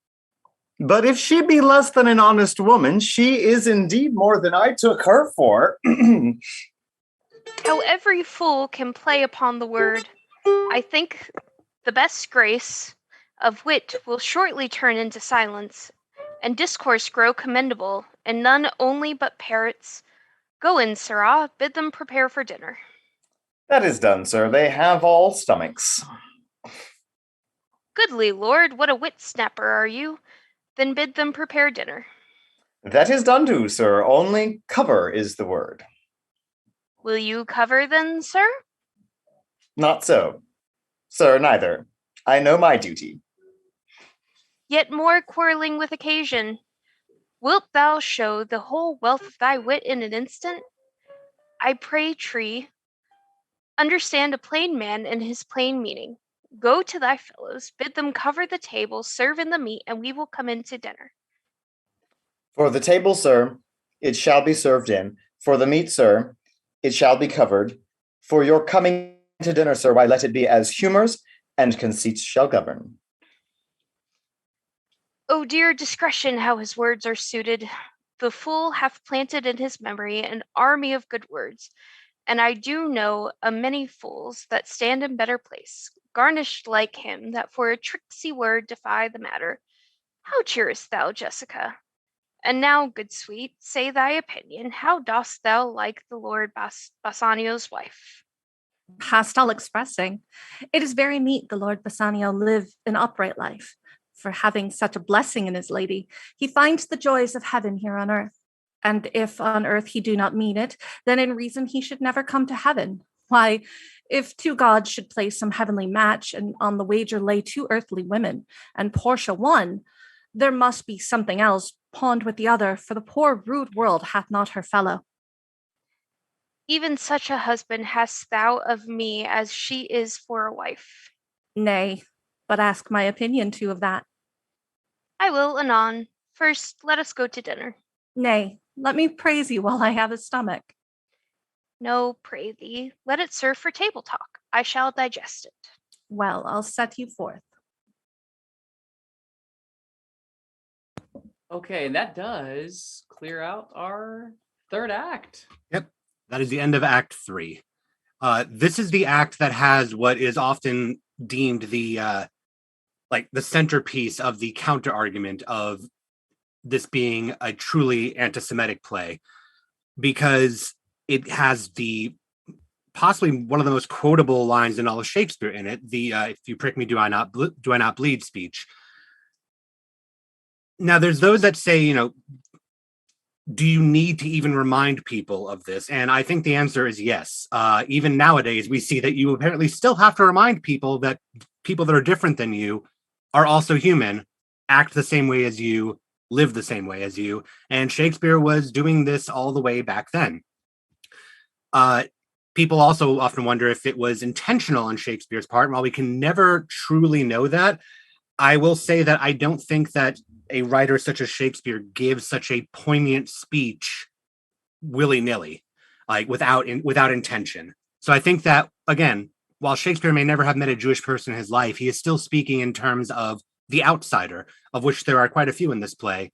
But if she be less than an honest woman, she is indeed more than I took her for. How every fool can play upon the word, I think the best grace of wit will shortly turn into silence, and discourse grow commendable, and none only but parrots. Go in, sirrah, bid them prepare for dinner. That is done, sir. They have all stomachs. Goodly lord, what a wit snapper are you! Then bid them prepare dinner. That is done too, sir. Only cover is the word. Will you cover then, sir? Not so. Sir, neither. I know my duty. Yet more quarreling with occasion. Wilt thou show the whole wealth of thy wit in an instant? I pray, tree, understand a plain man and his plain meaning. Go to thy fellows, bid them cover the table, serve in the meat, and we will come in to dinner. For the table, sir, it shall be served in. For the meat, sir, it shall be covered. For your coming to dinner, sir, why let it be as humours and conceits shall govern. O dear discretion, how his words are suited! The fool hath planted in his memory an army of good words, and I do know a many fools that stand in better place, garnished like him, that for a tricksy word defy the matter. How cheerest thou, Jessica? And now, good sweet, say thy opinion. How dost thou like the Lord Bassanio's wife? Past all expressing. It is very meet the Lord Bassanio live an upright life. For having such a blessing in his lady, he finds the joys of heaven here on earth. And if on earth he do not mean it, then in reason he should never come to heaven. Why, if two gods should play some heavenly match, and on the wager lay two earthly women, and Portia one, there must be something else pawned with the other, for the poor rude world hath not her fellow. Even such a husband hast thou of me as she is for a wife. Nay, but ask my opinion too of that. I will anon. First, let us go to dinner. Nay, let me praise you while I have a stomach. No, pray thee, let it serve for table talk. I shall digest it. Well, I'll set you forth. Okay, and that does clear out our third act. Yep, that is the end of Act 3. This is the act that has what is often deemed the centerpiece of the counter argument of this being a truly anti-Semitic play, because it has the possibly one of the most quotable lines in all of Shakespeare in it. The "If you prick me, do I not bleed" speech. Now, there's those that say, do you need to even remind people of this? And I think the answer is yes. Even nowadays, we see that you apparently still have to remind people that people that are different than you are also human, act the same way as you, live the same way as you. And Shakespeare was doing this all the way back then. People also often wonder if it was intentional on Shakespeare's part. While we can never truly know that, I will say that I don't think that a writer such as Shakespeare gives such a poignant speech willy-nilly, like without intention. So I think that, again, while Shakespeare may never have met a Jewish person in his life, he is still speaking in terms of the outsider, of which there are quite a few in this play,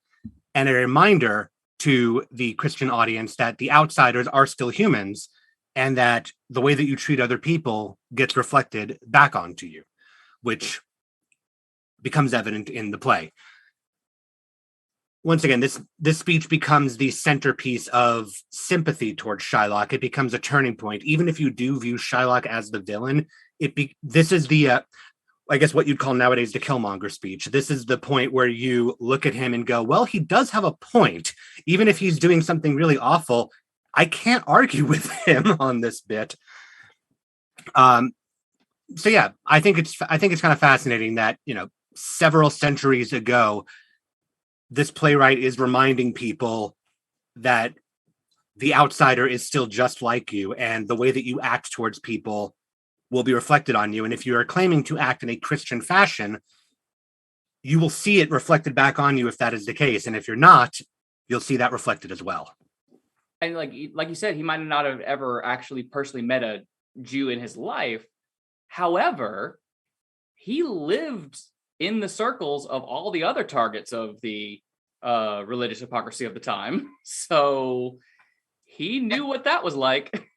and a reminder to the Christian audience that the outsiders are still humans, and that the way that you treat other people gets reflected back onto you, which becomes evident in the play. Once again, this speech becomes the centerpiece of sympathy towards Shylock. It becomes a turning point. Even if you do view Shylock as the villain, this is the, I guess what you'd call nowadays the Killmonger speech. This is the point where you look at him and go, well, he does have a point. Even if he's doing something really awful, I can't argue with him on this bit. So yeah, I think it's kind of fascinating that, several centuries ago, this playwright is reminding people that the outsider is still just like you, and the way that you act towards people will be reflected on you. And if you are claiming to act in a Christian fashion, you will see it reflected back on you if that is the case. And if you're not, you'll see that reflected as well. And like you said, he might not have ever actually personally met a Jew in his life. However, he lived in the circles of all the other targets of the religious hypocrisy of the time. So he knew what that was like.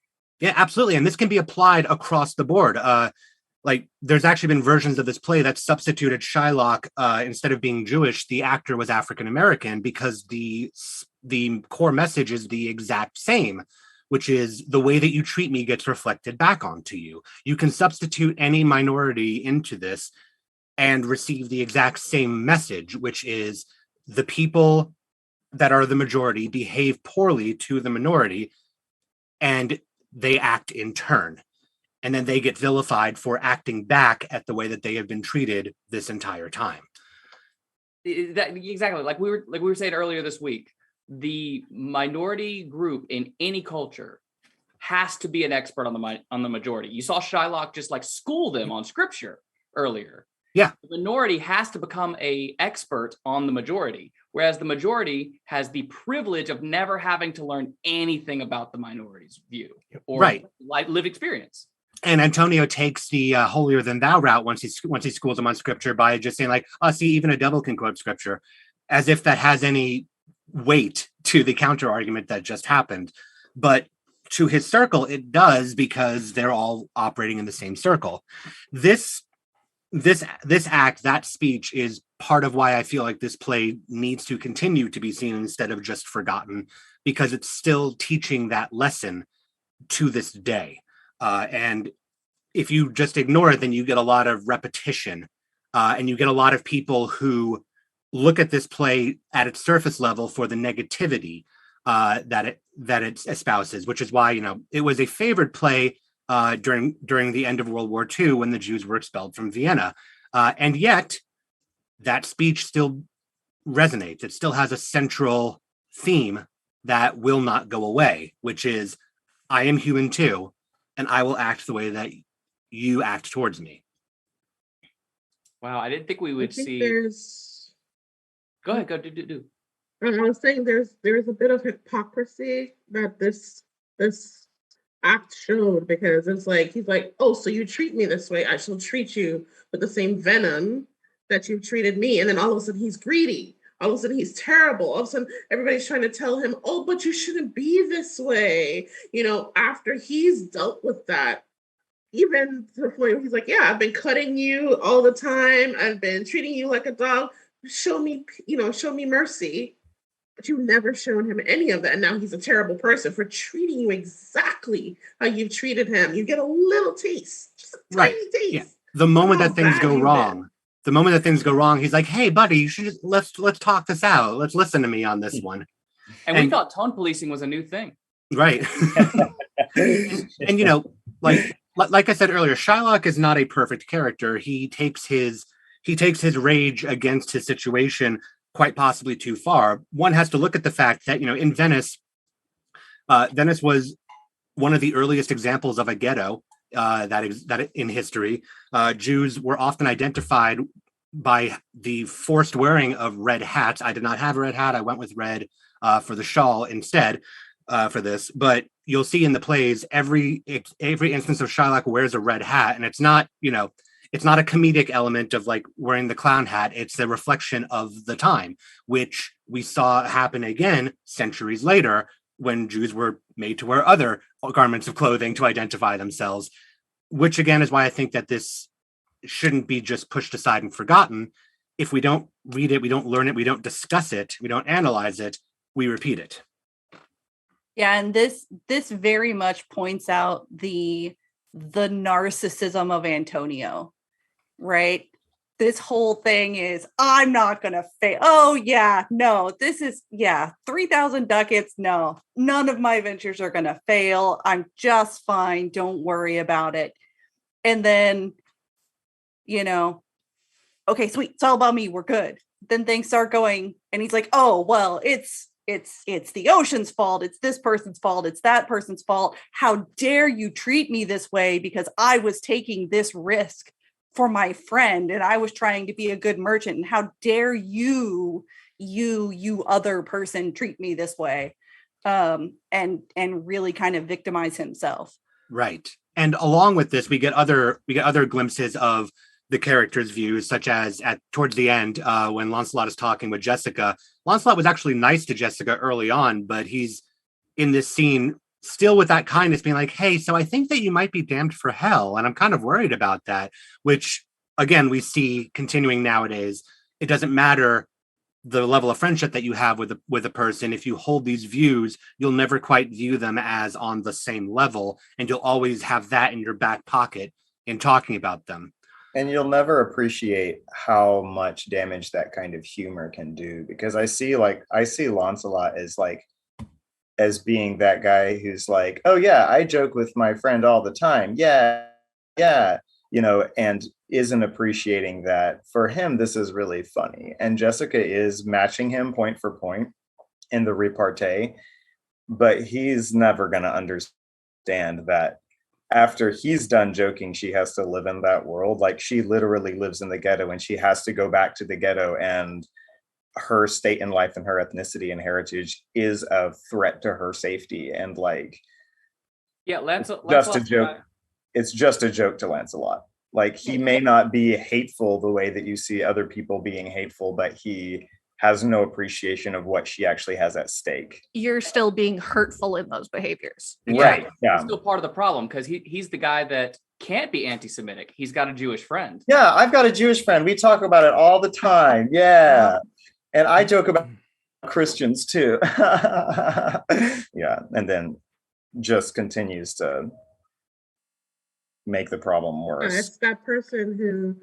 Yeah, absolutely. And this can be applied across the board. There's actually been versions of this play that substituted Shylock, instead of being Jewish, the actor was African American, because the core message is the exact same, which is the way that you treat me gets reflected back onto you. You can substitute any minority into this and receive the exact same message, which is the people that are the majority behave poorly to the minority, and they act in turn. and then they get vilified for acting back at the way that they have been treated this entire time. Exactly, like we were saying earlier this week, the minority group in any culture has to be an expert on the majority. You saw Shylock just like school them on scripture earlier. Yeah. The minority has to become a expert on the majority, whereas the majority has the privilege of never having to learn anything about the minority's view or Right. lived experience. And Antonio takes the holier than thou route once he schools them on scripture by just saying like, "Oh, see, even a devil can quote scripture," as if that has any weight to the counter argument that just happened. But to his circle, it does, because they're all operating in the same circle. This act, that speech, is part of why I feel like this play needs to continue to be seen instead of just forgotten, because it's still teaching that lesson to this day. And if you just ignore it, then you get a lot of repetition, and you get a lot of people who look at this play at its surface level for the negativity that it espouses, which is why, it was a favored play during the end of World War II when the Jews were expelled from Vienna. And yet that speech still resonates. It still has a central theme that will not go away, which is, I am human too, and I will act the way that you act towards me. Wow, I didn't think we would see. Go ahead, do. I was saying there's a bit of hypocrisy that this act showed, because it's like he's like, oh, so you treat me this way, I shall treat you with the same venom that you've treated me. And then all of a sudden he's greedy. All of a sudden he's terrible. All of a sudden everybody's trying to tell him, oh, but you shouldn't be this way. After he's dealt with that, even to the point where he's like, yeah, I've been cutting you all the time. I've been treating you like a dog. Show me mercy. But you've never shown him any of that. And now he's a terrible person for treating you exactly how you've treated him. You get a little taste, just a tiny taste. Yeah. The moment that things go wrong, he's like, hey, buddy, you should just let's talk this out. Let's listen to me on this one. And we thought tone policing was a new thing. Right. and like I said earlier, Shylock is not a perfect character. He takes his rage against his situation quite possibly too far. One has to look at the fact that, in Venice, Venice was one of the earliest examples of a ghetto that in history. Jews were often identified by the forced wearing of red hats. I did not have a red hat. I went with red for the shawl instead for this. But you'll see in the plays, every instance of Shylock wears a red hat, and it's not, it's not a comedic element of like wearing the clown hat. It's a reflection of the time, which we saw happen again centuries later when Jews were made to wear other garments of clothing to identify themselves, which again is why I think that this shouldn't be just pushed aside and forgotten. If we don't read it, we don't learn it, we don't discuss it, we don't analyze it, we repeat it. Yeah, and this very much points out the narcissism of Antonio, right? This whole thing is, I'm not going to fail. Oh, yeah, no, 3,000 ducats. No, none of my ventures are going to fail. I'm just fine. Don't worry about it. And then, okay, sweet. It's all about me. We're good. Then things start going, and he's like, oh, well, it's the ocean's fault. It's this person's fault. It's that person's fault. How dare you treat me this way, because I was taking this risk for my friend and I was trying to be a good merchant. And how dare you other person treat me this way? And really kind of victimize himself. Right. And along with this, we get other glimpses of the characters' views, such as towards the end, when Lancelot is talking with Jessica. Lancelot was actually nice to Jessica early on, but he's in this scene still with that kindness, being like, hey, so I think that you might be damned for hell, and I'm kind of worried about that, which, again, we see continuing nowadays. It doesn't matter the level of friendship that you have with a person. If you hold these views, you'll never quite view them as on the same level, and you'll always have that in your back pocket in talking about them. And you'll never appreciate how much damage that kind of humor can do, because I see Lancelot as being that guy who's like, oh yeah, I joke with my friend all the time. Yeah, yeah, and isn't appreciating that for him, this is really funny. And Jessica is matching him point for point in the repartee, but he's never going to understand that after he's done joking, she has to live in that world. Like, she literally lives in the ghetto and she has to go back to the ghetto, and her state in life and her ethnicity and heritage is a threat to her safety. And like, Yeah, just a joke. It's just a joke to Lancelot. Like, he may not be hateful the way that you see other people being hateful, but he has no appreciation of what she actually has at stake. You're still being hurtful in those behaviors. Right. Yeah. He's still part of the problem because he's the guy that can't be anti-Semitic. He's got a Jewish friend. Yeah, I've got a Jewish friend. We talk about it all the time. Yeah. And I joke about Christians too. Yeah. And then just continues to make the problem worse. It's that person who,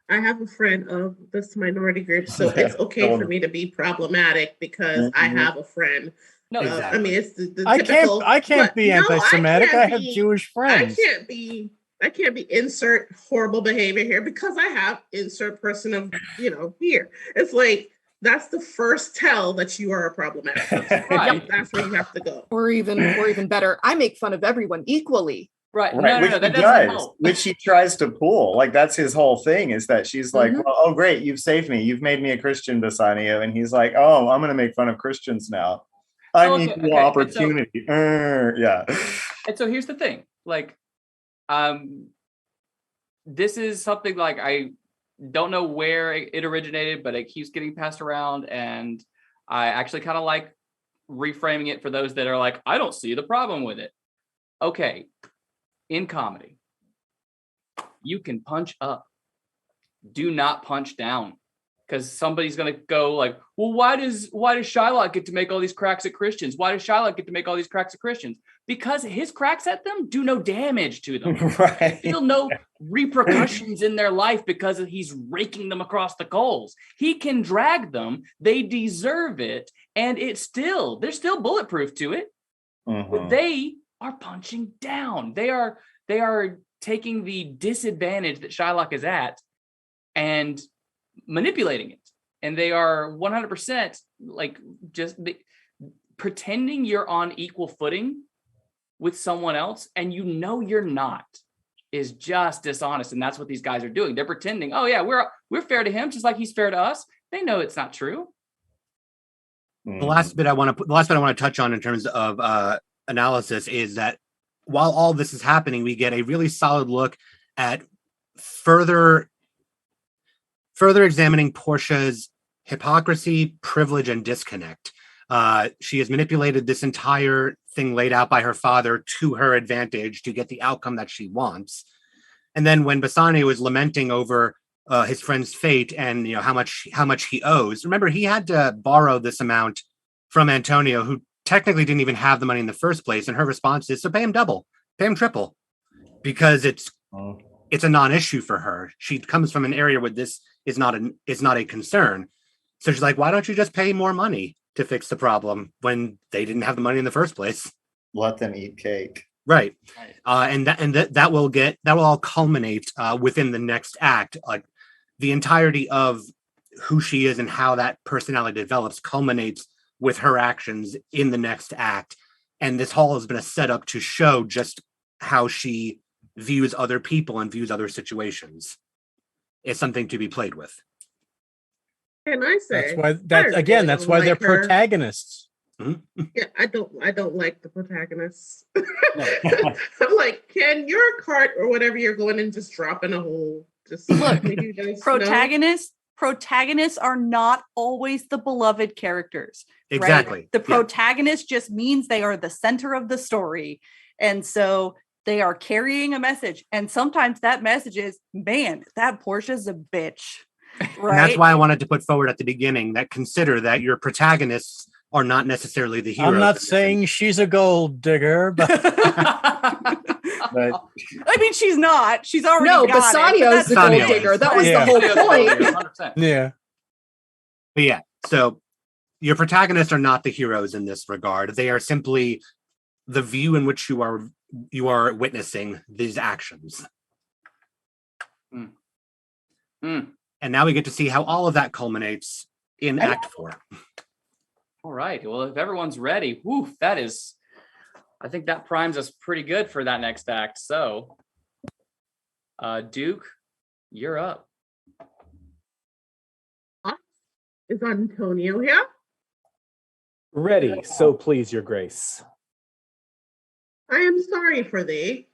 I have a friend of this minority group, so it's okay for me to be problematic because I have a friend. No, I mean, it's the I typical, can't be anti-Semitic. I have Jewish friends. I can't be insert horrible behavior here because I have insert person of here. It's like, that's the first tell that you are a problematic person. Right. That's where you have to go. Or even better, I make fun of everyone equally. Right. Right. No, that doesn't help. Which he tries to pull. Like, that's his whole thing, is that she's like, well, oh, great, you've saved me. You've made me a Christian, Bassanio. And he's like, oh, I'm going to make fun of Christians now. I need more opportunity. Yeah. And so here's the thing. Like, this is something like I don't know where it originated, but it keeps getting passed around. And I actually kind of like reframing it for those that are like, I don't see the problem with it. Okay. In comedy, you can punch up. Do not punch down, because somebody's going to go like, well, why does Shylock get to make all these cracks at Christians? Why does Shylock get to make all these cracks at Christians? Because his cracks at them do no damage to them. Right. Feel no repercussions in their life because he's raking them across the coals. He can drag them. They deserve it. And they're still bulletproof to it. But they are punching down. They are taking the disadvantage that Shylock is at and manipulating it. And they are 100% like just pretending you're on equal footing with someone else, and you're not, is just dishonest. And that's what these guys are doing. They're pretending, oh yeah, we're fair to him just like he's fair to us. They know it's not true. The last bit I want to touch on in terms of analysis is that while all this is happening, we get a really solid look at further examining Portia's hypocrisy, privilege, and disconnect. She has manipulated this entire thing laid out by her father to her advantage to get the outcome that she wants. And then when Bassanio is lamenting over his friend's fate and how much he owes, remember, he had to borrow this amount from Antonio, who technically didn't even have the money in the first place. And her response is, so pay him double, pay him triple, because it's a non-issue for her. She comes from an area where this is not a concern. So she's like, why don't you just pay more money to fix the problem when they didn't have the money in the first place? Let them eat cake. Right. And that will all culminate within the next act. Like, the entirety of who she is and how that personality develops culminates with her actions in the next act. And this whole has been a setup to show just how she views other people and views other situations. It's something to be played with. Can I say? That's why they're protagonists. Yeah, I don't like the protagonists. I'm like, can your cart or whatever you're going in just drop in a hole? Just look, protagonists are not always the beloved characters. Exactly. Right? The protagonist just means they are the center of the story. And so they are carrying a message. And sometimes that message is, man, that Portia's a bitch. Right. And that's why I wanted to put forward at the beginning that consider that your protagonists are not necessarily the heroes. I'm not saying she's a gold digger, but I mean, she's not. She's already got Bassanio's the gold digger. That was the whole point. 100%. Yeah. But yeah, so your protagonists are not the heroes in this regard. They are simply the view in which you are witnessing these actions. And now we get to see how all of that culminates in Act 4. All right. Well, if everyone's ready, I think that primes us pretty good for that next act. So, Duke, you're up. Is Antonio here? Ready, so please your grace. I am sorry for thee.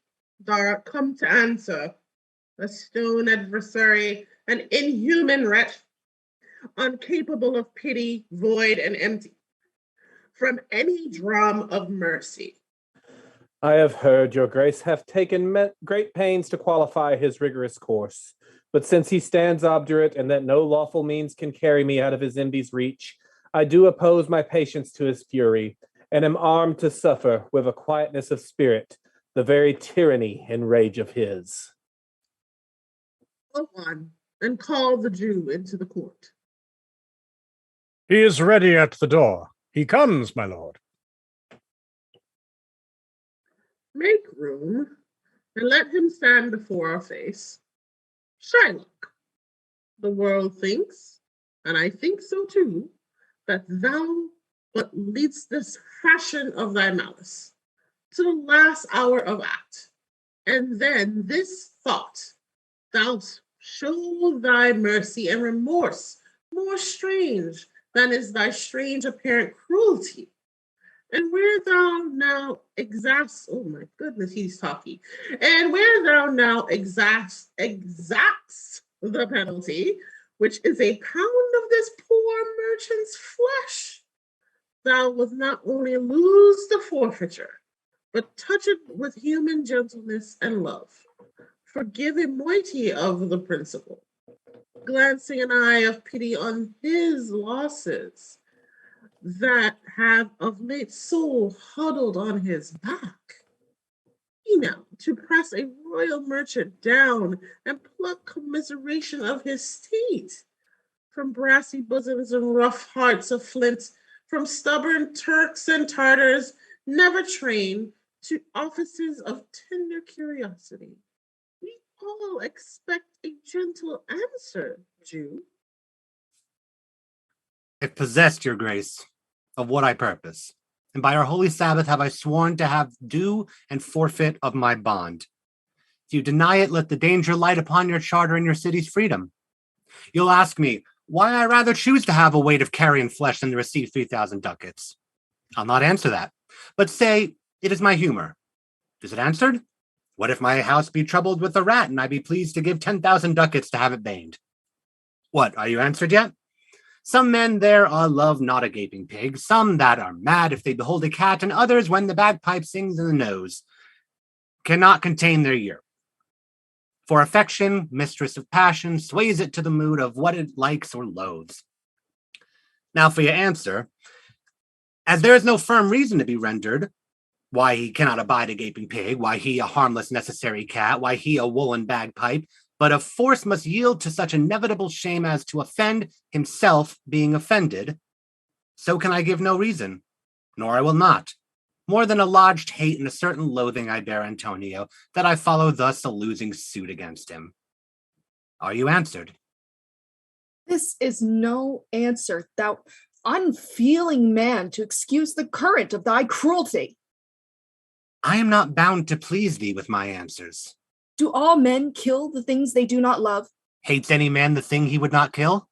Thou art come to answer. A stone adversary, an inhuman wretch, incapable of pity, void and empty, from any drum of mercy. I have heard your grace hath taken great pains to qualify his rigorous course. But since he stands obdurate and that no lawful means can carry me out of his envy's reach, I do oppose my patience to his fury, and am armed to suffer with a quietness of spirit the very tyranny and rage of his. Go on, and call the Jew into the court. He is ready at the door. He comes, my lord. Make room, and let him stand before our face. Shylock, the world thinks, and I think so too, that thou but leadst this fashion of thy malice to the last hour of act, and then this thought, thou show thy mercy and remorse more strange than is thy strange apparent cruelty. And where thou now exacts, oh my goodness, he's talking. And where thou now exacts the penalty, which is a pound of this poor merchant's flesh, thou wilt not only lose the forfeiture, but touch it with human gentleness and love. Forgive a moiety of the principal, glancing an eye of pity on his losses, that have of late so huddled on his back. Now, to press a royal merchant down and pluck commiseration of his state from brassy bosoms and rough hearts of flint, from stubborn Turks and Tartars, never trained to offices of tender curiosity. We all expect a gentle answer, Jew. If possessed, your grace, of what I purpose, and by our holy Sabbath have I sworn to have due and forfeit of my bond. If you deny it, let the danger light upon your charter and your city's freedom. You'll ask me why I rather choose to have a weight of carrion flesh than to receive 3,000 ducats. I'll not answer that, but say it is my humor. Is it answered? What if my house be troubled with a rat, and I be pleased to give 10,000 ducats to have it baned? What, are you answered yet? Some men there are love not a gaping pig, some that are mad if they behold a cat, and others when the bagpipe sings in the nose, cannot contain their ear. For affection, mistress of passion, sways it to the mood of what it likes or loathes. Now for your answer, as there is no firm reason to be rendered, why he cannot abide a gaping pig, why he a harmless necessary cat, why he a woolen bagpipe, but of force must yield to such inevitable shame as to offend himself being offended, so can I give no reason, nor I will not, more than a lodged hate and a certain loathing I bear Antonio, that I follow thus a losing suit against him. Are you answered? This is no answer, thou unfeeling man, to excuse the current of thy cruelty. I am not bound to please thee with my answers. Do all men kill the things they do not love? Hates any man the thing he would not kill?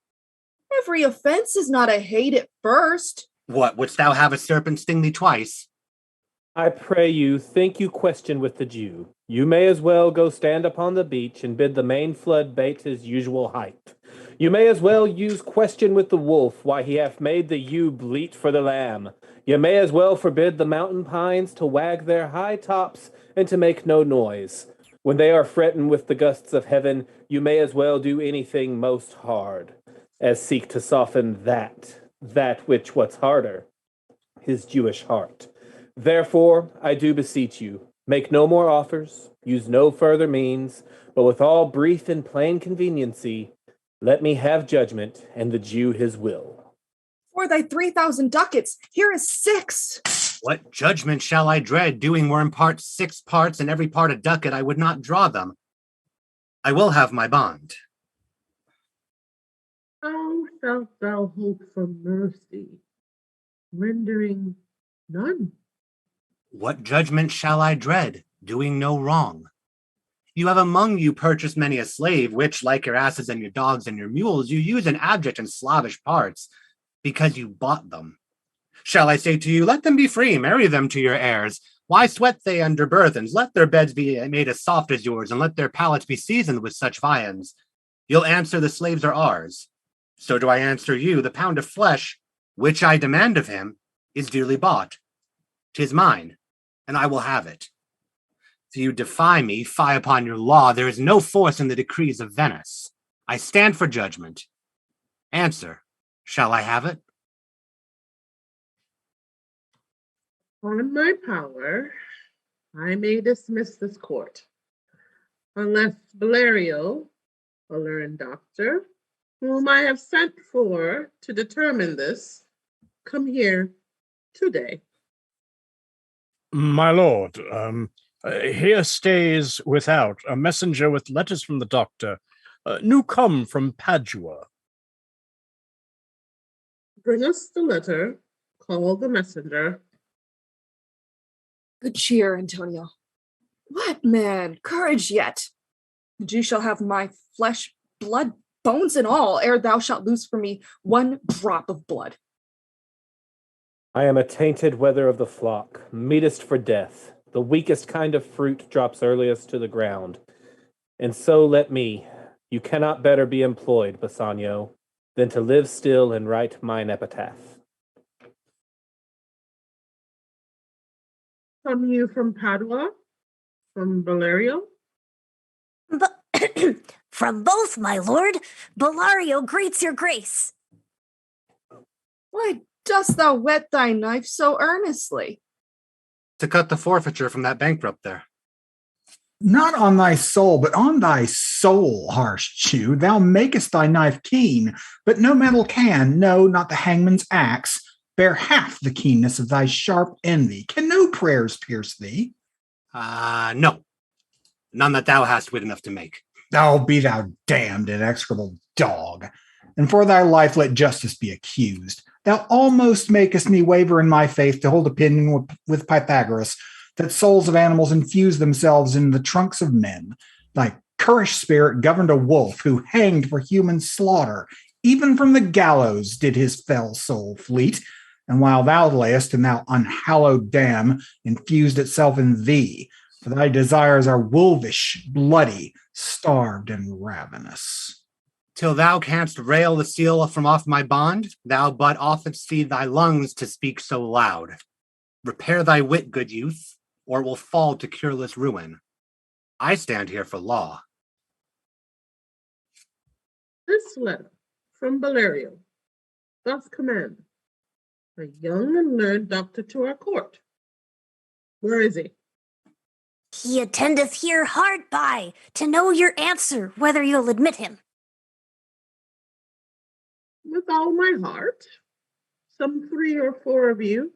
Every offense is not a hate at first. What, wouldst thou have a serpent sting thee twice? I pray you, think you question with the Jew. You may as well go stand upon the beach and bid the main flood bait his usual height. You may as well use question with the wolf why he hath made the ewe bleat for the lamb. You may as well forbid the mountain pines to wag their high tops and to make no noise. When they are fretting with the gusts of heaven, you may as well do anything most hard, as seek to soften that which what's harder, his Jewish heart. Therefore, I do beseech you, make no more offers, use no further means, but with all brief and plain conveniency, let me have judgment, and the Jew his will. For thy 3,000 ducats, here is 6. What judgment shall I dread, doing were in part 6 parts, and every part a ducat, I would not draw them. I will have my bond. How shalt thou hope for mercy, rendering none? What judgment shall I dread, doing no wrong? You have among you purchased many a slave, which, like your asses and your dogs and your mules, you use in abject and slavish parts, because you bought them. Shall I say to you, let them be free, marry them to your heirs? Why sweat they under burthens? Let their beds be made as soft as yours, and let their palates be seasoned with such viands. You'll answer, the slaves are ours. So do I answer you, the pound of flesh, which I demand of him, is dearly bought. 'Tis mine, and I will have it. If you defy me, fie upon your law, there is no force in the decrees of Venice. I stand for judgment. Answer, shall I have it? On my power, I may dismiss this court, unless Valerio, a learned doctor, whom I have sent for to determine this, come here today. My lord, here stays without a messenger with letters from the doctor, new come from Padua. Bring us the letter, call the messenger. Good cheer, Antonio. What, man? Courage yet. And you shall have my flesh, blood, bones, and all, ere thou shalt lose for me one drop of blood. I am a tainted wether of the flock, meetest for death. The weakest kind of fruit drops earliest to the ground. And so let me, you cannot better be employed, Bassanio, than to live still and write mine epitaph. Come you from Padua? From Valerio? From both, my lord. Bellario greets your grace. Why dost thou whet thy knife so earnestly? To cut the forfeiture from that bankrupt there. Not on thy soul, but on thy soul, harsh Jew. Thou makest thy knife keen, but no metal can, no, not the hangman's axe, bear half the keenness of thy sharp envy. Can no prayers pierce thee? No. None that thou hast wit enough to make. Oh, be thou damned and execrable dog. And for thy life let justice be accused. Thou almost makest me waver in my faith to hold opinion with Pythagoras, that souls of animals infuse themselves in the trunks of men. Thy currish spirit governed a wolf who hanged for human slaughter. Even from the gallows did his fell soul fleet. And while thou layest in thou unhallowed dam, infused itself in thee. For thy desires are wolvish, bloody, starved, and ravenous. Till thou canst rail the seal from off my bond, thou but offest feed thy lungs to speak so loud. Repair thy wit, good youth, or it will fall to cureless ruin. I stand here for law. This letter from Valerio doth command a young and learned doctor to our court. Where is he? He attendeth here hard by, to know your answer, whether you'll admit him. With all my heart. Some 3 or 4 of you,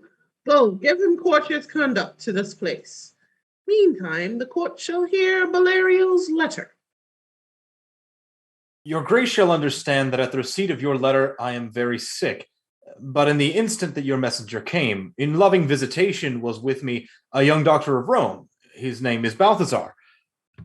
go, give him courteous conduct to this place. Meantime, the court shall hear Valerio's letter. Your grace shall understand that at the receipt of your letter I am very sick. But in the instant that your messenger came, in loving visitation was with me a young doctor of Rome. His name is Balthazar.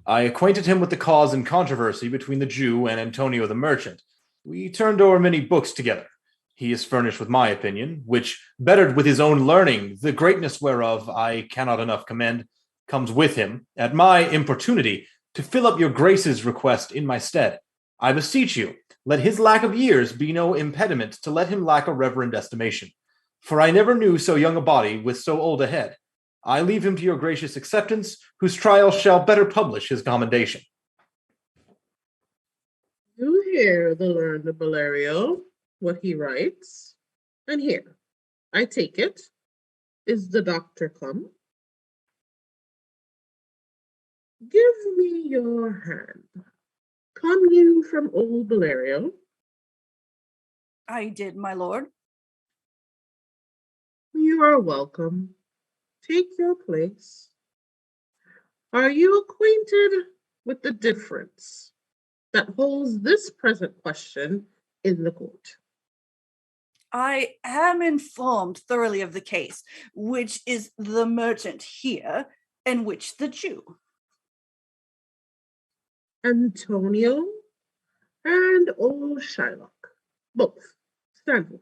I acquainted him with the cause and controversy between the Jew and Antonio the merchant. We turned over many books together. He is furnished with my opinion, which, bettered with his own learning, the greatness whereof I cannot enough commend, comes with him, at my importunity, to fill up your grace's request in my stead. I beseech you, let his lack of years be no impediment to let him lack a reverend estimation. For I never knew so young a body with so old a head. I leave him to your gracious acceptance, whose trial shall better publish his commendation. You hear the learned Valerio, what he writes, and here, I take it, is the doctor come? Give me your hand. Come you from old Valerio? I did, my lord. You are welcome. Take your place. Are you acquainted with the difference that holds this present question in the court. I am informed thoroughly of the case, which is the merchant here and which the Jew. Antonio and old Shylock, both. Stand forth.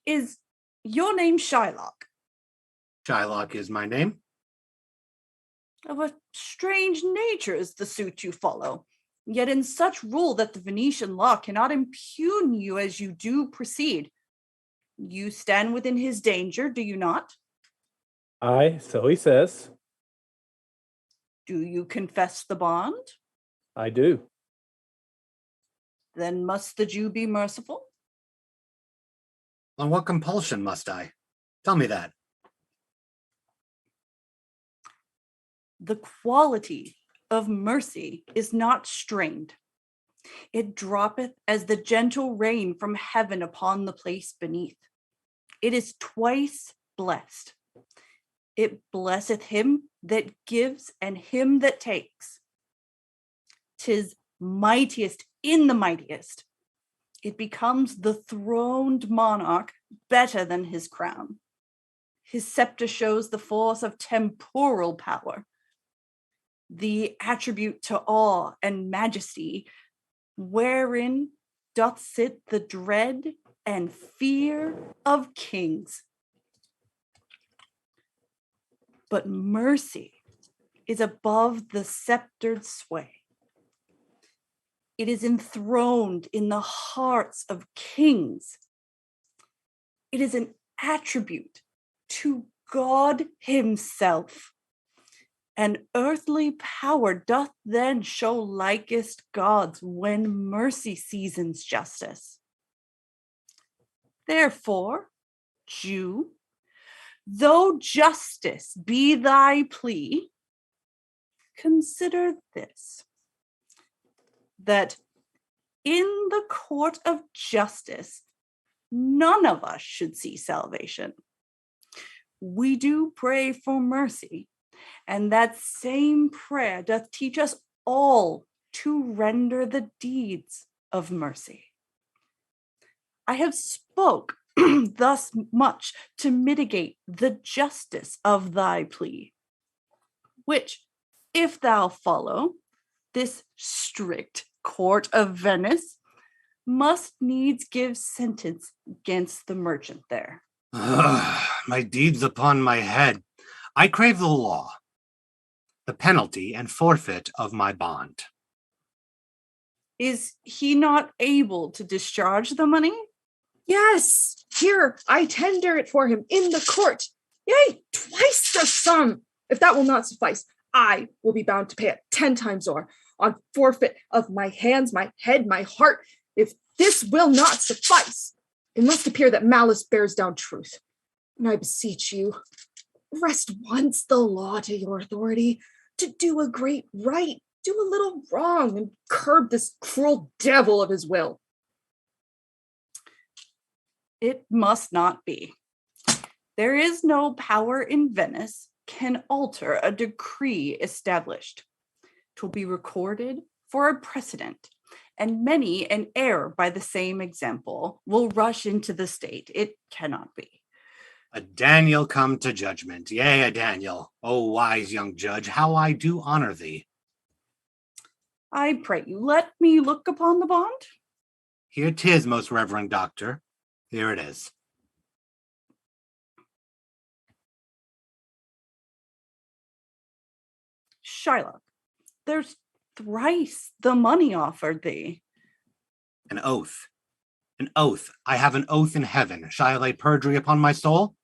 Is your name Shylock? Shylock is my name. Of a strange nature is the suit you follow, yet in such rule that the Venetian law cannot impugn you as you do proceed. You stand within his danger, do you not? Aye, so he says. Do you confess the bond? I do. Then must the Jew be merciful? On what compulsion must I? Tell me that. The quality of mercy is not strained. It droppeth as the gentle rain from heaven upon the place beneath. It is twice blessed. It blesseth him that gives and him that takes. 'Tis mightiest in the mightiest. It becomes the throned monarch better than his crown. His scepter shows the force of temporal power, the attribute to awe and majesty, wherein doth sit the dread and fear of kings. But mercy is above the sceptered sway. It is enthroned in the hearts of kings. It is an attribute to God himself. And earthly power doth then show likest gods when mercy seasons justice. Therefore, Jew, though justice be thy plea, consider this, that in the court of justice, none of us should see salvation. We do pray for mercy, and that same prayer doth teach us all to render the deeds of mercy. I have spoke thus much to mitigate the justice of thy plea, which, if thou follow this strict court of Venice, must needs give sentence against the merchant there. My deeds upon my head. I crave the law, the penalty and forfeit of my bond. Is he not able to discharge the money? Yes, here, I tender it for him in the court. Yea, twice the sum. If that will not suffice, I will be bound to pay it 10 times o'er, on forfeit of my hands, my head, my heart. If this will not suffice, it must appear that malice bears down truth. And I beseech you, rest once the law to your authority, to do a great right, do a little wrong, and curb this cruel devil of his will. It must not be. There is no power in Venice can alter a decree established. 'Twill be recorded for a precedent, and many an error by the same example will rush into the state. It cannot be. A Daniel come to judgment. Yea, a Daniel. O wise young judge, how I do honor thee. I pray you, let me look upon the bond. Here 'tis, most reverend doctor. Here it is. Shylock, there's thrice the money offered thee. An oath. An oath. I have an oath in heaven. Shall I lay perjury upon my soul?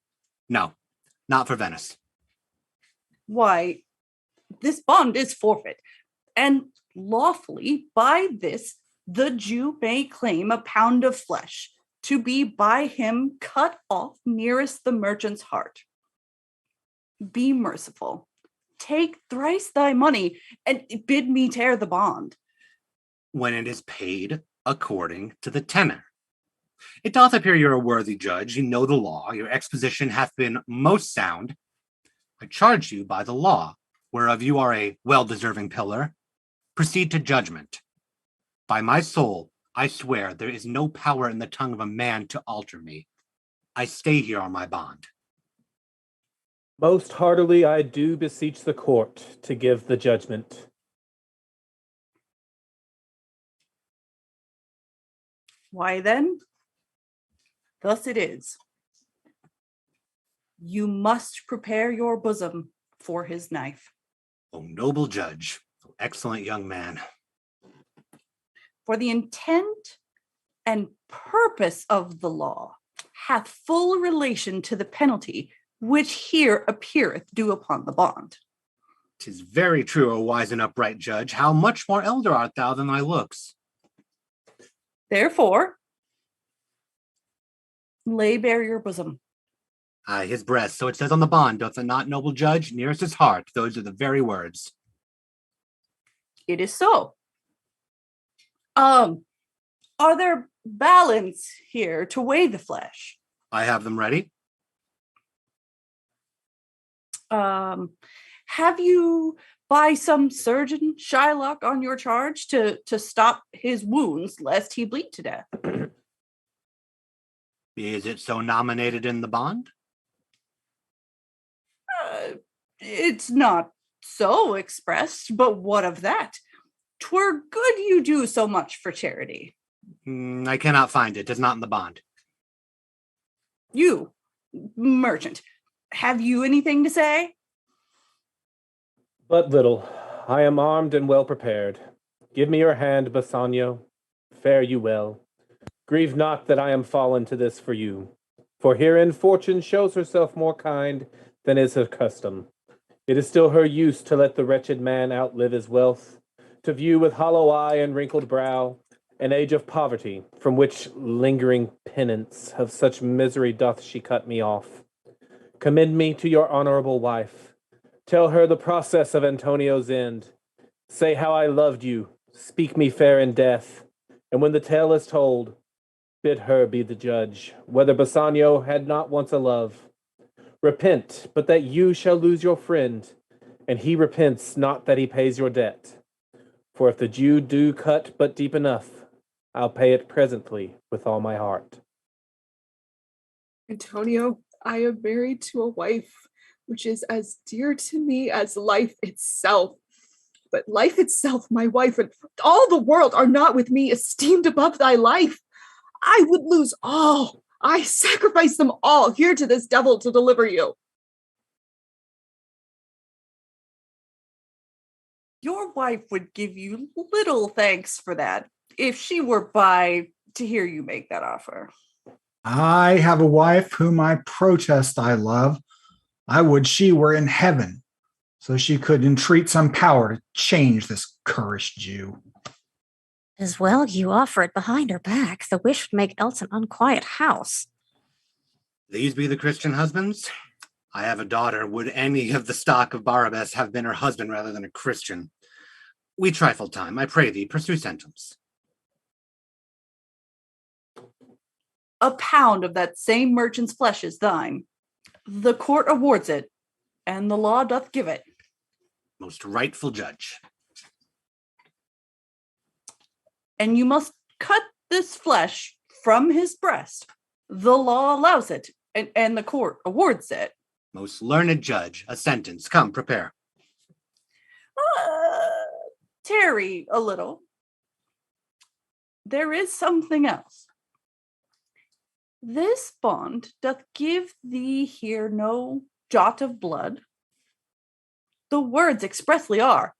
No, not for Venice. Why, this bond is forfeit, and lawfully by this the Jew may claim a pound of flesh to be by him cut off nearest the merchant's heart. Be merciful. Take thrice thy money and bid me tear the bond. When it is paid according to the tenor. It doth appear you're a worthy judge, you know the law, your exposition hath been most sound. I charge you by the law, whereof you are a well-deserving pillar, Proceed to judgment. By my soul, I swear there is no power in the tongue of a man to alter me. I stay here on my bond. Most heartily I do beseech the court to give the judgment. Why then, thus it is. You must prepare your bosom for his knife. O noble judge, O excellent young man. For the intent and purpose of the law hath full relation to the penalty which here appeareth due upon the bond. 'Tis very true, O wise and upright judge. How much more elder art thou than thy looks? Therefore, lay bare your bosom. Aye, his breast. So it says on the bond, doth it not, noble judge? Nearest his heart. Those are the very words. It is so. Are there balance here to weigh the flesh? I have them ready. Have you, by some surgeon, Shylock, on your charge to stop his wounds lest he bleed to death? Is it so nominated in the bond? It's not so expressed, but what of that? 'Twere good you do so much for charity. I cannot find it. It's not in the bond. You, merchant, have you anything to say? But little. I am armed and well prepared. Give me your hand, Bassanio. Fare you well. Grieve not that I am fallen to this for you, for herein fortune shows herself more kind than is her custom. It is still her use to let the wretched man outlive his wealth, to view with hollow eye and wrinkled brow an age of poverty, from which lingering penance of such misery doth she cut me off. Commend me to your honorable wife. Tell her the process of Antonio's end. Say how I loved you. Speak me fair in death. And when the tale is told, bid her be the judge, whether Bassanio had not once a love. Repent, but that you shall lose your friend, and he repents not that he pays your debt. For if the Jew do cut but deep enough, I'll pay it presently with all my heart. Antonio, I am married to a wife which is as dear to me as life itself. But life itself, my wife, and all the world are not with me esteemed above thy life. I would lose all. I sacrifice them all here to this devil to deliver you. Your wife would give you little thanks for that if she were by to hear you make that offer. I have a wife whom I protest I love. I would she were in heaven, so she could entreat some power to change this currish Jew. As well you offer it behind her back. The wish would make else an unquiet house. These be the Christian husbands? I have a daughter. Would any of the stock of Barabbas have been her husband rather than a Christian? We trifle time. I pray thee, pursue sentence. A pound of that same merchant's flesh is thine. The court awards it, and the law doth give it. Most rightful judge. And you must cut this flesh from his breast. The law allows it, and the court awards it. Most learned judge, a sentence. Come, prepare. Tarry a little. There is something else. This bond doth give thee here no jot of blood. The words expressly are,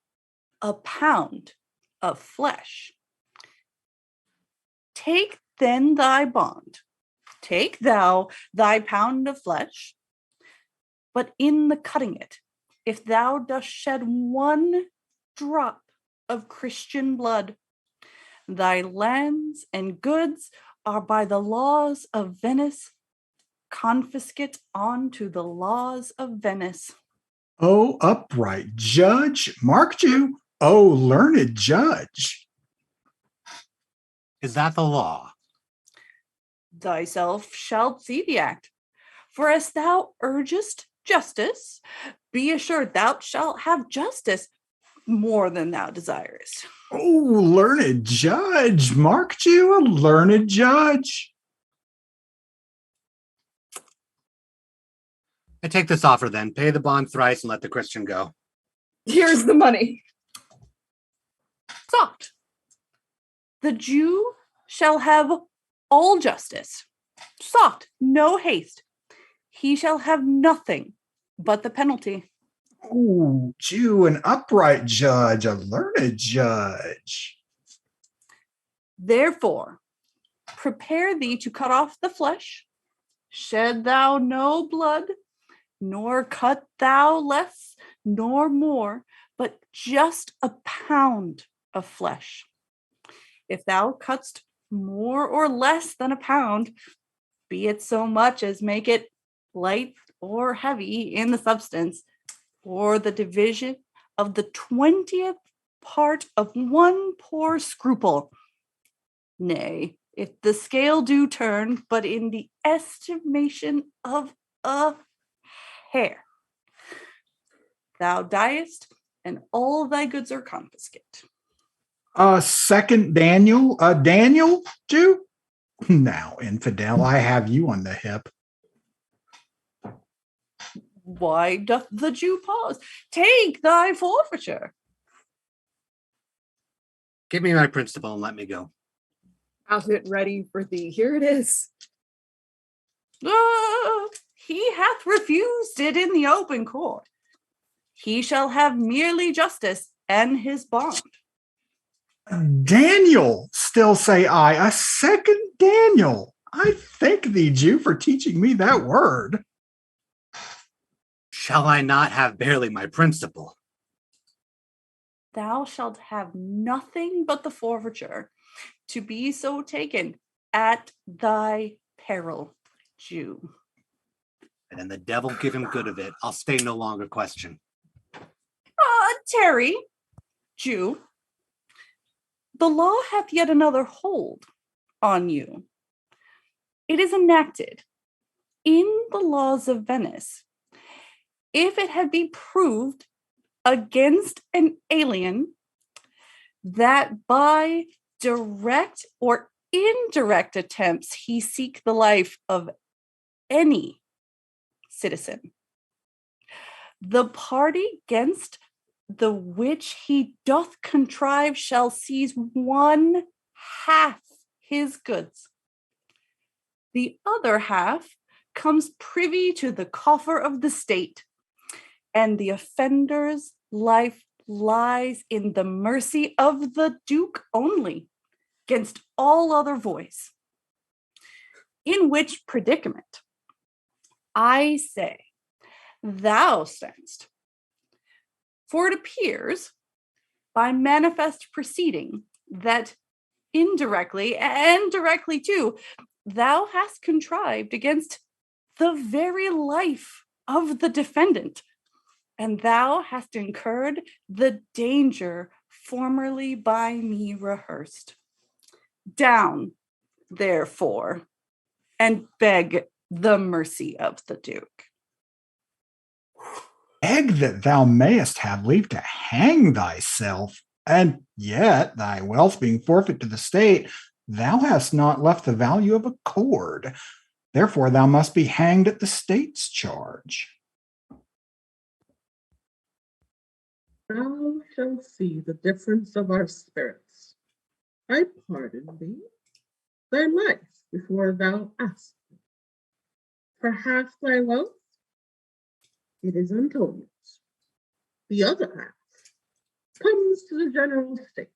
a pound of flesh. Take then thy bond. Take thou thy pound of flesh. But in the cutting it, if thou dost shed one drop of Christian blood, thy lands and goods are by the laws of Venice confiscate onto the laws of Venice. O upright judge, marked you? O learned judge. Is that the law? Thyself shalt see the act. For as thou urgest justice, be assured thou shalt have justice. more than thou desirest. Oh, learned judge. Marked you a learned judge. I take this offer then. Pay the bond thrice and let the Christian go. Here's the money. Soft. The Jew shall have all justice. Soft, no haste. He shall have nothing but the penalty. Oh, Jew, an upright judge, a learned judge. Therefore, prepare thee to cut off the flesh. Shed thou no blood, nor cut thou less, nor more, but just a pound of flesh. If thou cuttst more or less than a pound, be it so much as make it light or heavy in the substance, or the division of the 20th part of one poor scruple. Nay, if the scale do turn, but in the estimation of a hair, thou diest, and all thy goods are confiscate. Second Daniel, Daniel, Jew? Now, infidel, I have you on the hip. Why doth the Jew pause? Take thy forfeiture. Give me my principal and let me go. Outfit ready for thee. Here it is. He hath refused it in the open court. He shall have merely justice and his bond. Daniel, still say I, a second Daniel. I thank thee, Jew, for teaching me that word. Shall I not have barely my principal? Thou shalt have nothing but the forfeiture, to be so taken at thy peril, Jew. And then the devil give him good of it. I'll stay no longer question. Terry, Jew, the law hath yet another hold on you. It is enacted in the laws of Venice. If it had been proved against an alien that by direct or indirect attempts he seek the life of any citizen, the party against the which he doth contrive shall seize 1/2 his goods. The other half comes privy to the coffer of the state, and the offender's life lies in the mercy of the Duke only, against all other voice. In which predicament, I say, thou standst. For it appears, by manifest proceeding, that indirectly and directly too, thou hast contrived against the very life of the defendant, and thou hast incurred the danger formerly by me rehearsed. Down, therefore, and beg the mercy of the Duke. Beg that thou mayest have leave to hang thyself, and yet, thy wealth being forfeit to the state, thou hast not left the value of a cord. Therefore, thou must be hanged at the state's charge. Thou shalt see the difference of our spirits. I pardon thee thy life before thou ask me. For half thy wealth, it is Antonio's. The other half comes to the general state.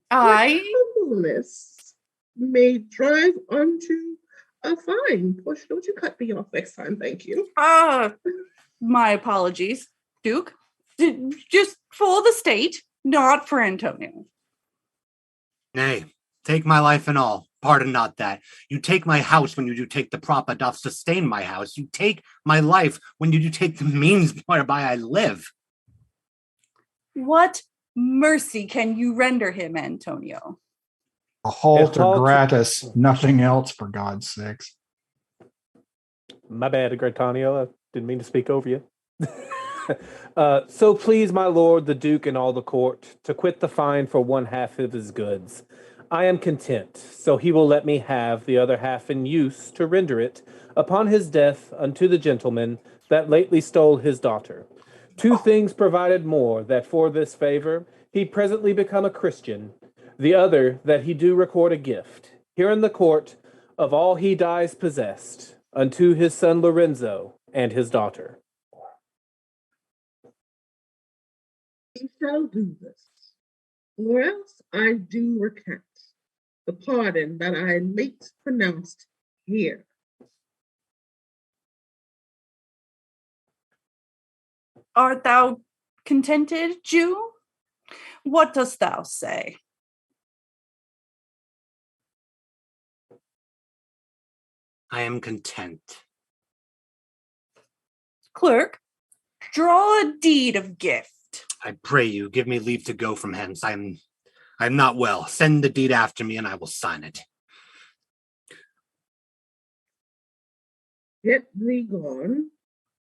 I humbleness may drive unto a fine. Push, don't you cut me off next time, thank you. My apologies, Duke. Just for the state, not for Antonio. Nay, take my life and all. Pardon not that. You take my house when you do take the prop that doth sustain my house. You take my life when you do take the means whereby I live. What mercy can you render him, Antonio? A halter gratis, nothing else, for God's sakes. My bad, Gretanio. I didn't mean to speak over you. So please, my lord, the duke, and all the court, to quit the fine for one half of his goods. I am content, so he will let me have the other half in use to render it, upon his death, unto the gentleman that lately stole his daughter. Two things provided more, that for this favor he presently become a Christian, the other that he do record a gift, here in the court, of all he dies possessed, unto his son Lorenzo and his daughter. He shall do this, or else I do recant the pardon that I late pronounced here. Art thou contented, Jew? What dost thou say? I am content. Clerk, draw a deed of gift. I pray you, give me leave to go from hence. I am not well. Send the deed after me, and I will sign it. Get thee gone,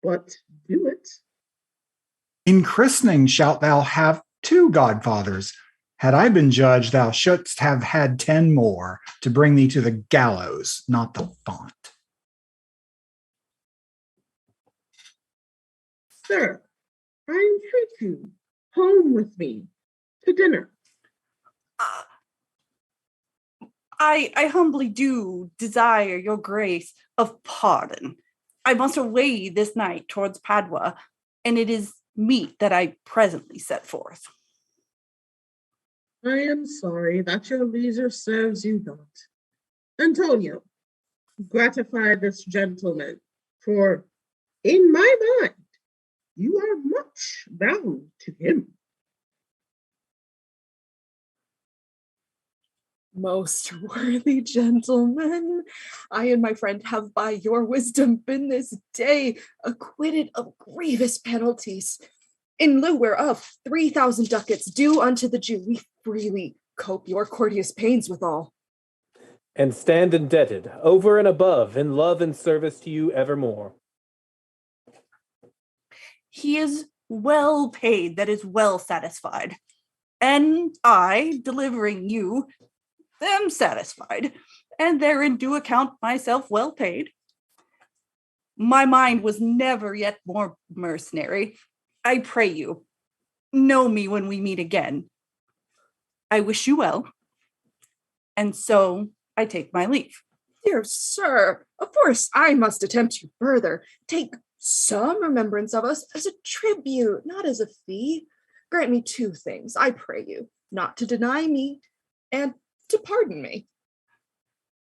but do it. In christening shalt thou have 2 godfathers. Had I been judge, thou shouldst have had 10 more to bring thee to the gallows, not the font. Sir, I entreat you, home with me to dinner. I humbly do desire your grace of pardon. I must away this night towards Padua, and it is meet that I presently set forth. I am sorry that your leisure serves you not. Antonio, gratify this gentleman, for in my mind, you are much bound to him. Most worthy gentlemen, I and my friend have by your wisdom been this day acquitted of grievous penalties. In lieu whereof 3,000 ducats due unto the Jew, we freely cope your courteous pains withal. And stand indebted, over and above, in love and service to you evermore. He is well paid that is well satisfied, and I, delivering you, am satisfied, and therein do account myself well paid. My mind was never yet more mercenary. I pray you, know me when we meet again. I wish you well, and so I take my leave. Dear sir, of course I must attempt you further. Take some remembrance of us as a tribute, not as a fee. Grant me 2 things, I pray you, not to deny me and to pardon me.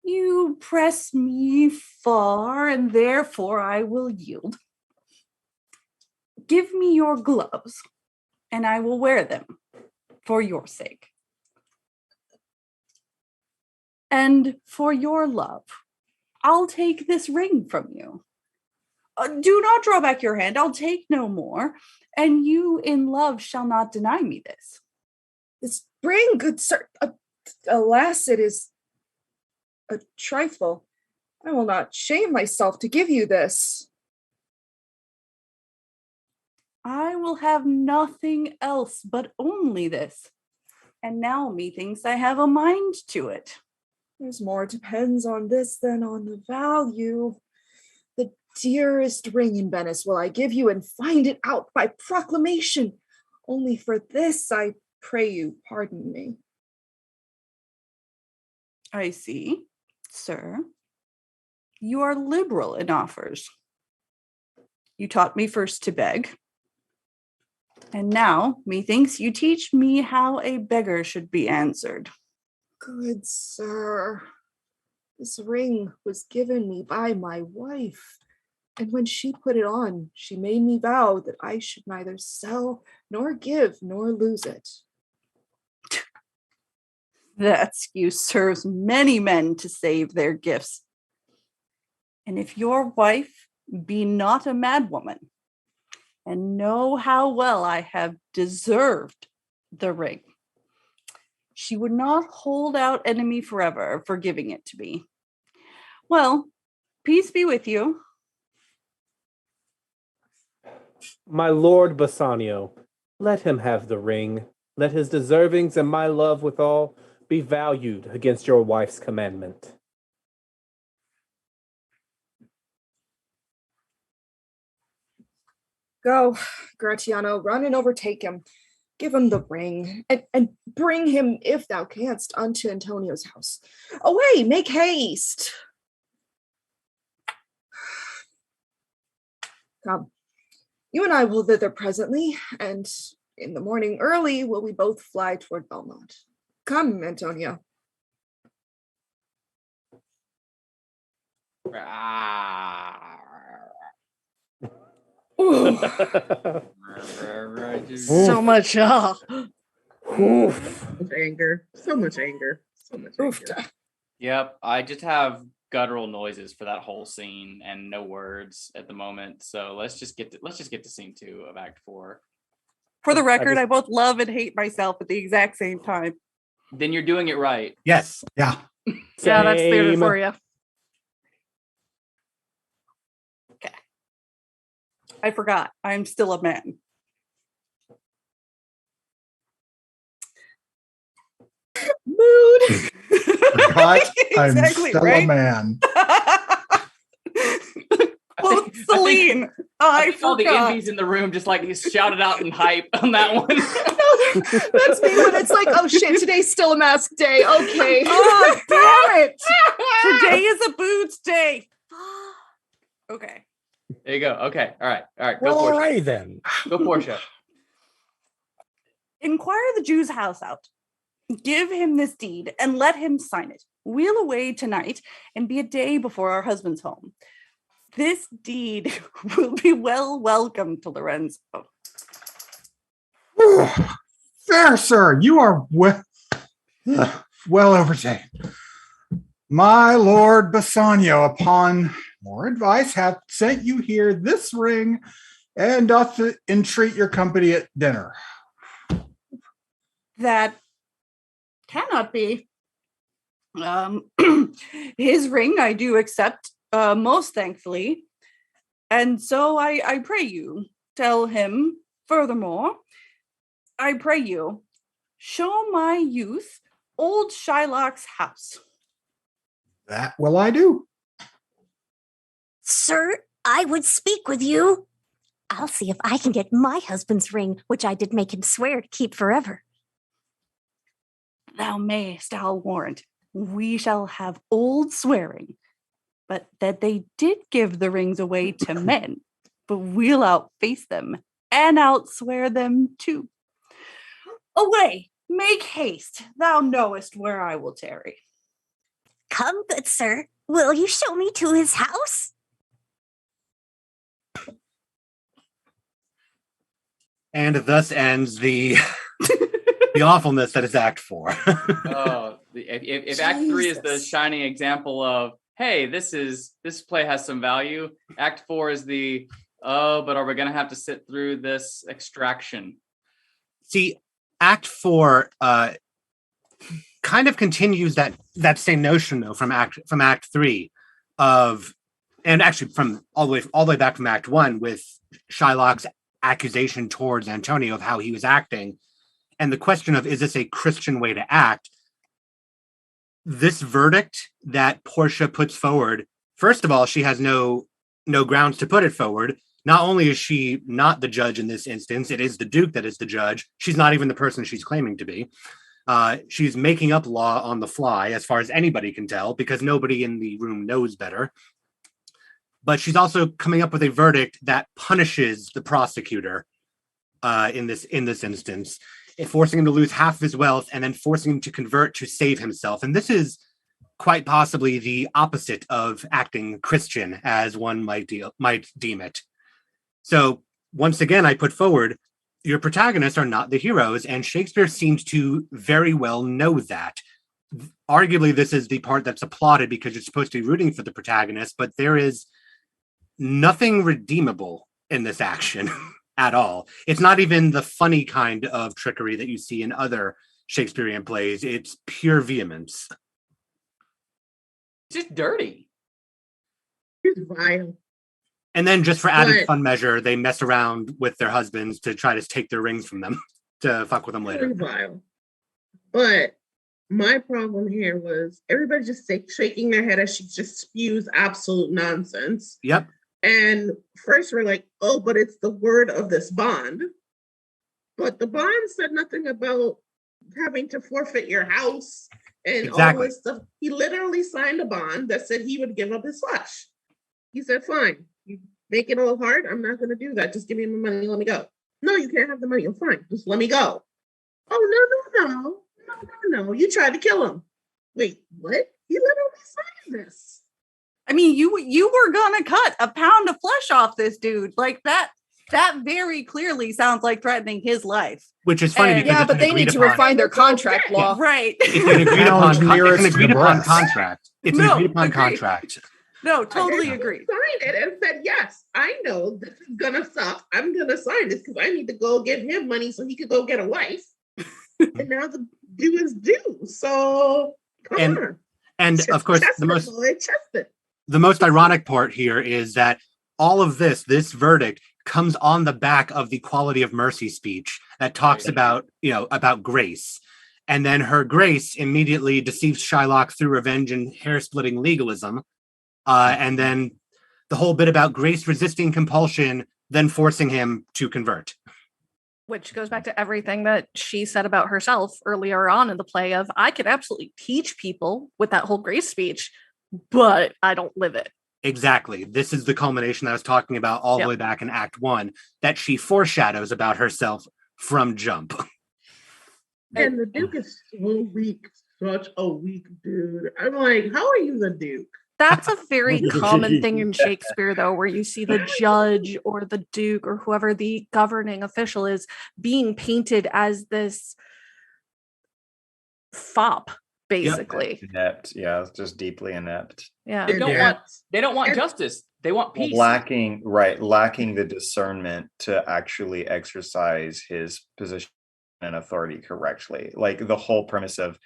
You press me far, and therefore I will yield. Give me your gloves, and I will wear them for your sake. And for your love, I'll take this ring from you. Do not draw back your hand, I'll take no more, and you in love shall not deny me this. This ring, good sir, alas, it is a trifle. I will not shame myself to give you this. I will have nothing else but only this. And now methinks I have a mind to it. There's more depends on this than on the value. The dearest ring in Venice will I give you, and find it out by proclamation. Only for this, I pray you pardon me. I see, sir. You are liberal in offers. You taught me first to beg, and now methinks you teach me how a beggar should be answered. Good sir, this ring was given me by my wife, and when she put it on, she made me vow that I should neither sell nor give nor lose it. That excuse serves many men to save their gifts. And if your wife be not a madwoman, and know how well I have deserved the ring, she would not hold out enemy forever for giving it to me. Well, peace be with you. My lord Bassanio, let him have the ring. Let his deservings and my love withal be valued against your wife's commandment. Go, Gratiano, run and overtake him. Give him the ring, and bring him, if thou canst, unto Antonio's house. Away, make haste. Come, you and I will thither presently, and in the morning early will we both fly toward Belmont. Come, Antonio. So much. Anger. So much anger. So much anger. Yep, I just have guttural noises for that whole scene and no words at the moment. So let's just get to scene 2 of Act 4. For the record, I both love and hate myself at the exact same time. Then you're doing it right. Yes. Yeah. Yeah, that's theater for you. Okay. I forgot. I'm still a man. Mood. But I'm Exactly, still right? a man. Well, Celine, I think all the forgot. envies in the room just like shouted out in hype on that one. That's me when it's like, oh shit, today's still a mask day. Okay. Oh, damn it. Today is a boots day. Okay. There you go. Okay. All right. Go Well, Portia. alrighty then. Go Portia. Inquire the Jew's house out. Give him this deed and let him sign it. We'll away tonight and be a day before our husband's home. This deed will be well welcome to Lorenzo. Fair sir, you are well overtaken. My lord Bassanio, upon more advice, hath sent you here this ring and doth entreat your company at dinner. That cannot be. His ring I do accept most thankfully. And so I pray you, tell him, furthermore, I pray you, show my youth old Shylock's house. That will I do. Sir, I would speak with you. I'll see if I can get my husband's ring, which I did make him swear to keep forever. Thou mayst, I'll warrant. We shall have old swearing, but that they did give the rings away to men, but we'll outface them and outswear them too. Away, make haste. Thou knowest where I will tarry. Come, good sir. Will you show me to his house? And thus ends the the awfulness that is Act 4. If Act 3 is the shining example of, hey, this play has some value, Act 4 is the, but are we going to have to sit through this extraction? See, Act 4 kind of continues that same notion though from Act 3 of, and actually from all the way back from Act 1 with Shylock's accusation towards Antonio of how he was acting, and the question of, is this a Christian way to act? This verdict that Portia puts forward, first of all, she has no grounds to put it forward. Not only is she not the judge in this instance, it is the Duke that is the judge. She's not even the person she's claiming to be. She's making up law on the fly, as far as anybody can tell, because nobody in the room knows better. But she's also coming up with a verdict that punishes the prosecutor in this instance, forcing him to lose half of his wealth and then forcing him to convert to save himself. And this is quite possibly the opposite of acting Christian, as one might deem it. So once again, I put forward, your protagonists are not the heroes, and Shakespeare seems to very well know that. Arguably, this is the part that's applauded because you're supposed to be rooting for the protagonist, but there is nothing redeemable in this action at all. It's not even the funny kind of trickery that you see in other Shakespearean plays. It's pure vehemence. It's just dirty. It's vile. And then just for added But- fun measure, they mess around with their husbands to try to take their rings from them to fuck with them later. Really vile. But my problem here was everybody just shaking their head as she just spews absolute nonsense. Yep. And first we're like, oh, but it's the word of this bond. But the bond said nothing about having to forfeit your house and all this stuff. He literally signed a bond that said he would give up his flesh. He said, fine, you make it all hard. I'm not going to do that. Just give me my money. Let me go. No, you can't have the money. Oh, fine. Just let me go. Oh, no. You tried to kill him. Wait, what? He literally signed this. I mean, you were gonna cut a pound of flesh off this dude. Like that very clearly sounds like threatening his life. Which is funny because yeah, it's but an they agreed need to upon- refine their contract law. Right. It's an agreed upon, Pound nearest it's an agreed to the upon breast. contract. It's an No, agreed upon agreed. contract. No, totally And agree. He signed it and said, yes, I know this is gonna suck. I'm gonna sign this because I need to go give him money so he could go get a wife. And now the due is due. So come on. And of course, the most ironic part here is that all of this verdict comes on the back of the Quality of Mercy speech that talks about grace. And then her grace immediately deceives Shylock through revenge and hair-splitting legalism. And then the whole bit about grace resisting compulsion, then forcing him to convert. Which goes back to everything that she said about herself earlier on in the play of, I could absolutely teach people with that whole grace speech, but I don't live it. Exactly. This is the culmination that I was talking about all the way back in Act 1, that she foreshadows about herself from jump. And the Duke is so weak, such a weak dude. I'm like, how are you the Duke? That's a very common thing in Shakespeare, though, where you see the judge or the duke or whoever the governing official is being painted as this fop, basically. Inept, yeah, just deeply inept. Yeah. They don't want justice. They want peace. Lacking the discernment to actually exercise his position and authority correctly. Like the whole premise of,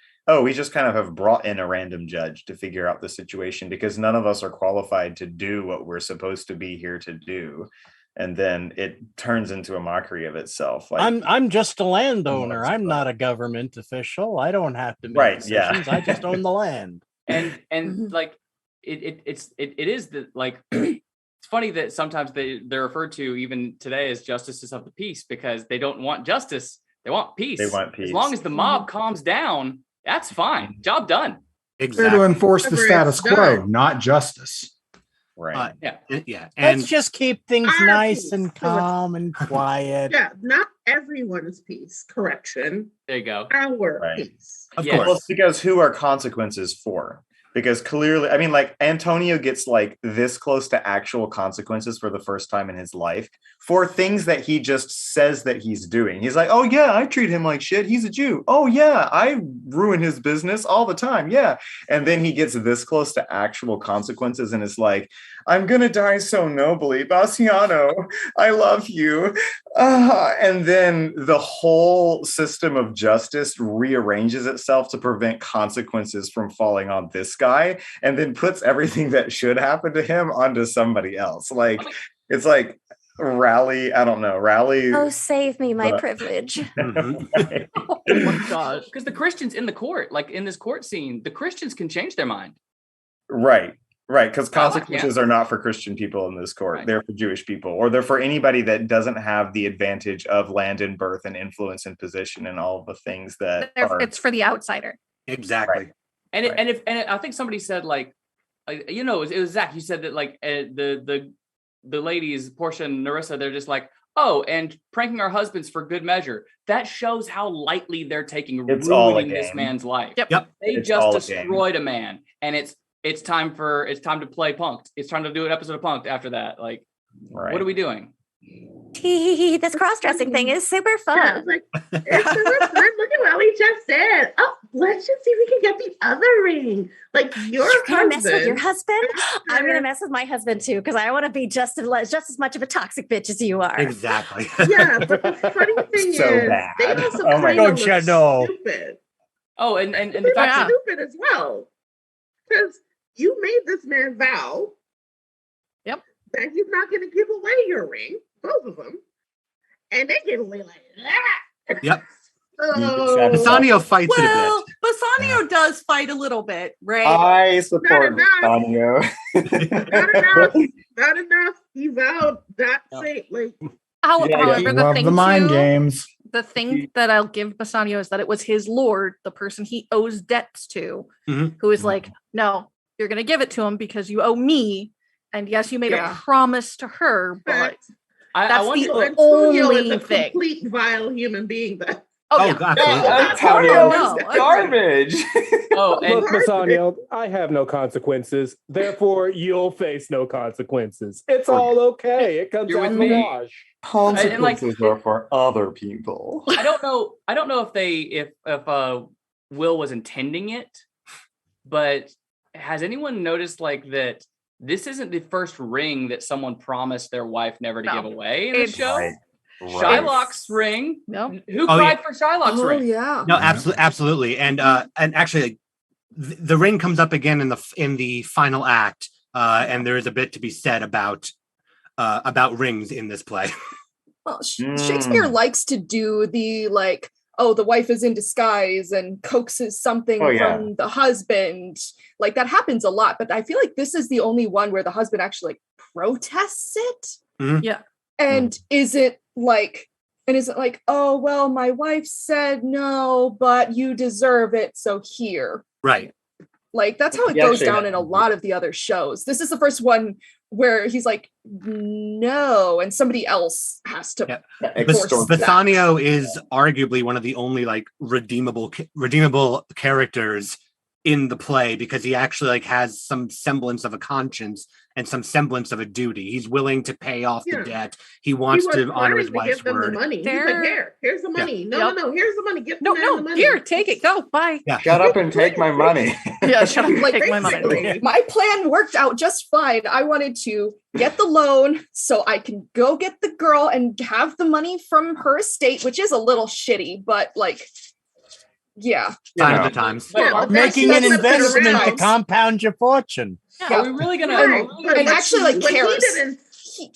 we just kind of have brought in a random judge to figure out the situation because none of us are qualified to do what we're supposed to be here to do. And then it turns into a mockery of itself. Like I'm just a landowner. I'm not a government official. I don't have to make decisions. I just own the land. And like it is the like it's funny that sometimes they're referred to even today as justices of the peace because they don't want justice. They want peace. They want peace. As long as the mob calms down, that's fine. Job done. They're to enforce the status quo, not justice. Right. Yeah. Let's just keep things nice and calm and quiet. Yeah, not everyone's peace. Correction. There you go. Our peace. Of course. Well, it's because who are consequences for? Because clearly, I mean, like Antonio gets like this close to actual consequences for the first time in his life for things that he just says that he's doing. He's like, oh yeah, I treat him like shit. He's a Jew. Oh yeah, I ruin his business all the time. Yeah. And then he gets this close to actual consequences and is like, I'm going to die so nobly. Bassiano, I love you. And then the whole system of justice rearranges itself to prevent consequences from falling on this guy and then puts everything that should happen to him onto somebody else. Like, it's like rally. Oh, save me my privilege. Oh my gosh. Because the Christians in the court, like in this court scene, the Christians can change their mind. Right, because consequences are not for Christian people in this court. Right. They're for Jewish people, or they're for anybody that doesn't have the advantage of land and birth and influence and position and all of the things that it's for the outsider. Exactly. Right. And I think somebody said like it was Zach. You said that like the ladies, Portia and Narissa, they're just like, oh, and pranking our husbands for good measure. That shows how lightly they're taking ruining this man's life. Yep. They just destroyed a man, and it's time to play Punked. It's time to do an episode of Punked after that. Like, what are we doing? This cross-dressing thing is super fun. It's super fun. Look at what we just did. Oh, let's just see if we can get the other ring. Like you're gonna mess with your husband. I'm gonna mess with my husband too because I want to be just as much of a toxic bitch as you are. Exactly. Yeah, but the funny thing so is, bad. they also Oh my kind of God, look stupid. Oh, and They the fact look that stupid as well because you made this man vow. Yep. that he's not going to give away your ring, both of them, and they give away like that. Yep. So, Bassanio fights it a Well, bit. Bassanio does fight a little bit, right? I support Not enough. Bassanio. Not enough. Not enough. He vowed that fate. Like, However, the Love thing the mind too, games. the thing that I'll give Bassanio is that it was his lord, the person he owes debts to, Mhm. who is like, no, you're going to give it to him because you owe me. And yes, you made Yeah. a promise to her, but I that's wonder- the Antonio is only a thing. complete vile human being. Then. Oh, yeah. absolutely. Antonio no, is garbage. Oh, and Look, Bassanio, I have no consequences. Therefore, you'll face no consequences. It's all okay. It comes You're out with in the me. wash. Consequences are for other people. I don't know if Will was intending it, but has anyone noticed like that this isn't the first ring that someone promised their wife never to give away in the show? Right. Shylock's ring. No. Who Oh, cried yeah. for Shylock's ring? yeah. No, absolutely, and actually, the ring comes up again in the final act, and there is a bit to be said about rings in this play. Well, Shakespeare likes to do the like, oh, the wife is in disguise and coaxes something from the husband. Like that happens a lot, but I feel like this is the only one where the husband actually like protests it. Mhm. Yeah. And is it like, oh, well, my wife said no, but you deserve it, so here. Right. Like that's how it He goes actually down had- in a lot of the other shows. This is the first one where he's like, no, and somebody else has to force that. Bassanio is arguably one of the only like redeemable characters in the play because he actually like has some semblance of a conscience and some semblance of a duty. He's willing to pay off the debt. He wants to honor his wife's give them word. the money. He's like, here's the money. Yeah. No, here's the money. Give No, the money. here, take it. Go. Bye. Yeah. Shut up and take my money. Yeah, shut up and Like, take my money. basically, my plan worked out just fine. I wanted to get the loan so I can go get the girl and have the money from her estate, which is a little shitty, but like, yeah. Sign of the times. Making an that's investment to around. compound your fortune. Are we really gonna? And actually, like, what cares.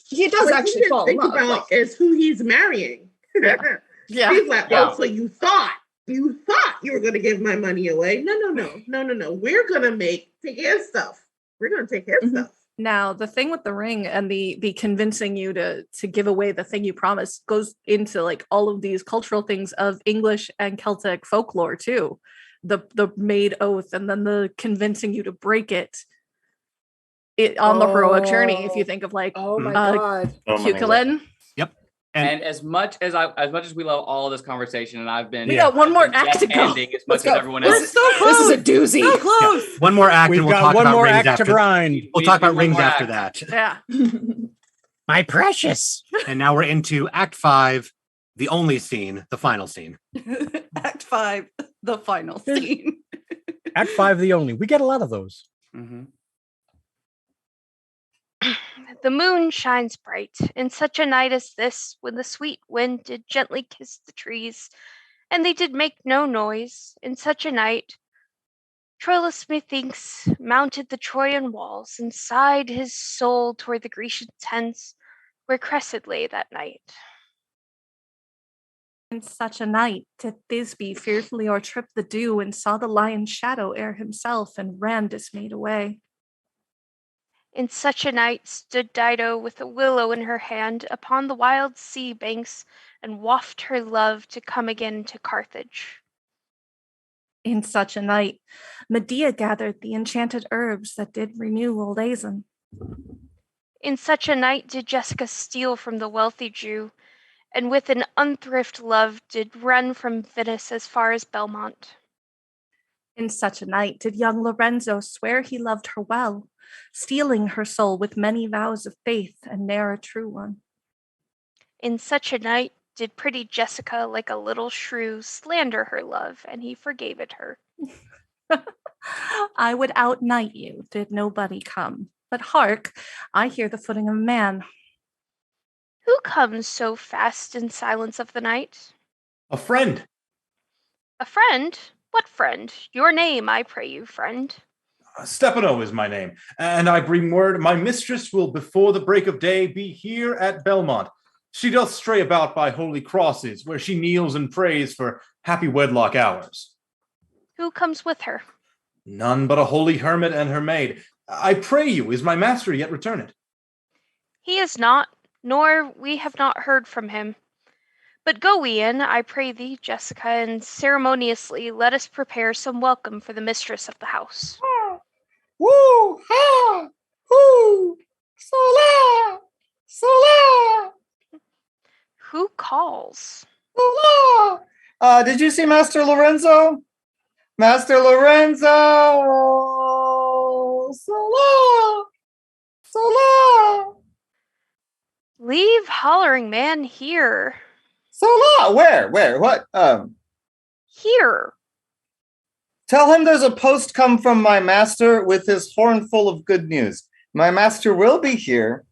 He does what actually he fall in didn't love. think about is who he's marrying. Yeah. He's like, Yeah. oh, so you thought you were going to give my money away? No. We're going to take his stuff. We're going to take his stuff. Now, the thing with the ring and the convincing you to give away the thing you promised goes into like all of these cultural things of English and Celtic folklore too. The maid oath and then the convincing you to break it on the heroic journey. If you think of like, oh my god, Cuchulainn. Yep. And as much as we love all of this conversation, and I've been We got one more act to go. ending as much as everyone This else. is so close. This is a doozy. So close. One more act, We've and we'll got talk one about more rings act to after. grind. We'll talk about one rings more after act. that. Yeah. My precious. And now we're into Act 5, the only scene, the final scene. Act 5, the final scene. Act 5, the only. We get a lot of those. Mhm. The moon shines bright in such a night as this, when the sweet wind did gently kiss the trees, and they did make no noise. In such a night, Troilus, methinks, mounted the Trojan walls, and sighed his soul toward the Grecian tents, where Cressid lay that night. In such a night did Thisbe fearfully o'ertrip the dew and saw the lion's shadow ere himself and ran dismayed away. In such a night stood Dido with a willow in her hand upon the wild sea banks, and waft her love to come again to Carthage. In such a night, Medea gathered the enchanted herbs that did renew old Aeson. In such a night did Jessica steal from the wealthy Jew, and with an unthrift love did run from Venice as far as Belmont. In such a night did young Lorenzo swear he loved her well, stealing her soul with many vows of faith and ne'er a true one. In such a night did pretty Jessica, like a little shrew, slander her love, and he forgave it her. I would outnight you, did nobody come. But hark, I hear the footing of a man. Who comes so fast in silence of the night? A friend. A friend? What friend? Your name, I pray you, friend. Stefano is my name, and I bring word my mistress will before the break of day be here at Belmont. She doth stray about by holy crosses, where she kneels and prays for happy wedlock hours. Who comes with her? None but a holy hermit and her maid. I pray you, is my master yet returned? He is not, nor we have not heard from him. But go we in, I pray thee, Jessica, and ceremoniously let us prepare some welcome for the mistress of the house. Woo! Ha! Woo! Sola! Sola! Who calls? Sola! Did you see Master Lorenzo? Master Lorenzo! Sola! Sola! Leave hollering man here. Sola! Where? What? Here. Tell him there's a post come from my master with his horn full of good news. My master will be here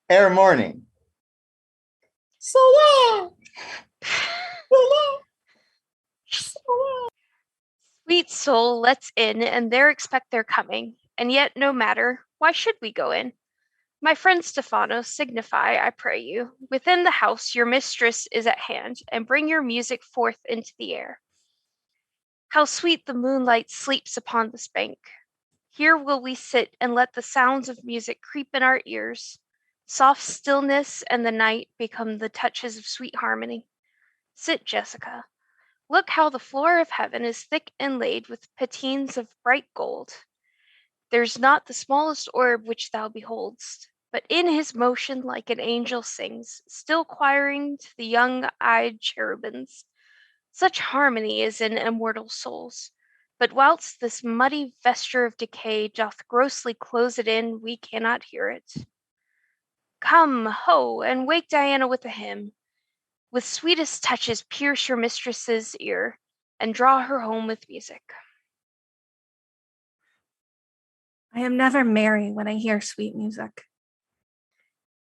ere morning. Sola! Sola! Sola! Sweet soul, let's in, and there expect their coming. And yet, no matter, why should we go in? My friend Stefano, signify, I pray you, within the house your mistress is at hand, and bring your music forth into the air. How sweet the moonlight sleeps upon this bank. Here will we sit and let the sounds of music creep in our ears. Soft stillness and the night become the touches of sweet harmony. Sit, Jessica. Look how the floor of heaven is thick inlaid with patines of bright gold. There's not the smallest orb which thou beholdst, but in his motion like an angel sings, still choiring to the young-eyed cherubims. Such harmony is in immortal souls. But whilst this muddy vesture of decay doth grossly close it in, we cannot hear it. Come, ho, and wake Diana with a hymn. With sweetest touches pierce your mistress's ear, and draw her home with music. I am never merry when I hear sweet music.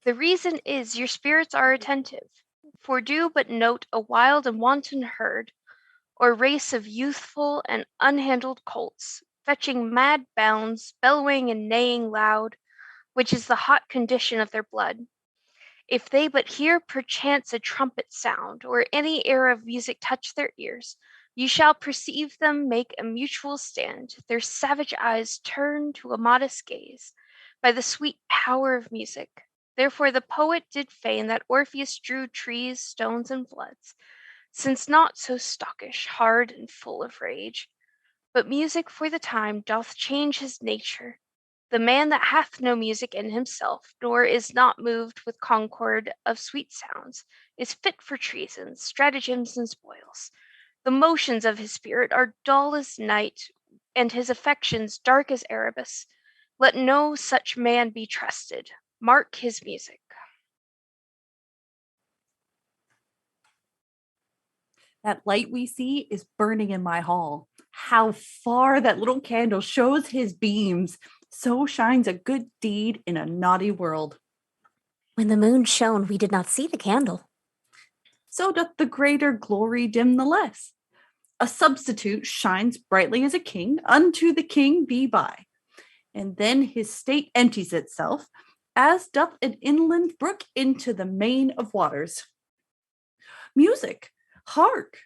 The reason is your spirits are attentive, for do but note a wild and wanton herd, or race of youthful and unhandled colts, fetching mad bounds, bellowing and neighing loud, which is the hot condition of their blood. If they but hear perchance a trumpet sound, or any air of music touch their ears, you shall perceive them make a mutual stand, their savage eyes turn to a modest gaze, by the sweet power of music. Therefore the poet did feign that Orpheus drew trees, stones, and floods, since not so stockish, hard, and full of rage. But music for the time doth change his nature. The man that hath no music in himself, nor is not moved with concord of sweet sounds, is fit for treasons, stratagems, and spoils. The motions of his spirit are dull as night, and his affections dark as Erebus. Let no such man be trusted. Mark his music. That light we see is burning in my hall. How far that little candle shows his beams. So shines a good deed in a naughty world. When the moon shone, we did not see the candle. So doth the greater glory dim the less. A substitute shines brightly as a king, unto the king be by. And then his state empties itself, as doth an inland brook into the main of waters. Music, hark!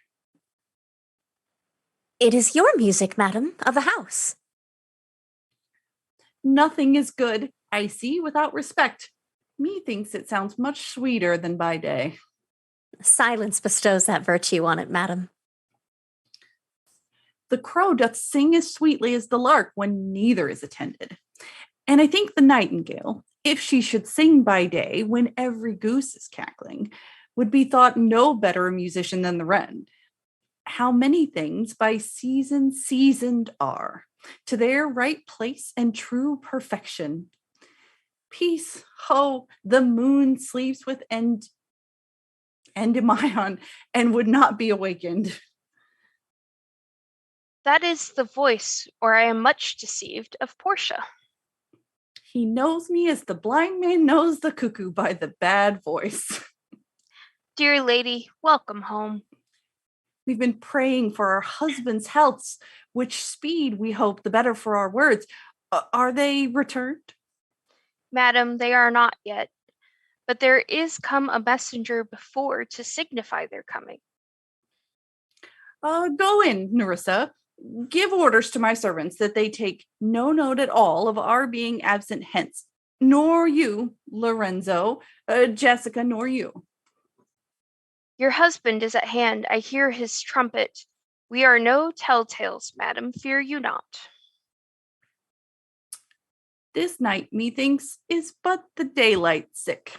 It is your music, madam, of the house. Nothing is good, I see, without respect. Methinks it sounds much sweeter than by day. Silence bestows that virtue on it, madam. The crow doth sing as sweetly as the lark when neither is attended. And I think the nightingale, if she should sing by day when every goose is cackling, would be thought no better a musician than the wren. How many things by season seasoned are, to their right place and true perfection. Peace, ho, the moon sleeps with Endymion and would not be awakened. That is the voice, or I am much deceived, of Portia. He knows me as the blind man knows the cuckoo by the bad voice. Dear lady, welcome home. We've been praying for our husbands' healths, which speed we hope the better for our words. Are they returned? Madam, they are not yet, but there is come a messenger before to signify their coming. Go in, Nerissa. Give orders to my servants that they take no note at all of our being absent hence, nor you, Lorenzo, Jessica, nor you. Your husband is at hand. I hear his trumpet. We are no telltales, madam. Fear you not. This night, methinks, is but the daylight sick.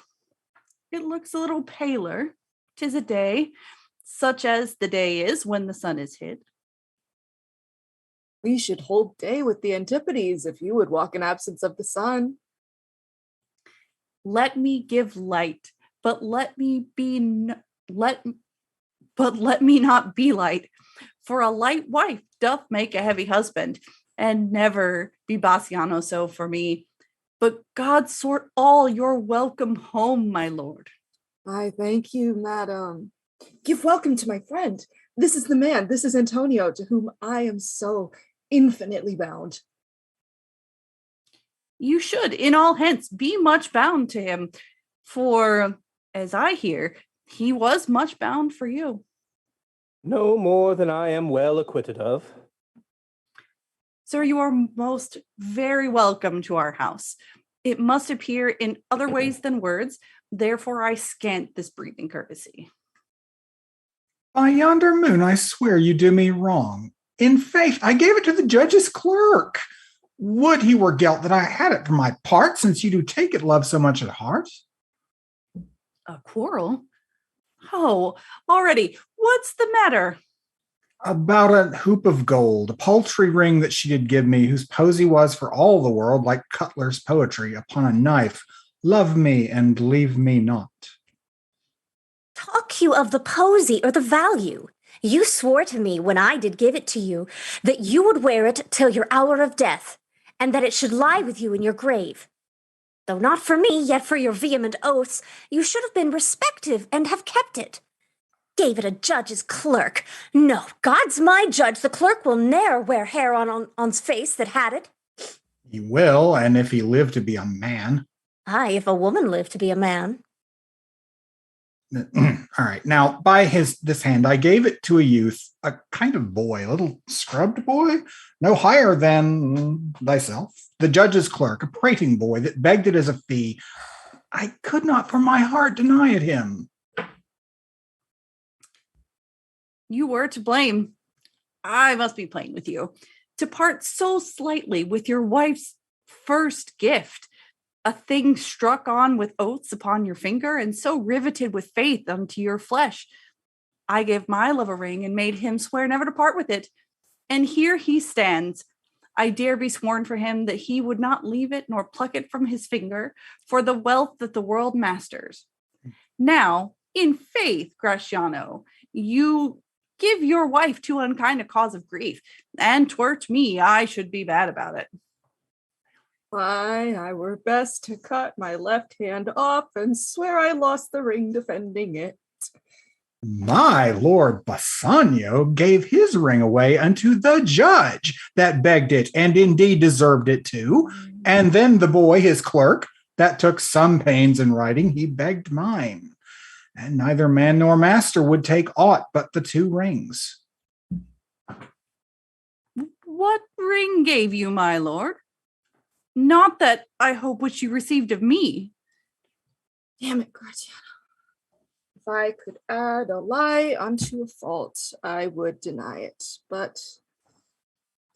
It looks a little paler. 'Tis a day, such as the day is when the sun is hid. We should hold day with the Antipodes if you would walk in absence of the sun. Let me give light, but let me not be light. For a light wife doth make a heavy husband, and never be Bassiano so for me. But God sort all your welcome home, my lord. I thank you, madam. Give welcome to my friend. This is the man, this is Antonio, to whom I am so infinitely bound. You should, in all hence, be much bound to him, for, as I hear, he was much bound for you. No more than I am well acquitted of. Sir, you are most very welcome to our house. It must appear in other ways than words, therefore I scant this breathing courtesy. By yonder moon, I swear you do me wrong. In faith, I gave it to the judge's clerk. Would he were guilt that I had it for my part, since you do take it, love, so much at heart. A quarrel? Oh, already, what's the matter? About a hoop of gold, a paltry ring that she did give me, whose posy was for all the world like cutler's poetry upon a knife. Love me and leave me not. Talk you of the posy or the value? You swore to me when I did give it to you that you would wear it till your hour of death, and that it should lie with you in your grave. Though not for me, yet for your vehement oaths, you should have been respective and have kept it. Gave it a judge's clerk. No, God's my judge, the clerk will ne'er wear hair on's face that had it. He will, and if he live to be a man. Aye, if a woman live to be a man. All right. Now, by this hand, I gave it to a youth, a kind of boy, a little scrubbed boy, no higher than thyself, the judge's clerk, a prating boy that begged it as a fee. I could not for my heart deny it him. You were to blame. I must be playing with you. To part so slightly with your wife's first gift, a thing struck on with oaths upon your finger, and so riveted with faith unto your flesh. I gave my love a ring and made him swear never to part with it. And here he stands. I dare be sworn for him that he would not leave it nor pluck it from his finger for the wealth that the world masters. Now, in faith, Gratiano, you give your wife too unkind a cause of grief, and twert me, I should be bad about it. Why, I were best to cut my left hand off and swear I lost the ring defending it. My lord Bassanio gave his ring away unto the judge that begged it, and indeed deserved it too. And then the boy, his clerk, that took some pains in writing, he begged mine. And neither man nor master would take aught but the two rings. What ring gave you, my lord? Not that I hope which you received of me. Damn it, Gratiano. If I could add a lie unto a fault, I would deny it. But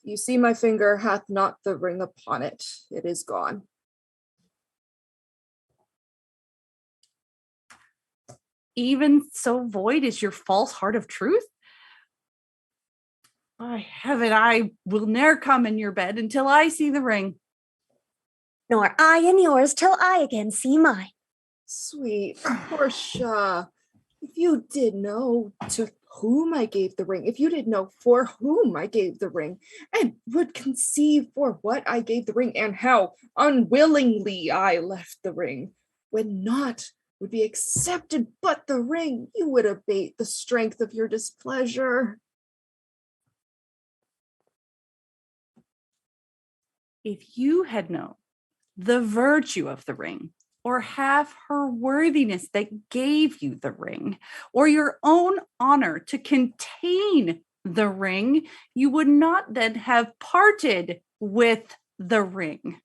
you see my finger hath not the ring upon it. It is gone. Even so void is your false heart of truth? By heaven, I will ne'er come in your bed until I see the ring. Nor I in yours till I again see mine. Sweet Portia, if you did know to whom I gave the ring, if you did know for whom I gave the ring, and would conceive for what I gave the ring, and how unwillingly I left the ring, when not would be accepted, but the ring, you would abate the strength of your displeasure. If you had known the virtue of the ring, or have her worthiness that gave you the ring, or your own honor to contain the ring, you would not then have parted with the ring.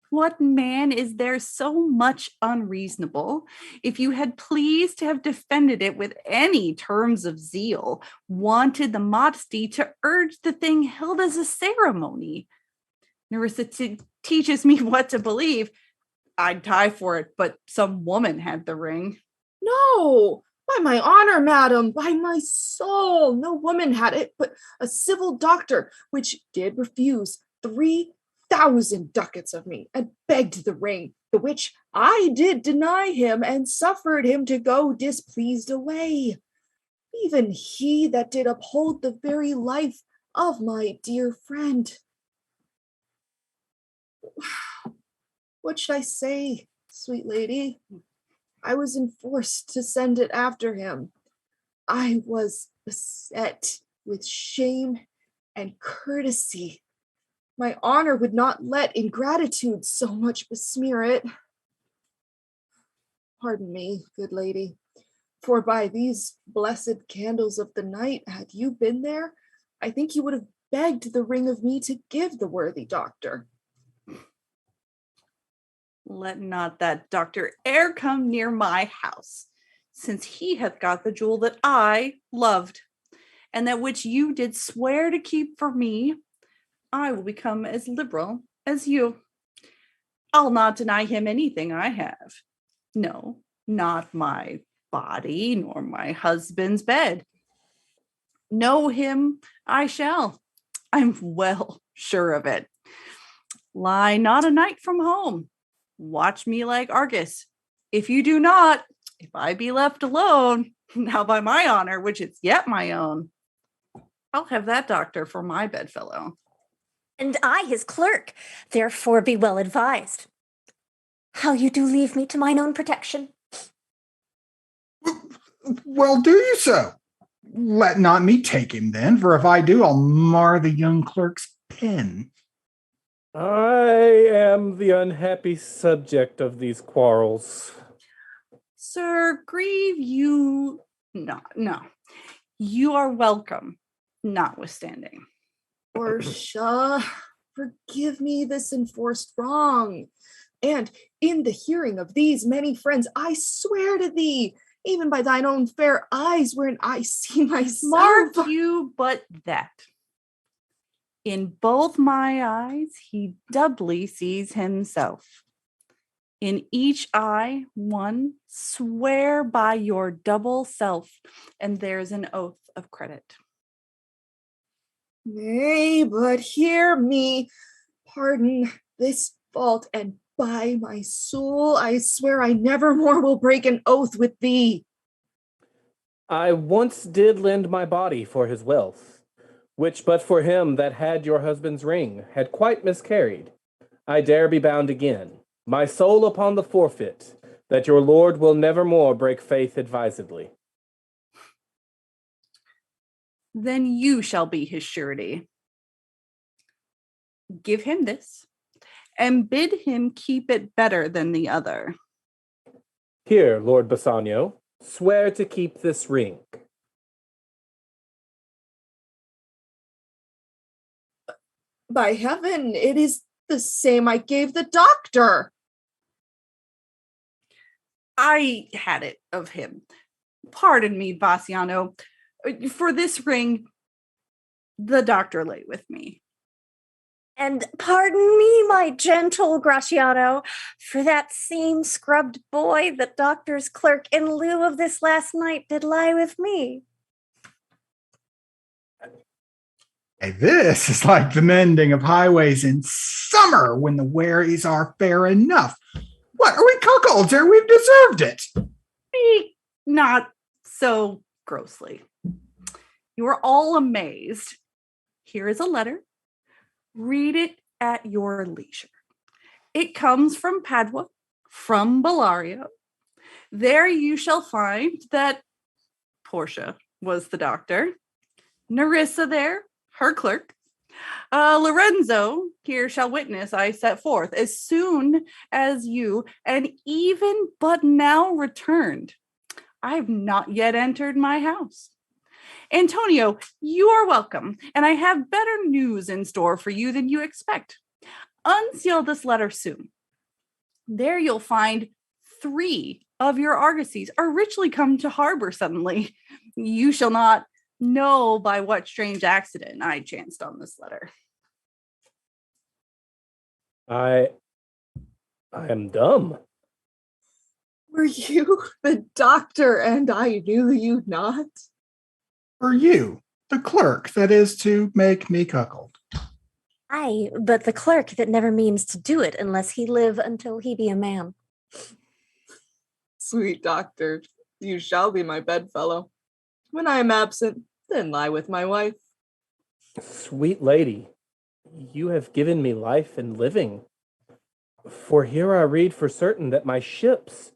What man is there so much unreasonable? If you had pleased to have defended it with any terms of zeal, wanted the modesty to urge the thing held as a ceremony. Nerissa teaches me what to believe. I'd die for it, but some woman had the ring. No, by my honor, madam, by my soul, no woman had it, but a civil doctor, which did refuse 3,000 ducats of me, and begged the ring, the which I did deny him, and suffered him to go displeased away. Even he that did uphold the very life of my dear friend. What should I say, sweet lady? I was enforced to send it after him. I was beset with shame and courtesy. My honor would not let ingratitude so much besmear it. Pardon me, good lady, for by these blessed candles of the night, had you been there, I think you would have begged the ring of me to give the worthy doctor. Let not that doctor e'er come near my house, since he hath got the jewel that I loved, and that which you did swear to keep for me. I will become as liberal as you. I'll not deny him anything I have. No, not my body, nor my husband's bed. Know him I shall. I'm well sure of it. Lie not a night from home. Watch me like Argus. If you do not, if I be left alone, now by my honor, which is yet my own, I'll have that doctor for my bedfellow. And I his clerk, therefore be well advised. How you do leave me to mine own protection? Well, do you so? Let not me take him then, for if I do, I'll mar the young clerk's pen. I am the unhappy subject of these quarrels. Sir, grieve you not. No, you are welcome, notwithstanding. Portia, forgive me this enforced wrong. And in the hearing of these many friends, I swear to thee, even by thine own fair eyes, wherein I see myself. Mark you but that. In both my eyes, he doubly sees himself. In each eye, one, swear by your double self, and there's an oath of credit. Nay, but hear me. Pardon this fault, and by my soul, I swear I never more will break an oath with thee. I once did lend my body for his wealth, which but for him that had your husband's ring had quite miscarried. I dare be bound again, my soul upon the forfeit, that your lord will never more break faith advisedly. Then you shall be his surety. Give him this, and bid him keep it better than the other. Here, Lord Bassanio, swear to keep this ring. By heaven, it is the same I gave the doctor. I had it of him. Pardon me, Bassiano. For this ring, the doctor lay with me. And pardon me, my gentle Graciano, for that same scrubbed boy, the doctor's clerk, in lieu of this last night, did lie with me. Hey, this is like the mending of highways in summer when the wearies are fair enough. What, are we cuckolds here? We've deserved it. Not so grossly. You are all amazed. Here is a letter. Read it at your leisure. It comes from Padua, from Bellario, There you shall find that Portia was the doctor, Nerissa there, her clerk. Lorenzo here shall witness I set forth as soon as you and even but now returned. I have not yet entered my house. Antonio, you are welcome, and I have better news in store for you than you expect. Unseal this letter soon. There you'll find 3 of your argosies are richly come to harbor suddenly. You shall not know by what strange accident I chanced on this letter. I am dumb. Were you the doctor and I knew you not? Or you, the clerk that is to make me cuckold? Aye, but the clerk that never means to do it unless he live until he be a man. Sweet doctor, you shall be my bedfellow. When I am absent, then lie with my wife. Sweet lady, you have given me life and living. For here I read for certain that my ships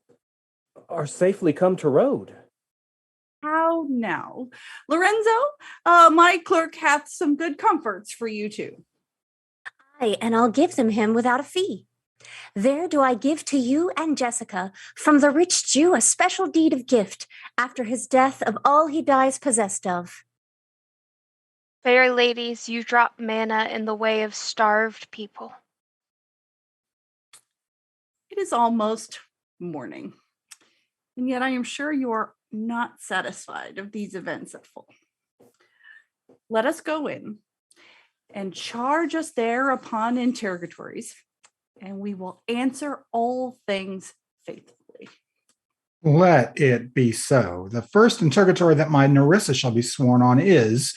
are safely come to road. How now? Lorenzo, my clerk hath some good comforts for you too. Aye, and I'll give them him without a fee. There do I give to you and Jessica from the rich Jew a special deed of gift after his death of all he dies possessed of. Fair ladies, you drop manna in the way of starved people. It is almost morning, and yet I am sure you are not satisfied of these events at full. Let us go in and charge us there upon interrogatories, and we will answer all things faithfully. Let it be so. The first interrogatory that my Nerissa shall be sworn on is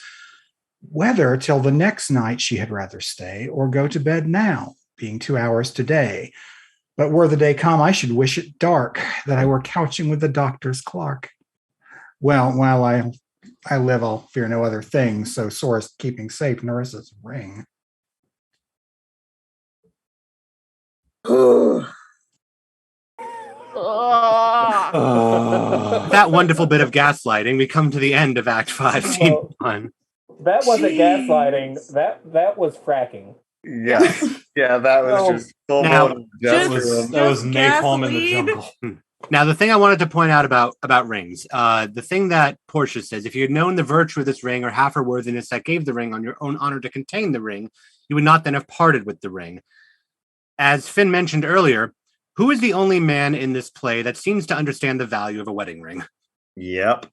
whether till the next night she had rather stay or go to bed now, being 2 hours today. But were the day come, I should wish it dark, that I were couching with the doctor's clerk. Well, while I live, I'll fear no other thing, so sore as keeping safe Nerissa's ring. That wonderful bit of gaslighting, we come to the end of Act 5, Scene 1. That wasn't gaslighting. That was fracking. Yeah, yeah, that was just full Now, blown. that was napalm in the jungle. Now, the thing I wanted to point out about rings, the thing that Portia says, if you had known the virtue of this ring or half her worthiness that gave the ring on your own honor to contain the ring, you would not then have parted with the ring. As Finn mentioned earlier, who is the only man in this play that seems to understand the value of a wedding ring? Yep.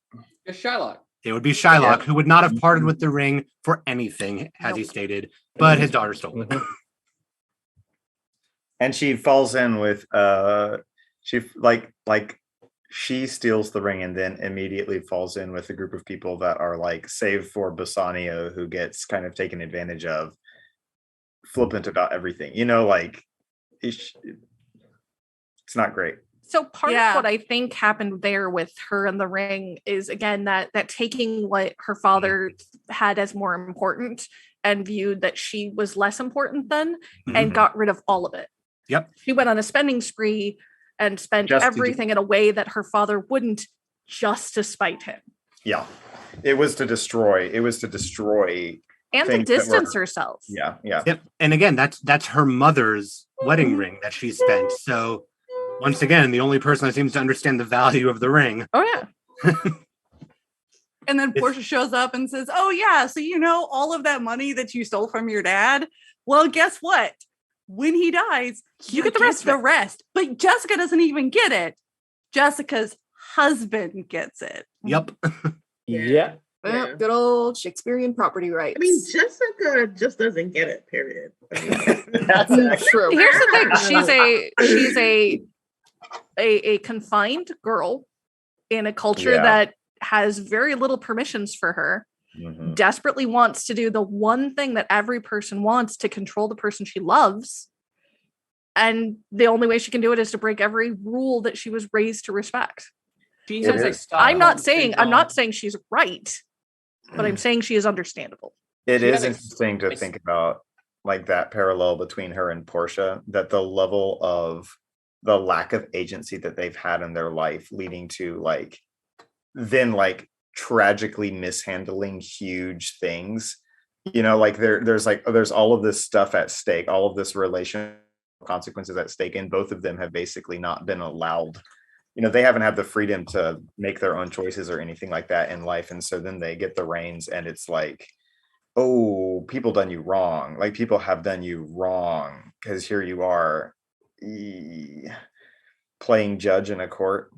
It's Shylock. It would be Shylock, Yeah. who would not have parted with the ring for anything, as he stated, but his daughter stole it. And she falls in with she she steals the ring and then immediately falls in with a group of people that are like, save for Bassanio, who gets kind of taken advantage of, flippant about everything. You know, like it's not great. So part of what I think happened there with her and the ring is, again, that taking what her father had as more important and viewed that she was less important than, and got rid of all of it. Yep. She went on a spending spree and spent Just to everything in a way that her father wouldn't, just to spite him. Yeah. It was to destroy. It was to destroy. And to things that distance were- herself. Yeah, yeah. Yep. And again, that's her mother's wedding ring that she spent. So once again, the only person that seems to understand the value of the ring. Oh, yeah. And then Portia shows up and says, oh, yeah, so you know all of that money that you stole from your dad? Well, guess what? When he dies, you get the rest. But Jessica doesn't even get it. Jessica's husband gets it. Yep. Yeah. Well, good old Shakespearean property rights. I mean, Jessica just doesn't get it, period. That's true. Here's the thing. She's a confined girl in a culture Yeah. that has very little permissions for her, desperately wants to do the one thing that every person wants, to control the person she loves. And the only way she can do it is to break every rule that she was raised to respect. I'm not saying she's right, but I'm saying she is understandable. It She is has a- interesting to think about like that parallel between her and Portia, that the level of the lack of agency that they've had in their life, leading to then tragically mishandling huge things. There's all of this stuff at stake, all of this relation consequences at stake, and both of them have basically not been allowed. They haven't had the freedom to make their own choices or anything like that in life, and so then they get the reins, and it's like, oh, people done you wrong. People have done you wrong because here you are playing judge in a court.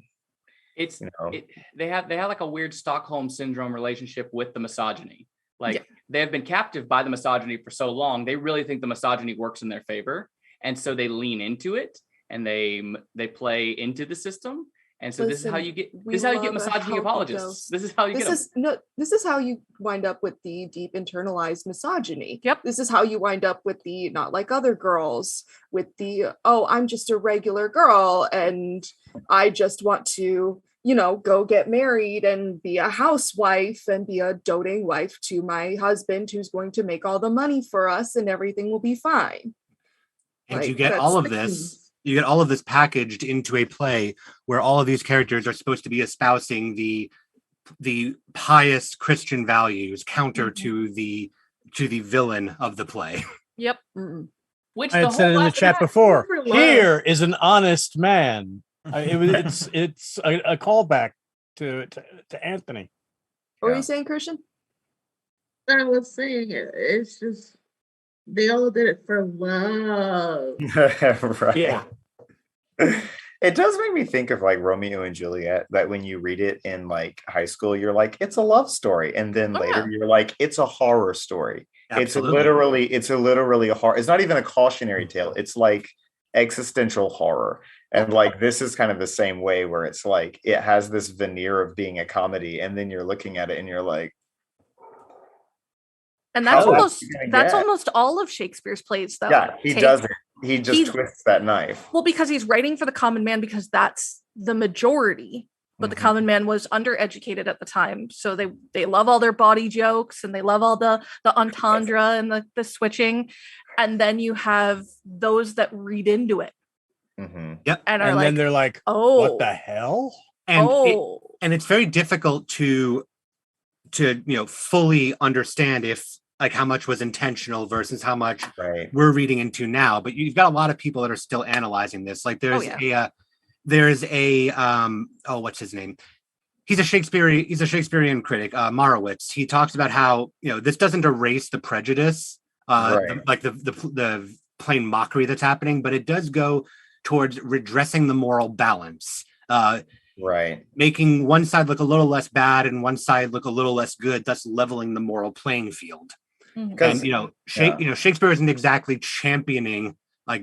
They have like a weird Stockholm syndrome relationship with the misogyny. They have been captive by the misogyny for so long, they really think the misogyny works in their favor, and so they lean into it and they play into the system. And so this is how you get misogyny apologists. This is how you get them. This is how you wind up with the deep internalized misogyny. Yep. This is how you wind up with the not like other girls, with the, oh, I'm just a regular girl and I just want to, go get married and be a housewife and be a doting wife to my husband who's going to make all the money for us and everything will be fine. And you get all of this. You get all of this packaged into a play where all of these characters are supposed to be espousing the pious Christian values counter to the villain of the play. Yep. Which I had said in the chat before. Here is an honest man. It's a callback to Anthony. What were you saying, Christian? I was saying it's just they all did it for love. Right. Yeah. It does make me think of Romeo and Juliet, that when you read it in high school, you're like, it's a love story. And then later you're like, it's a horror story. Absolutely. It's literally a horror. It's not even a cautionary tale. It's existential horror. And this is kind of the same way, where it's it has this veneer of being a comedy. And then you're looking at it and you're like, and that's almost all of Shakespeare's plays, though. Yeah, he does it. He just twists that knife. Well, because he's writing for the common man, because that's the majority. But the common man was undereducated at the time, so they love all their body jokes and they love all the entendre and the switching. And then you have those that read into it. Yep. And then they're like, "Oh, what the hell?" And it's very difficult to fully understand if how much was intentional versus how much we're reading into now. But you've got a lot of people that are still analyzing this. There's a what's his name? He's a Shakespearean critic, Marowitz. He talks about how this doesn't erase the prejudice, the plain mockery that's happening, but it does go towards redressing the moral balance. Making one side look a little less bad and one side look a little less good, thus leveling the moral playing field. And Shakespeare isn't exactly championing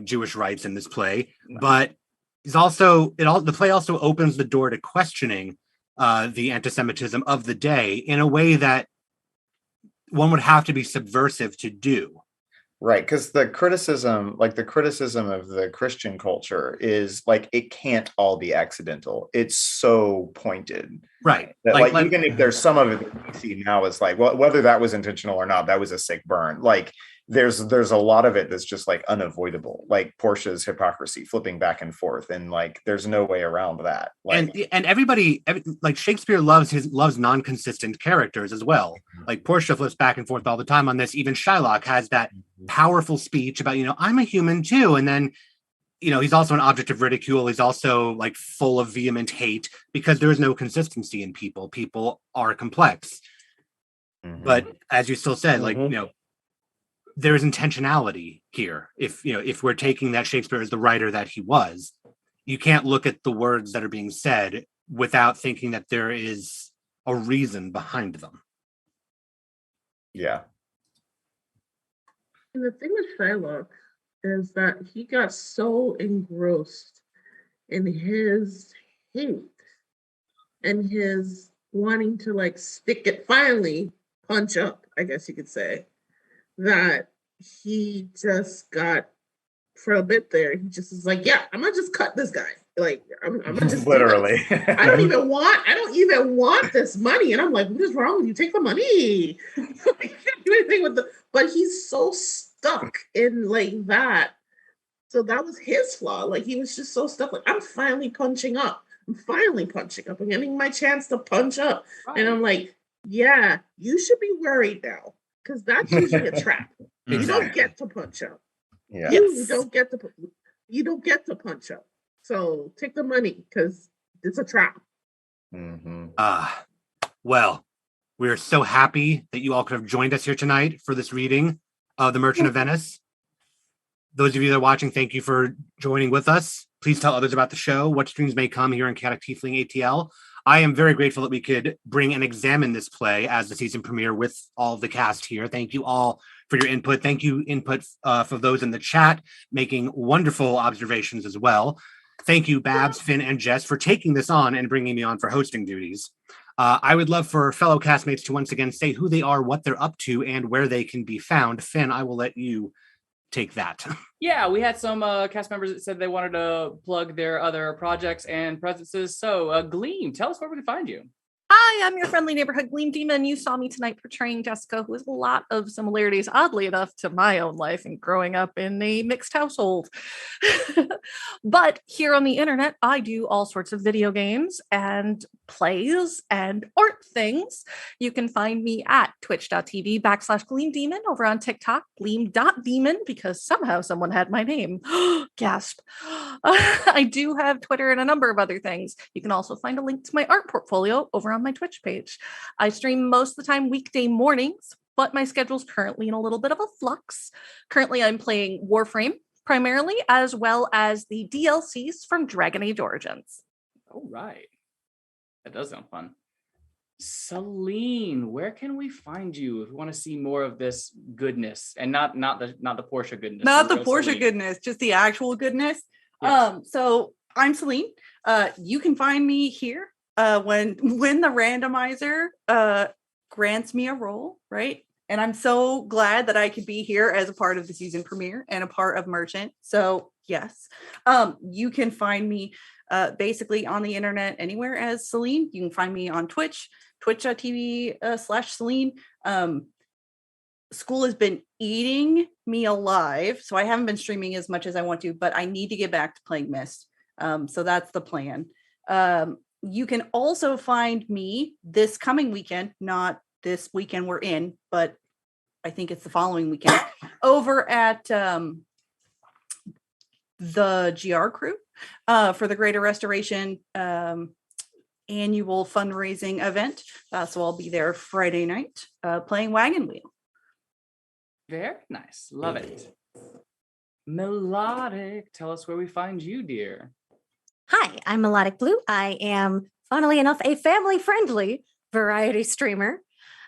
Jewish rights in this play, but he's also the play also opens the door to questioning the anti-Semitism of the day in a way that one would have to be subversive to do. Right, because the criticism of the Christian culture is it can't all be accidental. It's so pointed. Right. That even if there's some of it that we see now is well, whether that was intentional or not, that was a sick burn. There's a lot of it that's just unavoidable, Portia's hypocrisy flipping back and forth, and there's no way around that. And everybody Shakespeare loves non-consistent characters as well. Portia flips back and forth all the time on this. Even Shylock has that powerful speech about I'm a human too, and then he's also an object of ridicule. He's also full of vehement hate because there is no consistency in people. People are complex. But as you still said, there is intentionality here. If we're taking that Shakespeare as the writer that he was, you can't look at the words that are being said without thinking that there is a reason behind them. Yeah. And the thing with Shylock is that he got so engrossed in his hate and his wanting to stick it, finally punch up, I guess you could say, that he just got, for a bit there, he just was yeah, I'm gonna just cut this guy. I'm gonna just literally. I don't even want this money. And I'm what is wrong with you? Take the money. You can't do anything with but he's so stuck in that So that was his flaw. Like he was just so stuck. Like I'm finally punching up. I'm finally punching up. I'm getting my chance to punch up. And I'm like, yeah, you should be worried now. Because that's usually a trap. You don't get to punch up. Yeah. You don't get to punch up. So take the money because it's a trap. Well, we're so happy that you all could have joined us here tonight for this reading of The Merchant of Venice. Those of you that are watching, thank you for joining with us. Please tell others about the show, what streams may come here in Chaotic Tiefling ATL. I am very grateful that we could bring and examine this play as the season premiere with all of the cast here. Thank you all for your input. Thank you for those in the chat making wonderful observations as well. Thank you, Babs, Finn, and Jess for taking this on and bringing me on for hosting duties. I would love for fellow castmates to once again say who they are, what they're up to, and where they can be found. Finn, I will let you take that. Yeah, we had some cast members that said they wanted to plug their other projects and presences. So, Gleam, tell us where we can find you. Hi, I'm your friendly neighborhood Gleam Demon. You saw me tonight portraying Jessica, who has a lot of similarities, oddly enough, to my own life and growing up in a mixed household. But here on the internet, I do all sorts of video games and plays and art things. You can find me at twitch.tv/Gleam Demon, over on TikTok, gleam.demon, because somehow someone had my name. Gasp. I do have Twitter and a number of other things. You can also find a link to my art portfolio over on my Twitch page. I stream most of the time weekday mornings, but my schedule's currently in a little bit of a flux. Currently, I'm playing Warframe primarily, as well as the DLCs from Dragon Age Origins. All right. That does sound fun. Celine, where can we find you if we want to see more of this goodness and not the Portia goodness? Not the Portia goodness, just the actual goodness. Yes. So I'm Celine. You can find me here when the randomizer grants me a role, right? And I'm so glad that I could be here as a part of the season premiere and a part of Merchant. So yes, you can find me basically on the internet anywhere as Celine. You can find me on Twitch, twitch.tv/Celine. School has been eating me alive, so I haven't been streaming as much as I want to, but I need to get back to playing Myst. So that's the plan. You can also find me this coming weekend, not this weekend we're in, but I think it's the following weekend, over at the GR Crew for the Greater Restoration annual fundraising event. So I'll be there Friday night playing Wagon Wheel. Very nice. Love it. Melodic, tell us where we find you, dear. Hi, I'm Melodic Blue. I am, funnily enough, a family-friendly variety streamer.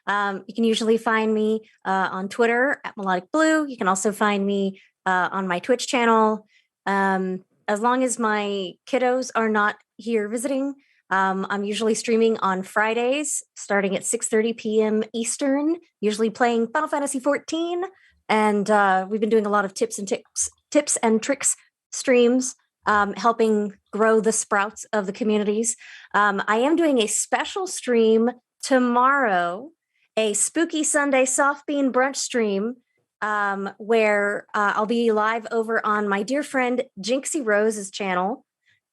You can usually find me on Twitter at Melodic Blue. You can also find me on my Twitch channel. As long as my kiddos are not here visiting, I'm usually streaming on Fridays, starting at 6:30 p.m. Eastern, usually playing Final Fantasy XIV. And we've been doing a lot of tips and tricks streams, helping grow the sprouts of the communities. I am doing a special stream tomorrow, a Spooky Sunday soft bean brunch stream, where I'll be live over on my dear friend Jinxie Rose's channel,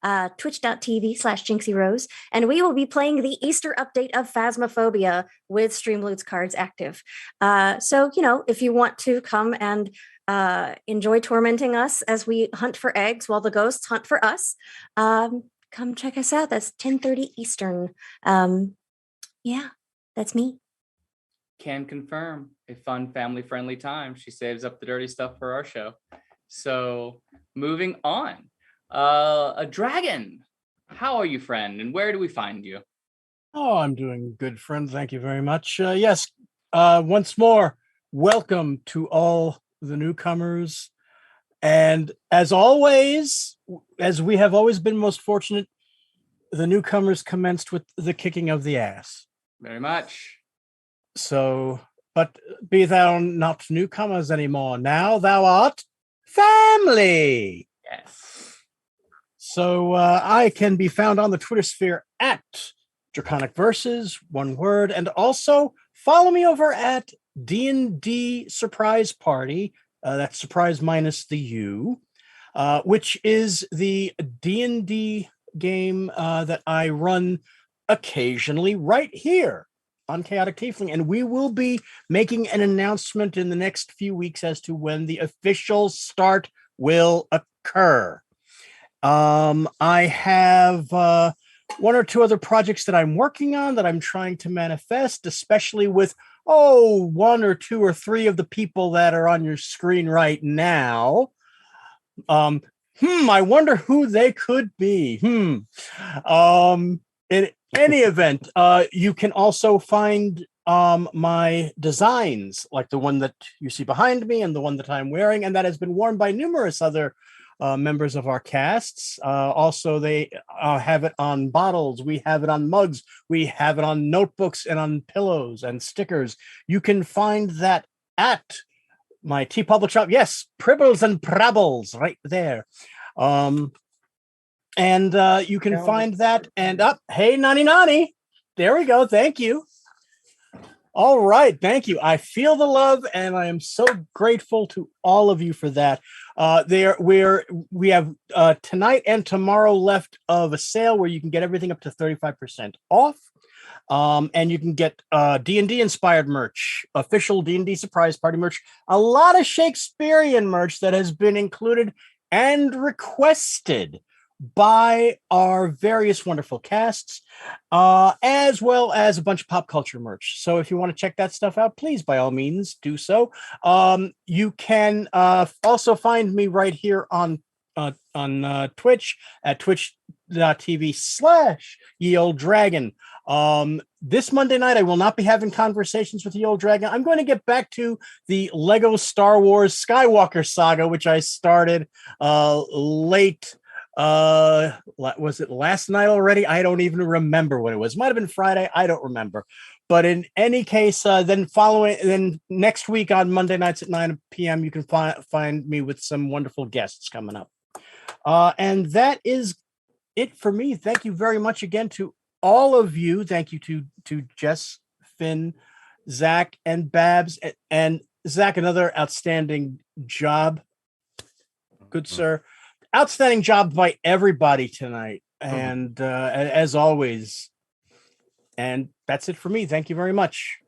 twitch.tv/Jinxie Rose, and we will be playing the Easter update of Phasmophobia with Streamloots cards active. So, if you want to come and enjoy tormenting us as we hunt for eggs while the ghosts hunt for us, come check us out. That's 10:30 Eastern. Yeah, that's me. Can confirm a fun family-friendly time. She saves up the dirty stuff for our show. So moving on. A dragon. How are you, friend? And where do we find you? Oh, I'm doing good, friend. Thank you very much. Yes, once more, welcome to all the newcomers. And as always, as we have always been most fortunate, the newcomers commenced with the kicking of the ass. Very much. So, but be thou not newcomers anymore. Now thou art family. Yes. So I can be found on the Twitter sphere at Draconic Verses, one word, and also follow me over at D&D Surprise Party. That's surprise minus the U. which is the D&D game that I run occasionally right here on Chaotic Tiefling. And we will be making an announcement in the next few weeks as to when the official start will occur. I have one or two other projects that I'm working on that I'm trying to manifest, especially with, one or two or three of the people that are on your screen right now. I wonder who they could be. In any event, you can also find my designs, like the one that you see behind me and the one that I'm wearing, and that has been worn by numerous other members of our casts. Also, they have it on bottles. We have it on mugs. We have it on notebooks and on pillows and stickers. You can find that at my TeePublic shop. Yes, Pribbles and Prabbles right there. And you can find that and up. Hey, Nani. There we go. Thank you. All right. Thank you. I feel the love, and I am so grateful to all of you for that. We have tonight and tomorrow left of a sale where you can get everything up to 35% off. And you can get D&D inspired merch, official D&D surprise party merch, a lot of Shakespearean merch that has been included and requested by our various wonderful casts, as well as a bunch of pop culture merch. So if you want to check that stuff out, please, by all means, do so. You can also find me right here on Twitch at twitch.tv/YeOldDragon. This Monday night, I will not be having conversations with the Old Dragon. I'm going to get back to the Lego Star Wars Skywalker saga, which I started late. Was it last night already? I don't even remember when it was. Might have been Friday. I don't remember. But in any case, then next week on Monday nights at 9 p.m., you can find me with some wonderful guests coming up. And that is it for me. Thank you very much again to all of you. Thank you to Jess, Finn, Zach, and Babs. And Zach, another outstanding job. Good sir. Outstanding job by everybody tonight. And as always. And that's it for me. Thank you very much.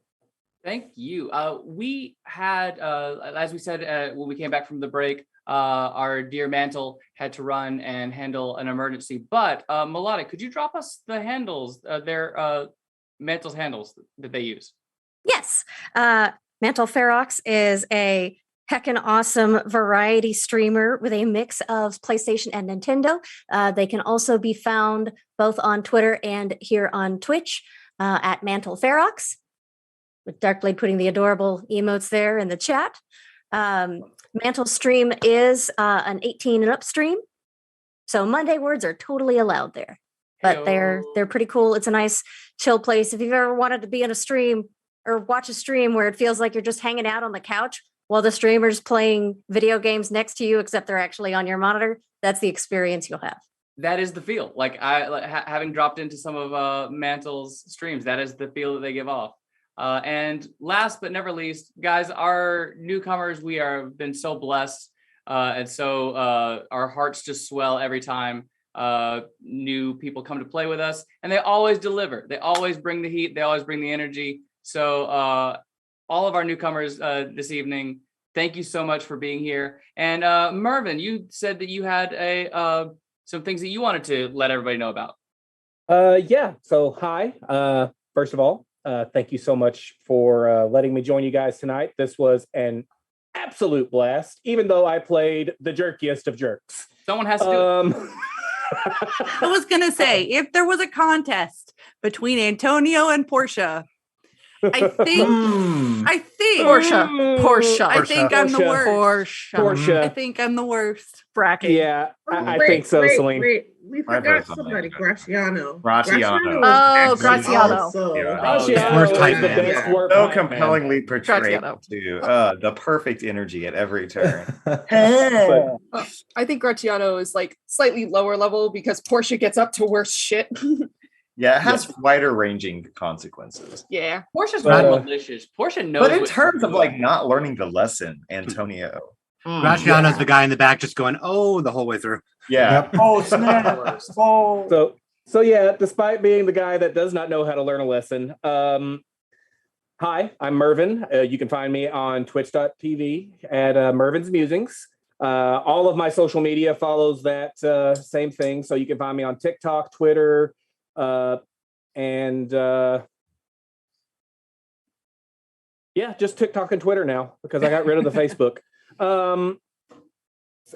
Thank you. We had, as we said when we came back from the break, our dear Mantle had to run and handle an emergency. But Melodic, could you drop us the handles, their Mantle's handles that they use? Yes. Mantle Ferox is a heckin' awesome variety streamer with a mix of PlayStation and Nintendo. They can also be found both on Twitter and here on Twitch at Mantle Ferox, with Darkblade putting the adorable emotes there in the chat. Mantle stream is an 18 and up stream, so Monday words are totally allowed there. But they're pretty cool. It's a nice chill place. If you've ever wanted to be in a stream or watch a stream where it feels like you're just hanging out on the couch while the streamer's playing video games next to you, except they're actually on your monitor, that's the experience you'll have. That is the feel. Like having dropped into some of Mantle's streams, that is the feel that they give off. And last but never least, guys, our newcomers, we are been so blessed. And so our hearts just swell every time new people come to play with us, and they always deliver. They always bring the heat. They always bring the energy. So all of our newcomers this evening, thank you so much for being here. And Mervin, you said that you had some things that you wanted to let everybody know about. Yeah. So hi. First of all, thank you so much for letting me join you guys tonight. This was an absolute blast, even though I played the jerkiest of jerks. Someone has to do it. I was going to say, if there was a contest between Antonio and Portia, I think Portia. I think I'm the worst. Portia. I think I'm the worst. Bracket. Yeah, I think so, Celine. We forgot somebody. Graciano. Graziano. Oh, Graziano. Worst type the man. best work So man. compellingly portrayed Graziano. to the perfect energy at every turn. I think Graziano is like slightly lower level because Portia gets up to worse shit. Yeah, it has wider ranging consequences. Yeah. Portia's not malicious. Portia knows. But in what terms to of do. like not learning the lesson, Antonio Graciano's the guy in the back just going, oh, the whole way through. Yeah. Yep. Oh, snap. Oh. So yeah, despite being the guy that does not know how to learn a lesson, hi, I'm Mervin. You can find me on twitch.tv at Mervin's Musings. All of my social media follows that same thing. So you can find me on TikTok, Twitter, and yeah, just TikTok and Twitter now because I got rid of the Facebook.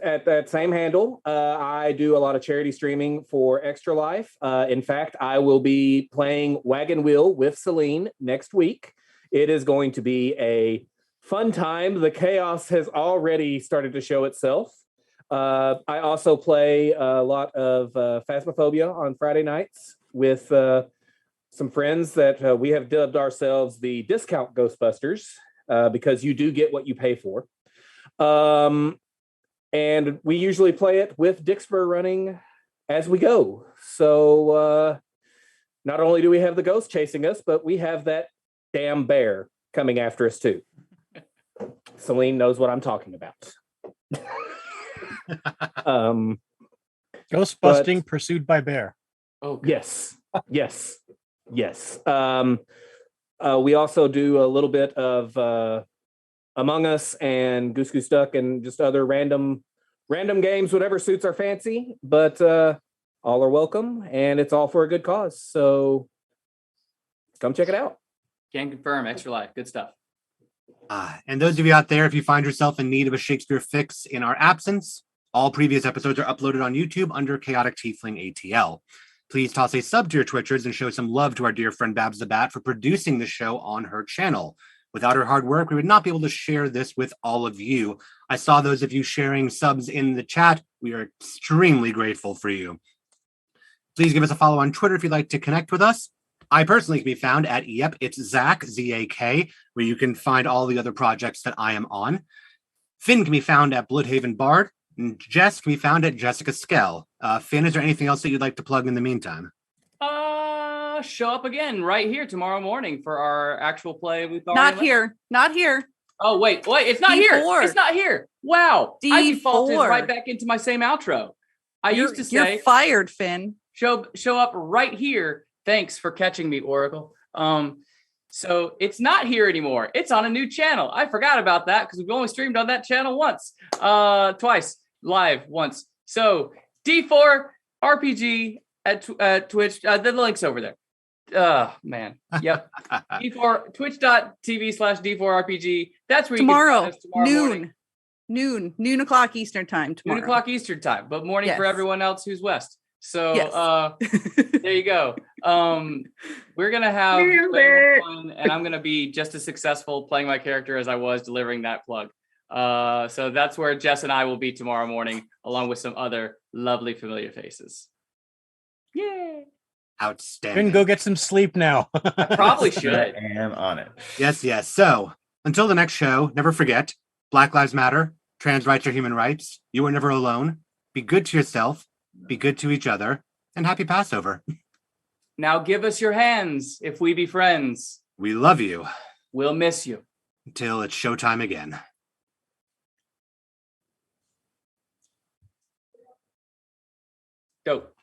At that same handle, I do a lot of charity streaming for Extra Life. In fact, I will be playing Wagon Wheel with Celine next week. It is going to be a fun time. The chaos has already started to show itself. I also play a lot of Phasmophobia on Friday nights with some friends that we have dubbed ourselves the Discount Ghostbusters because you do get what you pay for. And we usually play it with Dixper running as we go. So not only do we have the ghost chasing us, but we have that damn bear coming after us too. Celine knows what I'm talking about. Ghost busting pursued by bear. Oh, yes. We also do a little bit of Among Us and Goose Goose Duck and just other random games, whatever suits our fancy. But all are welcome, and it's all for a good cause. So come check it out. Can confirm. Extra Life. Good stuff. And those of you out there, if you find yourself in need of a Shakespeare fix in our absence, all previous episodes are uploaded on YouTube under Chaotic Tiefling ATL. Please toss a sub to your Twitchers and show some love to our dear friend Babs the Bat for producing the show on her channel. Without her hard work, we would not be able to share this with all of you. I saw those of you sharing subs in the chat. We are extremely grateful for you. Please give us a follow on Twitter if you'd like to connect with us. I personally can be found at it's Zach, Z-A-K, where you can find all the other projects that I am on. Finn can be found at Bloodhaven Bard, and Jess can be found at Jessica Skell. Finn, is there anything else that you'd like to plug in the meantime? Show up again right here tomorrow morning for our actual play. Not here. Oh, wait, it's not here. D4. It's not here. Wow. I D4. defaulted right back into my same outro. Used to say, you're fired, Finn. Show up right here. Thanks for catching me, Oracle. So it's not here anymore. It's on a new channel. I forgot about that because we've only streamed on that channel twice, live once. So D4 RPG at Twitch. The link's over there. Man. Yep. D4 twitch.tv/D4RPG. That's where tomorrow, you can find us tomorrow morning. noon o'clock Eastern time tomorrow. 1 o'clock Eastern time, but morning for everyone else who's west. So Yes. there you go. We're gonna have fun, and I'm gonna be just as successful playing my character as I was delivering that plug. So that's where Jess and I will be tomorrow morning, along with some other lovely familiar faces. Yay! Outstanding. Finn, go get some sleep now. I probably should. I am on it. Yes. So until the next show, never forget, Black Lives Matter, trans rights are human rights. You are never alone. Be good to yourself. Be good to each other, and happy Passover. Now give us your hands if we be friends. We love you. We'll miss you. Until it's showtime again. Dope.